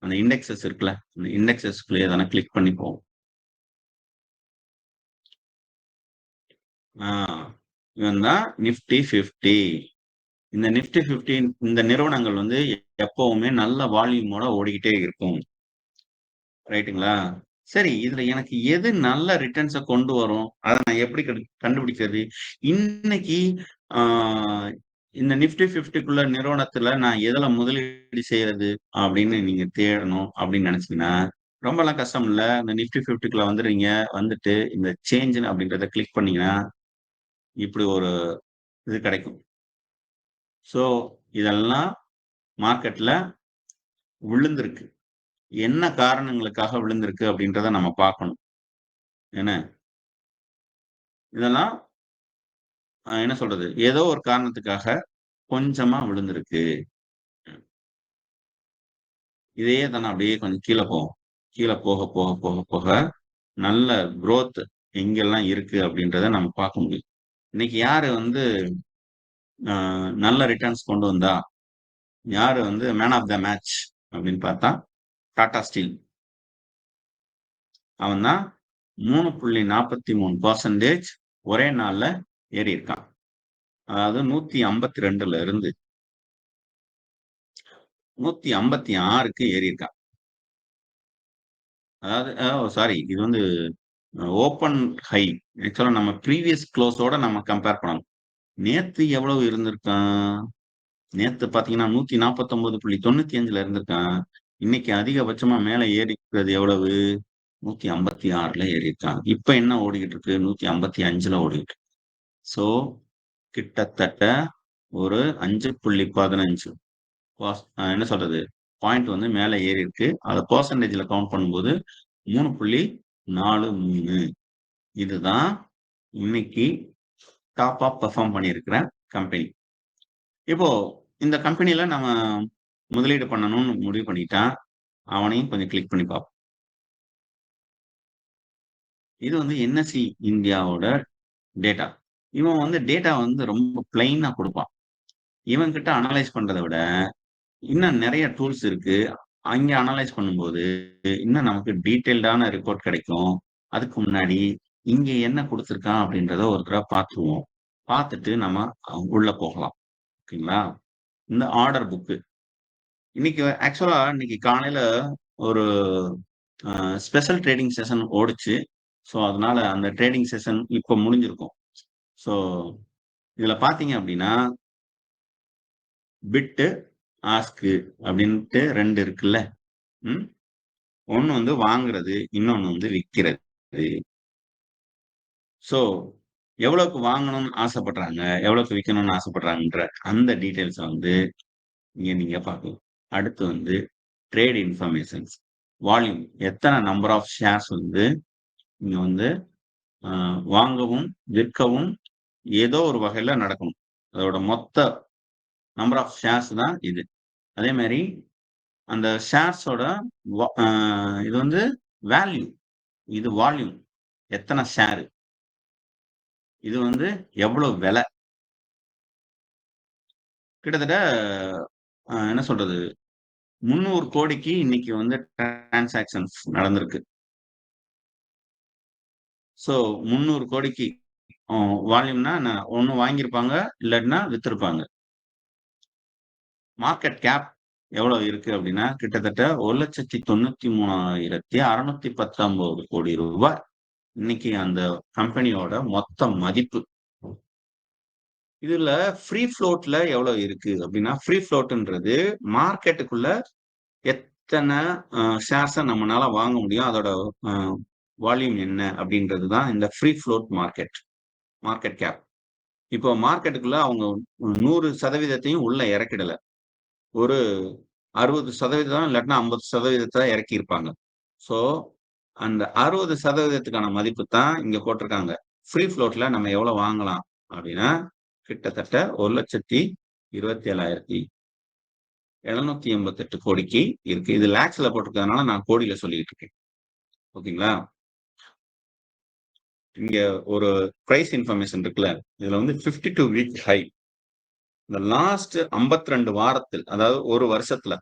அந்த இண்டெக்ஸஸ் இருக்குல்ல, அந்த இண்டெக்ஸஸ்குள்ளேயே தானே கிளிக் பண்ணி போவோம். ஆ இவன் தான் நிஃப்டி 50. இந்த நிஃப்டி 50 இந்த நிறுவனங்கள் வந்து எப்பவுமே நல்ல வால்யூமோட ஓடிக்கிட்டே இருக்கும். ரைட்டுங்களா? சரி, இதுல எனக்கு எது நல்ல ரிட்டர்ன்ஸ கொண்டு வரும்? அத நான் எப்படி கண்டுபிடிக்கிறது? இன்னைக்கு ஆ இந்த நிஃப்டி 50க்குள்ள நிறுவனத்துல நான் எதுல முதலீடு செய்யறது? அப்படின்னு நீங்க தேடணும் அப்படின்னு நினைச்சீங்கன்னா, ரொம்பலாம் கஷ்டம் இல்ல. இந்த நிஃப்டி 50க்குள்ள வந்துடுறீங்க. வந்துட்டு இந்த சேஞ்சுன்னு அப்படின்றத கிளிக் பண்ணீங்கன்னா, இப்படி ஒரு இது கிடைக்கும். ஸோ இதெல்லாம் மார்க்கெட்ல விழுந்திருக்கு. என்ன காரணங்களுக்காக விழுந்திருக்கு அப்படின்றத நம்ம பார்க்கணும். என்ன? இதெல்லாம் என்ன சொல்றது? ஏதோ ஒரு காரணத்துக்காக கொஞ்சமா விழுந்திருக்கு. இதையே தானே அப்படியே கொஞ்சம் கீழ போவோம். கீழ போக, போக, போக, போக நல்ல குரோத் எங்கெல்லாம் இருக்கு அப்படின்றத நம்ம பார்க்க முடியும். இன்னைக்கு யாரு வந்து அ நல்ல ரிட்டர்ன்ஸ் கொண்டு வந்தா? யாரு வந்து மேன் ஆஃப் த மேட்ச் அப்படின்னு பார்த்தா, டாடா ஸ்டீல். அவன் தான் 3.43% ஒரே நாள்ல ஏறியிருக்கான். அதாவது 152ல இருந்து 156க்கு ஏறியிருக்கான். அதாவது சாரி இது வந்து ஓப்பன் ஹை. ஆக்சுவலா நம்ம ப்ரீவியஸ் க்ளோஸோட நம்ம கம்பேர் பண்ணணும். நேத்து எவ்வளவு இருந்திருக்கான்? நேத்து பார்த்தீங்கன்னா 149.95ல இருந்திருக்கான். இன்னைக்கு அதிகபட்சமா மேல ஏறிக்கிறது எவ்வளவு? 156ல ஏறியிருக்கான். இப்ப என்ன ஓடிக்கிட்டு இருக்கு? 155ல ஓடிட்டு இருக்கு. ஸோ கிட்டத்தட்ட ஒரு 5.15 என்ன சொல்றது? பாயிண்ட் வந்து மேல ஏறி இருக்கு. அத பெர்சன்டேஜ்ல கவுண்ட் பண்ணும்போது 3.43. இதுதான் இன்னைக்கு டாப்பா பெர்ஃபார்ம் பண்ணியிருக்கிற கம்பெனி. இப்போ இந்த கம்பெனில நம்ம முதலீடு பண்ணணும்னு முடிவு பண்ணிட்டா, அவனையும் கொஞ்சம் கிளிக் பண்ணி பார்ப்போம். இது வந்து என்எஸ்இ இந்தியாவோட டேட்டா. இவன் வந்து டேட்டா வந்து ரொம்ப பிளைனா குடுப்பான். இவன் கிட்ட அனலைஸ் பண்றத விட, இன்னும் நெறைய டூல்ஸ் இருக்கு. அங்க அனலைஸ் பண்ணும்போது, இன்னும் நமக்கு டீட்டெயில்டான ரிப்போர்ட் கிடைக்கும். அதுக்கு முன்னாடி இங்க என்ன குடுத்திருக்கான் அப்படின்றத ஒரு தடவ பார்த்துருவோம். பார்த்துட்டு நம்ம உள்ள போகலாம். ஓகேங்களா? இந்த ஆர்டர் புக்கு. இன்னைக்கு ஆக்சுவலா இன்னைக்கு காலையில ஒரு ஸ்பெஷல் ட்ரேடிங் செஷன் ஓடுச்சு. ஸோ அதனால அந்த ட்ரேடிங் செஷன் இப்போ முடிஞ்சிருக்கும். ஸோ இதுல பாத்தீங்க அப்படின்னா பிட்டு ஆஸ்கு அப்படின்ட்டு 2 இருக்குல்ல. ஒண்ணு வந்து வாங்குறது, இன்னொன்னு வந்து விற்கிறது. ஸோ எவ்வளவுக்கு வாங்கணும்னு ஆசைப்படுறாங்க, எவ்வளவுக்கு விற்கணும்னு ஆசைப்படுறாங்கன்ற அந்த டீட்டெயில்ஸ வந்து நீங்க பார்க்கலாம். அடுத்து வந்து ட்ரேட் இன்ஃபர்மேஷன்ஸ், வால்யூம், எத்தனை நம்பர் ஆஃப் ஷேர்ஸ் வந்து இங்க வந்து வாங்கவும் விற்கவும் ஏதோ ஒரு வகையில நடக்கணும். அதோட மொத்த நம்பர் ஆஃப் ஷேர்ஸ் தான் இது. அதே மாதிரி அந்த ஷேர்ஸோட இது வந்து வேல்யூ, இது வால்யூம், எத்தனை ஷேர், இது வந்து எவ்வளவு விலை. கிட்டத்தட்ட என்ன சொல்றது 300 கோடிக்கு இன்னைக்கு வந்து டிரான்சாக்ஷன்ஸ் நடந்திருக்கு. ஸோ 300 கோடிக்கு வால்யூம்னா ஒண்ணு வாங்கியிருப்பாங்க, இல்லாட்டினா வித்திருப்பாங்க. மார்க்கெட் கேப் எவ்வளவு இருக்கு அப்படின்னா கிட்டத்தட்ட 1,93,619 கோடி ரூபாய் இன்னைக்கு அந்த கம்பெனியோட மொத்த மதிப்பு. இதுல ஃப்ரீ ஃப்ளோட்ல எவ்வளவு இருக்கு அப்படின்னா, ஃப்ரீ ஃப்ளோட்ன்றது மார்க்கெட்டுக்குள்ள எத்தனை ஷேர்ஸை நம்மளால வாங்க முடியும், அதோட வால்யூம் என்ன அப்படின்றது தான் இந்த ஃப்ரீ ஃப்ளோட் மார்க்கெட் கேப். இப்போ மார்க்கெட்டுக்குள்ள அவங்க 100% உள்ள இறக்கிடல, ஒரு 60% இல்லாட்டினா 50% இறக்கி இருப்பாங்க. ஸோ அந்த 60%க்கான மதிப்பு தான் இங்க போட்டிருக்காங்க. ஃப்ரீ ஃப்ளோட்ல நம்ம எவ்வளவு வாங்கலாம் அப்படின்னா கிட்டத்தட்ட 1,27,788 கோடிக்கு இருக்கு. இது லேக்ஸ்ல போட்டிருக்கிறதுனால நான் கோடியில சொல்லிட்டு இருக்கேன். ஓகேங்களா? இங்க ஒரு பிரைஸ் இன்ஃபர்மேஷன் இருக்குல்ல, இதுல வந்து 52 வீக் ஹை. இந்த லாஸ்ட் 52 வாரத்தில், அதாவது ஒரு வருஷத்துல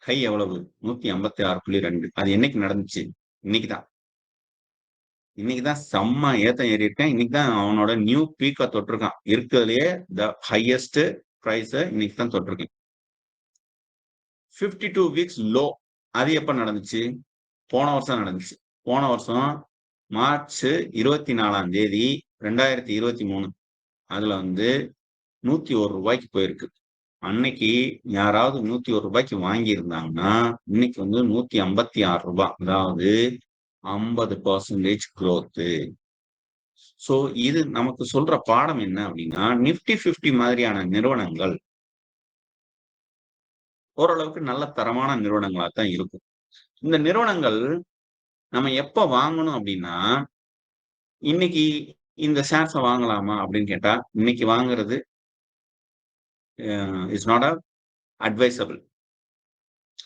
ஹை எவ்வளவு? 156.2. அது என்னைக்கு நடந்துச்சு? இன்னைக்குதான். இன்னைக்குதான் செம்ம ஏத்தம் ஏறி இருக்கேன். இன்னைக்குதான் அவனோட நியூ பீக்கை தொட்டிருக்கான். இருக்கிறதுலயே த ஹையஸ்ட் பிரைஸ இன்னைக்கு தான் தொட்டிருக்கேன். 52 வீக்ஸ் லோ, அது எப்ப நடந்துச்சு? போன வருஷம் நடந்துச்சு. போன வருஷம் மார்ச் 24ஆம் தேதி 2023 அதுல வந்து 101 ரூபாய்க்கு போயிருக்கு. அன்னைக்கு யாராவது 101 ரூபாய்க்கு வாங்கி இருந்தாங்கன்னா இன்னைக்கு வந்து 156 ரூபாய், அதாவது 50% growth. சோ இது நமக்கு சொல்ற பாடம் என்ன அப்படின்னா, நிப்டி 50 மாதிரியான நிறுவனங்கள் ஓரளவுக்கு நல்ல தரமான நிறுவனங்களா தான் இருக்கும். இந்த நிறுவனங்கள் நம்ம எப்ப வாங்கணும் அப்படின்னா, இன்னைக்கு இந்த ஷேர்ஸை வாங்கலாமா அப்படின்னு கேட்டா இன்னைக்கு வாங்குறது இட்ஸ் நாட் அட்வைசபிள்.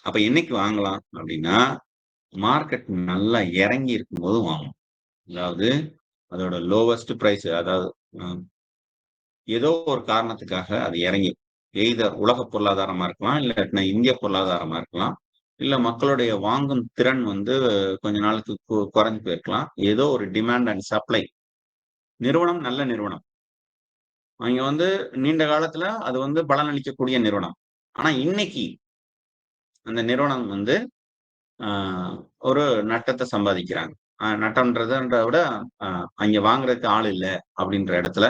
அப்ப என்னைக்கு வாங்கலாம் அப்படின்னா, மார்க்கெட் நல்லா இறங்கி இருக்கும்போது வாங்கணும். அதாவது அதோட லோவஸ்ட் பிரைஸ், அதாவது ஏதோ ஒரு காரணத்துக்காக அது இறங்கி, எய்தர் உலக பொருளாதாரமா இருக்கலாம், இல்லாட்டினா இந்திய பொருளாதாரமா இருக்கலாம், இல்ல மக்களுடைய வாங்கும் திறன் வந்து கொஞ்ச நாளுக்கு குறைஞ்சு போயிருக்கலாம். ஏதோ ஒரு டிமாண்ட் அண்ட் சப்ளை, நிறுவனம் நல்ல நிறுவனம், அங்க வந்து நீண்ட காலத்துல அது வந்து பலனளிக்கக்கூடிய நிறுவனம். ஆனா இன்னைக்கு அந்த நிறுவனம் வந்து ஒரு நட்டத்தை சம்பாதிக்கிறாங்க. நட்டம்ன்றத விட அங்க வாங்குறதுக்கு ஆள் இல்லை அப்படின்ற இடத்துல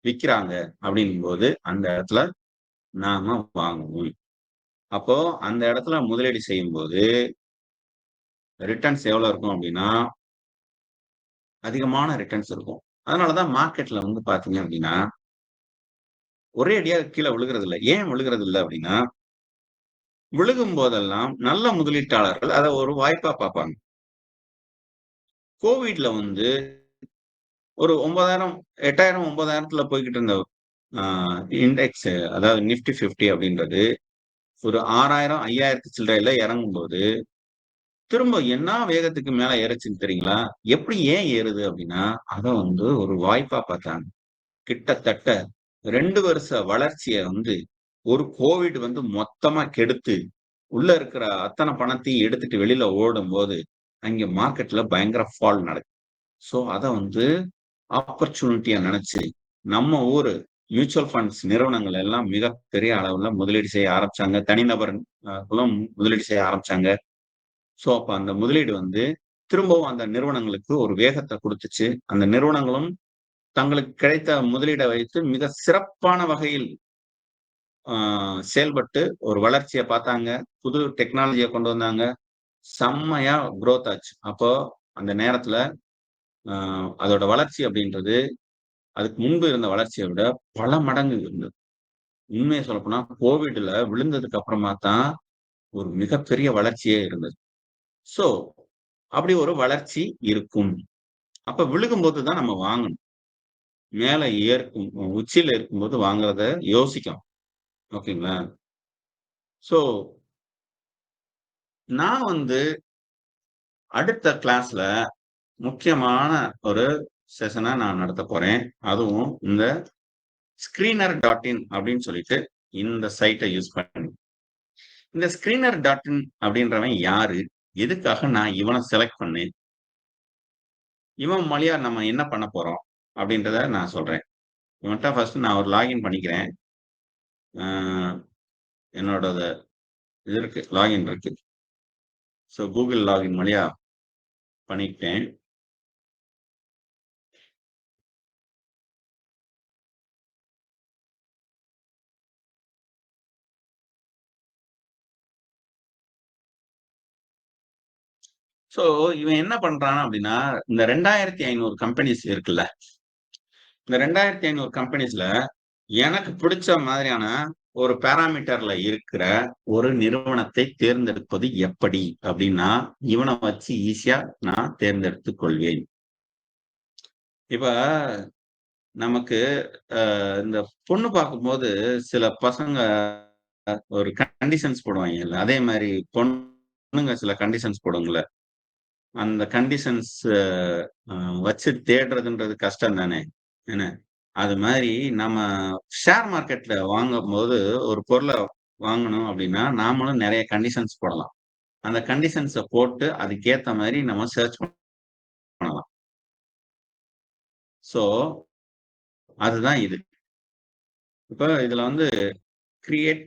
விற்கிறாங்க. அப்படிங்கும் போது அந்த இடத்துல நாம வாங்குவோம். அப்போ அந்த இடத்துல முதலீடு செய்யும் போது ரிட்டர்ன்ஸ் எவ்வளவு இருக்கும் அப்படின்னா அதிகமான ரிட்டர்ன்ஸ் இருக்கும். அதனாலதான் மார்க்கெட்ல வந்து பாத்தீங்க அப்படின்னா ஒரே அடியா கீழே விழுகிறது இல்லை. ஏன் விழுகிறது இல்லை அப்படின்னா, விழுகும் போதெல்லாம் நல்ல முதலீட்டாளர்கள் அதை ஒரு வாய்ப்பா பார்ப்பாங்க. கோவிட்ல வந்து ஒரு 9,000 8,000 9,000 போய்கிட்டு இருந்த இண்டெக்ஸ், அதாவது நிப்டி 50 அப்படின்றது ஒரு 6,000 5,000 சில்லறையில இறங்கும் போது திரும்ப என்ன வேகத்துக்கு மேல ஏறுச்சுன்னு தெரியுங்களா? எப்படி ஏன் ஏறுது அப்படின்னா, அதை வந்து ஒரு வாய்ப்பா பார்த்தாங்க. கிட்டத்தட்ட 2 வருஷ வளர்ச்சியை வந்து ஒரு கோவிட் வந்து மொத்தமா கெடுத்து உள்ள இருக்கிற அத்தனை பணத்தையும் எடுத்துட்டு வெளியில ஓடும் போது அங்க மார்க்கெட்ல பயங்கர ஃபால் நடக்குது. சோ அதை வந்து ஆப்பர்ச்சுனிட்டியா நினைச்சு நம்ம ஊரு மியூச்சுவல் ஃபண்ட்ஸ் நிறுவனங்கள் எல்லாம் மிக பெரிய அளவுல முதலீடு செய்ய ஆரம்பிச்சாங்க. தனிநபர் முதலீடு செய்ய ஆரம்பிச்சாங்க. சோ அப்ப அந்த முதலீடு வந்து திரும்பவும் அந்த நிறுவனங்களுக்கு ஒரு வேகத்தை கொடுத்துச்சு. அந்த நிறுவனங்களும் தங்களுக்கு கிடைத்த முதலீடை வைத்து மிக சிறப்பான வகையில் செயல்பட்டு ஒரு வளர்ச்சியை பார்த்தாங்க. புது டெக்னாலஜியை கொண்டு வந்தாங்க. செம்மையா குரோத் ஆச்சு. அப்போ அந்த நேரத்துல அதோட வளர்ச்சி அப்படின்றது அதுக்கு முன்பு இருந்த வளர்ச்சியை விட பல மடங்கு இருந்தது. உண்மையை சொல்லப்போனா கோவிட்ல விழுந்ததுக்கு அப்புறமா தான் ஒரு மிகப்பெரிய வளர்ச்சியே இருந்தது. சோ அப்படி ஒரு வளர்ச்சி இருக்கும். அப்ப விழுகும்போது தான் நம்ம வாங்கணும். மேல உச்சியில இருக்கும்போது வாங்குறத யோசிக்கணும். ஓகேங்களா? சோ நான் அடுத்த கிளாஸ்ல முக்கியமான ஒரு செஷனை நான் நடத்த போறேன். அதுவும் இந்த screener.in அப்படின்னு சொல்லிட்டு இந்த சைட்டை யூஸ் பண்ணி. இந்த screener.in அப்படின்றவன் யாரு? எதுக்காக நான் இவனை செலக்ட் பண்ணேன்? இவன் வழியா நம்ம என்ன பண்ண போறோம்? அப்படின்றத நான் சொல்றேன். இவன்ட்ட ஃபர்ஸ்ட் நான் ஒரு லாகின் பண்ணிக்கிறேன். என்னோட இது இருக்கு, லாகின் இருக்கு. ஸோ கூகுள் லாகின் வழியா பண்ணிக்கிட்டேன். ஸோ இவன் என்ன பண்றான் அப்படின்னா, இந்த 2500 கம்பெனிஸ் இருக்குல்ல, இந்த 2500 கம்பெனிஸ்ல எனக்கு பிடிச்ச மாதிரியான ஒரு பாராமீட்டர்ல இருக்கிற ஒரு நிறுவனத்தை தேர்ந்தெடுப்பது எப்படி அப்படின்னா, இவனை வச்சு ஈஸியா நான் தேர்ந்தெடுத்துக் கொள்வேன். இப்ப நமக்கு இந்த பொண்ணு பார்க்கும்போது சில பசங்க ஒரு கண்டிஷன்ஸ் போடுவாங்கல்ல, அதே மாதிரி பொண்ணுங்க சில கண்டிஷன்ஸ் போடுங்கள. அந்த கண்டிஷன்ஸ் வச்சு தேடுறதுன்றது கஷ்டம் தானே என்ன? அது மாதிரி நம்ம ஷேர் மார்க்கெட்ல வாங்கும்போது ஒரு பொருளை வாங்கணும் அப்படின்னா நாமளும் நிறைய கண்டிஷன்ஸ் போடலாம். அந்த கண்டிஷன்ஸை போட்டு அதுக்கேற்ற மாதிரி நம்ம சர்ச் பண்ணலாம். ஸோ அதுதான் இது. இப்போ இதுல கிரியேட்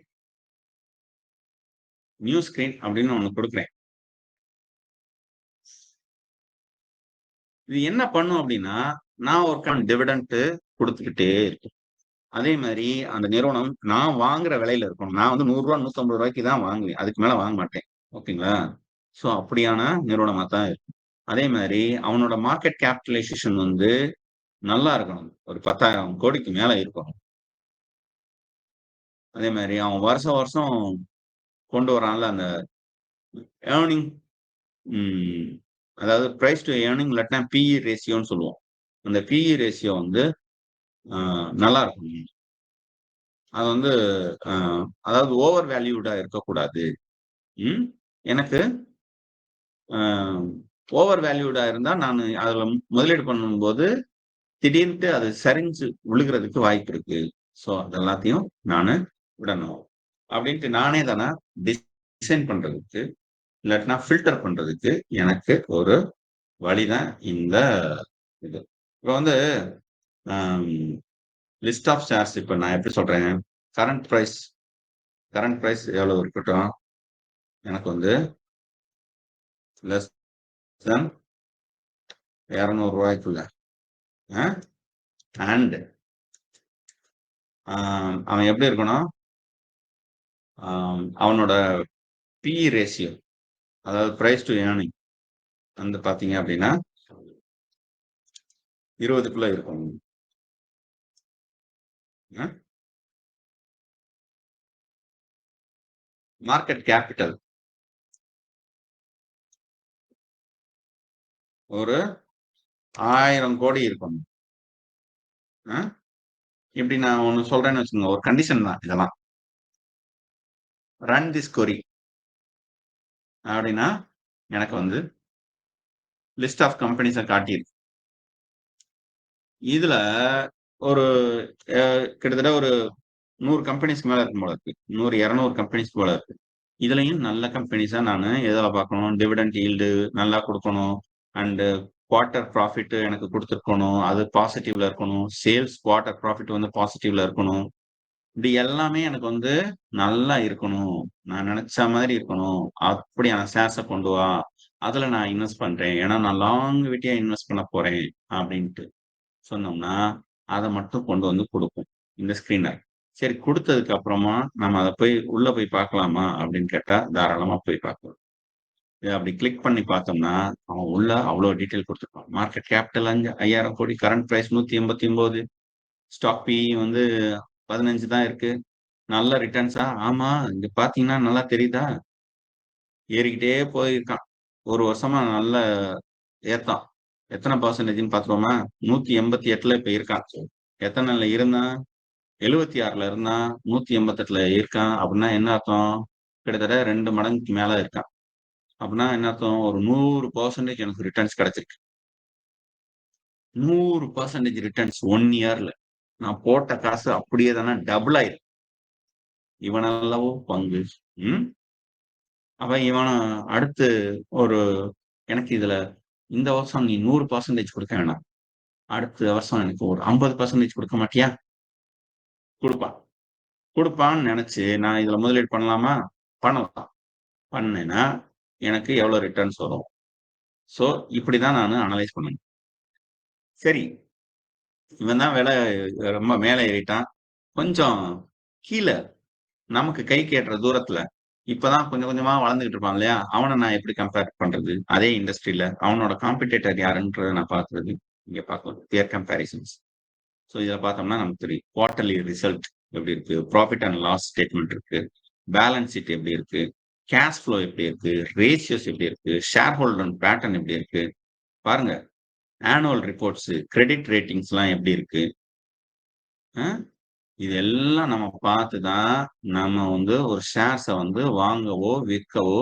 நியூ ஸ்கிரீன் அப்படின்னு ஒண்ணு கொடுக்குறேன். இது என்ன பண்ணும் அப்படின்னா, நான் ஒரு டிவிடெண்ட் கொடுத்துக்கிட்டே இருக்கேன். அதே மாதிரி அந்த நிறுவனம் நான் வாங்குற விலையில இருக்கணும். நான் 100 ரூபா 150 ரூபாய்க்கு தான் வாங்குவேன். அதுக்கு மேல வாங்க மாட்டேன். ஓகேங்களா? ஸோ அப்படியான நிறுவனமா தான் இருக்கும். அதே மாதிரி அவனோட மார்க்கெட் கேபிட்டலைசேஷன் நல்லா இருக்கணும். ஒரு 10,000 கோடிக்கு மேல இருக்கணும். அதே மாதிரி அவன் வருஷம் வருஷம் கொண்டு வரான்ல அந்த ஏர்னிங், அதாவது பிரைஸ் டு ஏர்னிங் இல்லாட்டினா பிஇ ரேஷியோன்னு சொல்லுவோம். அந்த பிஇ ரேஷியோ நல்லா இருக்கும். அது அதாவது ஓவர் வேல்யூடா இருக்கக்கூடாது. எனக்கு ஓவர் வேல்யூடா இருந்தா நான் அதுல முதலீடு பண்ணும்போது திடீர்னுட்டு அது சரிஞ்சு விழுகிறதுக்கு வாய்ப்பு இருக்கு. ஸோ அது எல்லாத்தையும் நான் விடணும் அப்படின்ட்டு நானே தானே டிசைன் பண்றதுக்கு இல்லாட்டினா ஃபில்டர் பண்றதுக்கு எனக்கு ஒரு வழிதான் இந்த இது. இப்போ லிஸ்ட் ஆஃப் ஷேர்ஸ் இப்போ நான் எப்படி சொல்றேன், கரண்ட் ப்ரைஸ் எவ்வளவு இருக்கட்டும், எனக்கு லெஸ் தென் 200 ரூபாய்க்குள்ள அண்ட் அவன் எப்படி இருக்கணும், அவனோட பிஇ ரேஷியோ அதாவது பிரைஸ் டு ஏர்னிங் பாத்தீங்க அப்படின்னா 20க்குள்ள இருக்கும். மார்க்கெட் கேபிட்டல் ஒரு 1000 கோடி இருக்கும். இப்படி நான் ஒண்ணு சொல்றேன்னு வச்சுக்கோங்க, ஒரு கண்டிஷன் தான் இதெல்லாம். ரன் திஸ் கொரி அப்படின்னா எனக்கு லிஸ்ட் ஆஃப் கம்பெனிஸை காட்டியிருக்கு. இதுல ஒரு கிட்டத்தட்ட ஒரு 100 கம்பெனிஸ்க்கு மேல இருக்கும் போல இருக்கு. 100-200 கம்பெனிஸ் போல இருக்கு. இதுலயும் நல்ல கம்பெனிஸா நான் எதில் பார்க்கணும், டிவிடெண்ட் ஈல்டு நல்லா கொடுக்கணும், அண்டு குவார்டர் ப்ராஃபிட் எனக்கு கொடுத்துருக்கணும், அது பாசிட்டிவ்ல இருக்கணும், சேல்ஸ் குவார்டர் ப்ராஃபிட் பாசிட்டிவ்ல இருக்கணும். இப்படி எல்லாமே எனக்கு நல்லா இருக்கணும், நான் நினைச்ச மாதிரி இருக்கணும். அப்படியான ஷேர்ஸை கொண்டு வா அதுல நான் இன்வெஸ்ட் பண்றேன். ஏன்னா நான் லாங்விட்டியா இன்வெஸ்ட் பண்ண போறேன் அப்படின்ட்டு சொன்னோம்னா, அத மட்டும் கொண்டு வந்து குடுக்கும். இந்த ஸ்கிரீனர். சரி குடுத்ததுக்கு அப்புறமா நம்ம அத போய் உள்ள போய் பார்க்கலாமா அப்படின்னு கேட்டா, தாராளமா போய் பார்க்கலாம். இத அப்படி கிளிக் பண்ணி பார்த்தோம்னா, அவன் உள்ள அவ்வளோ டீட்டெயில் குடுத்துருப்பான். மார்க்கெட் கேபிட்டல் 5000 கோடி, கரண்ட் பிரைஸ் 189, ஸ்டாக் பிஇ வந்து 15 தான் இருக்கு. நல்ல ரிட்டர்ன்ஸா? ஆமா. இங்க பார்த்தீங்கன்னா நல்லா தெரியுதா? ஏறிக்கிட்டே போயிருக்கான். 1 வருஷமா நல்ல ஏத்தம். எத்தன பெர்சன்டேஜ்ன்னு பார்த்துருவோமா? 188ல இப்ப இருக்கான். எத்தனைல இருந்தான்? 76ல இருந்தான். 188ல இருக்கான். அப்படின்னா என்ன அர்த்தம்? கிட்டத்தட்ட 2 மடங்குக்கு மேல இருக்கான். அப்படின்னா என்ன அர்த்தம்? ஒரு 100% எனக்கு ரிட்டர்ன்ஸ் கிடைச்சிருக்கு. 100% ரிட்டர்ன்ஸ் 1 இயர்ல. நான் போட்ட காசு அப்படியே தானே டபுள் ஆயிருக்கு. இவனல்லவோ பங்கு. ம். அப்ப இவன அடுத்து ஒரு எனக்கு இதுல இந்த வருஷம் நீ 100% குடுக்க வேணாம். அடுத்த வருஷம் எனக்கு ஒரு 50% குடுக்க மாட்டியா? குடுப்பான். குடுப்பான்னு நெனச்சு நான் இதுல முதலீடு பண்ணலாமா? பண்ணலாம். பண்ணேன்னா, எனக்கு எவ்வளோ ரிட்டர்ன்ஸ் வரும்? ஸோ, இப்படிதான் நானு அனலைஸ் பண்ணணும். சரி. இவன் தான் விலை ரொம்ப மேல ஏறிட்டான். கொஞ்சம் கீழ நமக்கு கைக்கு எட்டுற தூரத்துல, இப்பதான் கொஞ்சம் கொஞ்சமா வளர்ந்துகிட்டு இருப்பான் இல்லையா? அவன நான் எப்படி கம்பேர் பண்றது? அதே இண்டஸ்ட்ரியில அவனோட காம்படிட்டர் யாருன்றத நான் பார்க்கிறது. இங்க பார்க்கலாம். Pier comparisons. ஸோ இதில பார்த்தோம்னா நமக்கு தெரியும். குவார்ட்டர்லி ரிசல்ட் எப்படி இருக்கு? ப்ராஃபிட் அண்ட் லாஸ் ஸ்டேட்மெண்ட் இருக்கு. பேலன்ஸ் ஷீட் எப்படி இருக்கு? கேஷ் ஃப்ளோ எப்படி இருக்கு? ரேஷியோஸ் எப்படி இருக்கு? ஷேர் ஹோல்டர் பேட்டர்ன் எப்படி இருக்கு? பாருங்க. ஆனுவல் ரிப்போர்ட்ஸ், கிரெடிட் ரேட்டிங்ஸ்லாம் எப்படி இருக்கு? அ இதெல்லாம் நம்ம பார்த்து தான் நம்ம வந்து ஒரு ஷேர்ஸ வந்து வாங்கவோ, விற்கவோ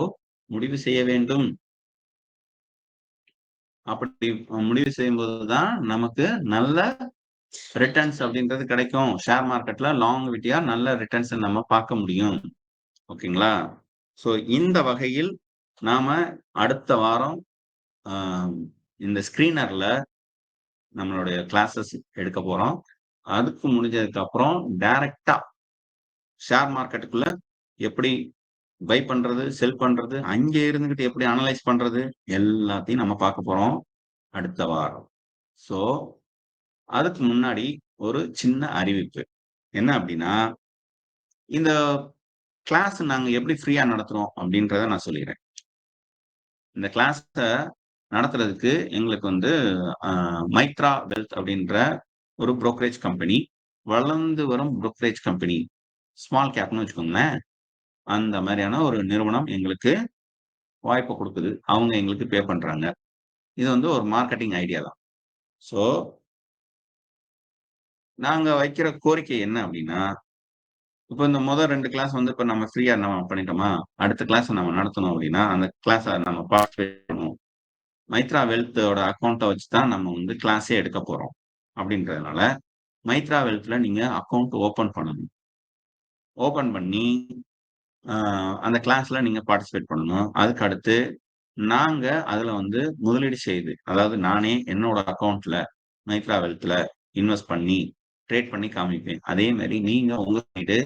முடிவு செய்ய வேண்டும். அப்படி முடிவு செய்யும்போது தான் நமக்கு நல்ல ரிட்டர்ன்ஸ் அப்படின்றது கிடைக்கும். ஷேர் மார்க்கெட்ல லாங்விட்டியா நல்ல ரிட்டர்ன்ஸ நம்ம பார்க்க முடியும். ஓகேங்களா? ஸோ இந்த வகையில் நாம அடுத்த வாரம் அ இந்த ஸ்கிரீனர்ல நம்மளுடைய கிளாஸஸ் எடுக்க போறோம். அதுக்கு முடிஞ்சதுக்கு அப்புறம் டைரக்ட்டா ஷேர் மார்க்கெட்டுக்குள்ள எப்படி பை பண்றது, செல் பண்றது, அங்க இருந்துகிட்டு எப்படி அனலைஸ் பண்றது எல்லாத்தையும் நம்ம பார்க்க போறோம் அடுத்த வாரம். ஸோ அதுக்கு முன்னாடி ஒரு சின்ன அறிவிப்பு. என்ன அப்படின்னா, இந்த கிளாஸ் நாங்க எப்படி ஃப்ரீயா நடத்துறோம் அப்படின்றத நான் சொல்லிர்றேன். இந்த கிளாஸ நடத்துறதுக்கு எங்களுக்கு வந்து மைத்ரா வெல்த் அப்படின்ற ஒரு புரோக்கரேஜ் கம்பெனி, வளர்ந்து வரும் புரோக்கரேஜ் கம்பெனி, ஸ்மால் கேப்ன்னு வச்சுக்கோங்களேன். அந்த மாரியான ஒரு நிறுவனம் எங்களுக்கு வாய்ப்பு குடுக்குது. அவங்க எங்களுக்கு பே பண்றாங்க. இது வந்து ஒரு மார்க்கெட்டிங் ஐடியா தான். ஸோ நாங்க வைக்கிற கோரிக்கை என்ன அப்படின்னா, இப்ப இந்த முதல் 2 கிளாஸ் வந்து இப்ப நம்ம ஃப்ரீயா நம்ம பண்ணிட்டோமா, அடுத்த கிளாஸ் நம்ம நடத்தணும் அப்படின்னா, அந்த கிளாஸ நம்ம பார்ட்டிசிபேட் பண்ணணும். மைத்ரா வெல்த்தோட அக்கவுண்ட்ட வச்சு தான் நம்ம வந்து கிளாஸே எடுக்க போறோம். அப்படின்றதுனால, மைத்ரா வெல்த்ல நீங்க அக்கவுண்ட் ஓப்பன் பண்ணணும். ஓப்பன் பண்ணி, அ அந்த கிளாஸ்ல நீங்க பார்ட்டிசிபேட் பண்ணணும். அதுக்கு அடுத்து நாங்க அதுல வந்து முதலீடு செய்து, அதாவது நானே என்னோட அக்கவுண்ட்ல மைத்ரா வெல்த்ல இன்வெஸ்ட் பண்ணி, ட்ரேட் பண்ணி காமிப்பேன். அதே மாரி நீங்க உங்க சைடு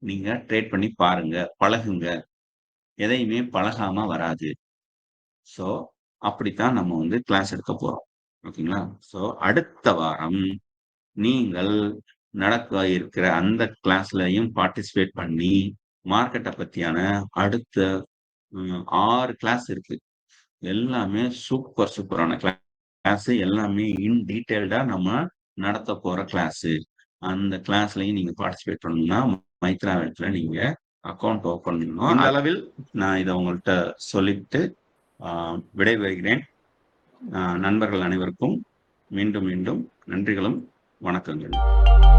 நீங்க ட்ரேட் பண்ணி பாருங்க, பழகுங்க. எதையுமே பழகாம வராது. ஸோ, அப்படித்தான் நம்ம வந்து கிளாஸ் எடுக்க போறோம். ஓகேங்களா? ஸோ, அடுத்த வாரம் நீங்கள் நடக்க இருக்கிற அந்த கிளாஸ்லயும் பார்ட்டிசிபேட் பண்ணி, மார்க்கெட்ட பத்தியான அடுத்த 6 கிளாஸ் இருக்கு. எல்லாமே சூப்பர் சூப்பரான கிளாஸ். எல்லாமே இன் டீட்டெயில்டா நம்ம நடத்த போற கிளாஸ். அந்த கிளாஸ்லயும் நீங்க பார்ட்டிசிபேட் பண்ணணும்னா, மைத்ரா வெல்த்ல நீங்க அக்கவுண்ட் ஓப்பன் பண்ணணும். இந்த அளவில் நான் இத உங்கள்ட்ட சொல்லிட்டு விடைபெறுகிறேன். நண்பர்கள் அனைவருக்கும் மீண்டும் மீண்டும் நன்றிகளும், வணக்கங்களும்.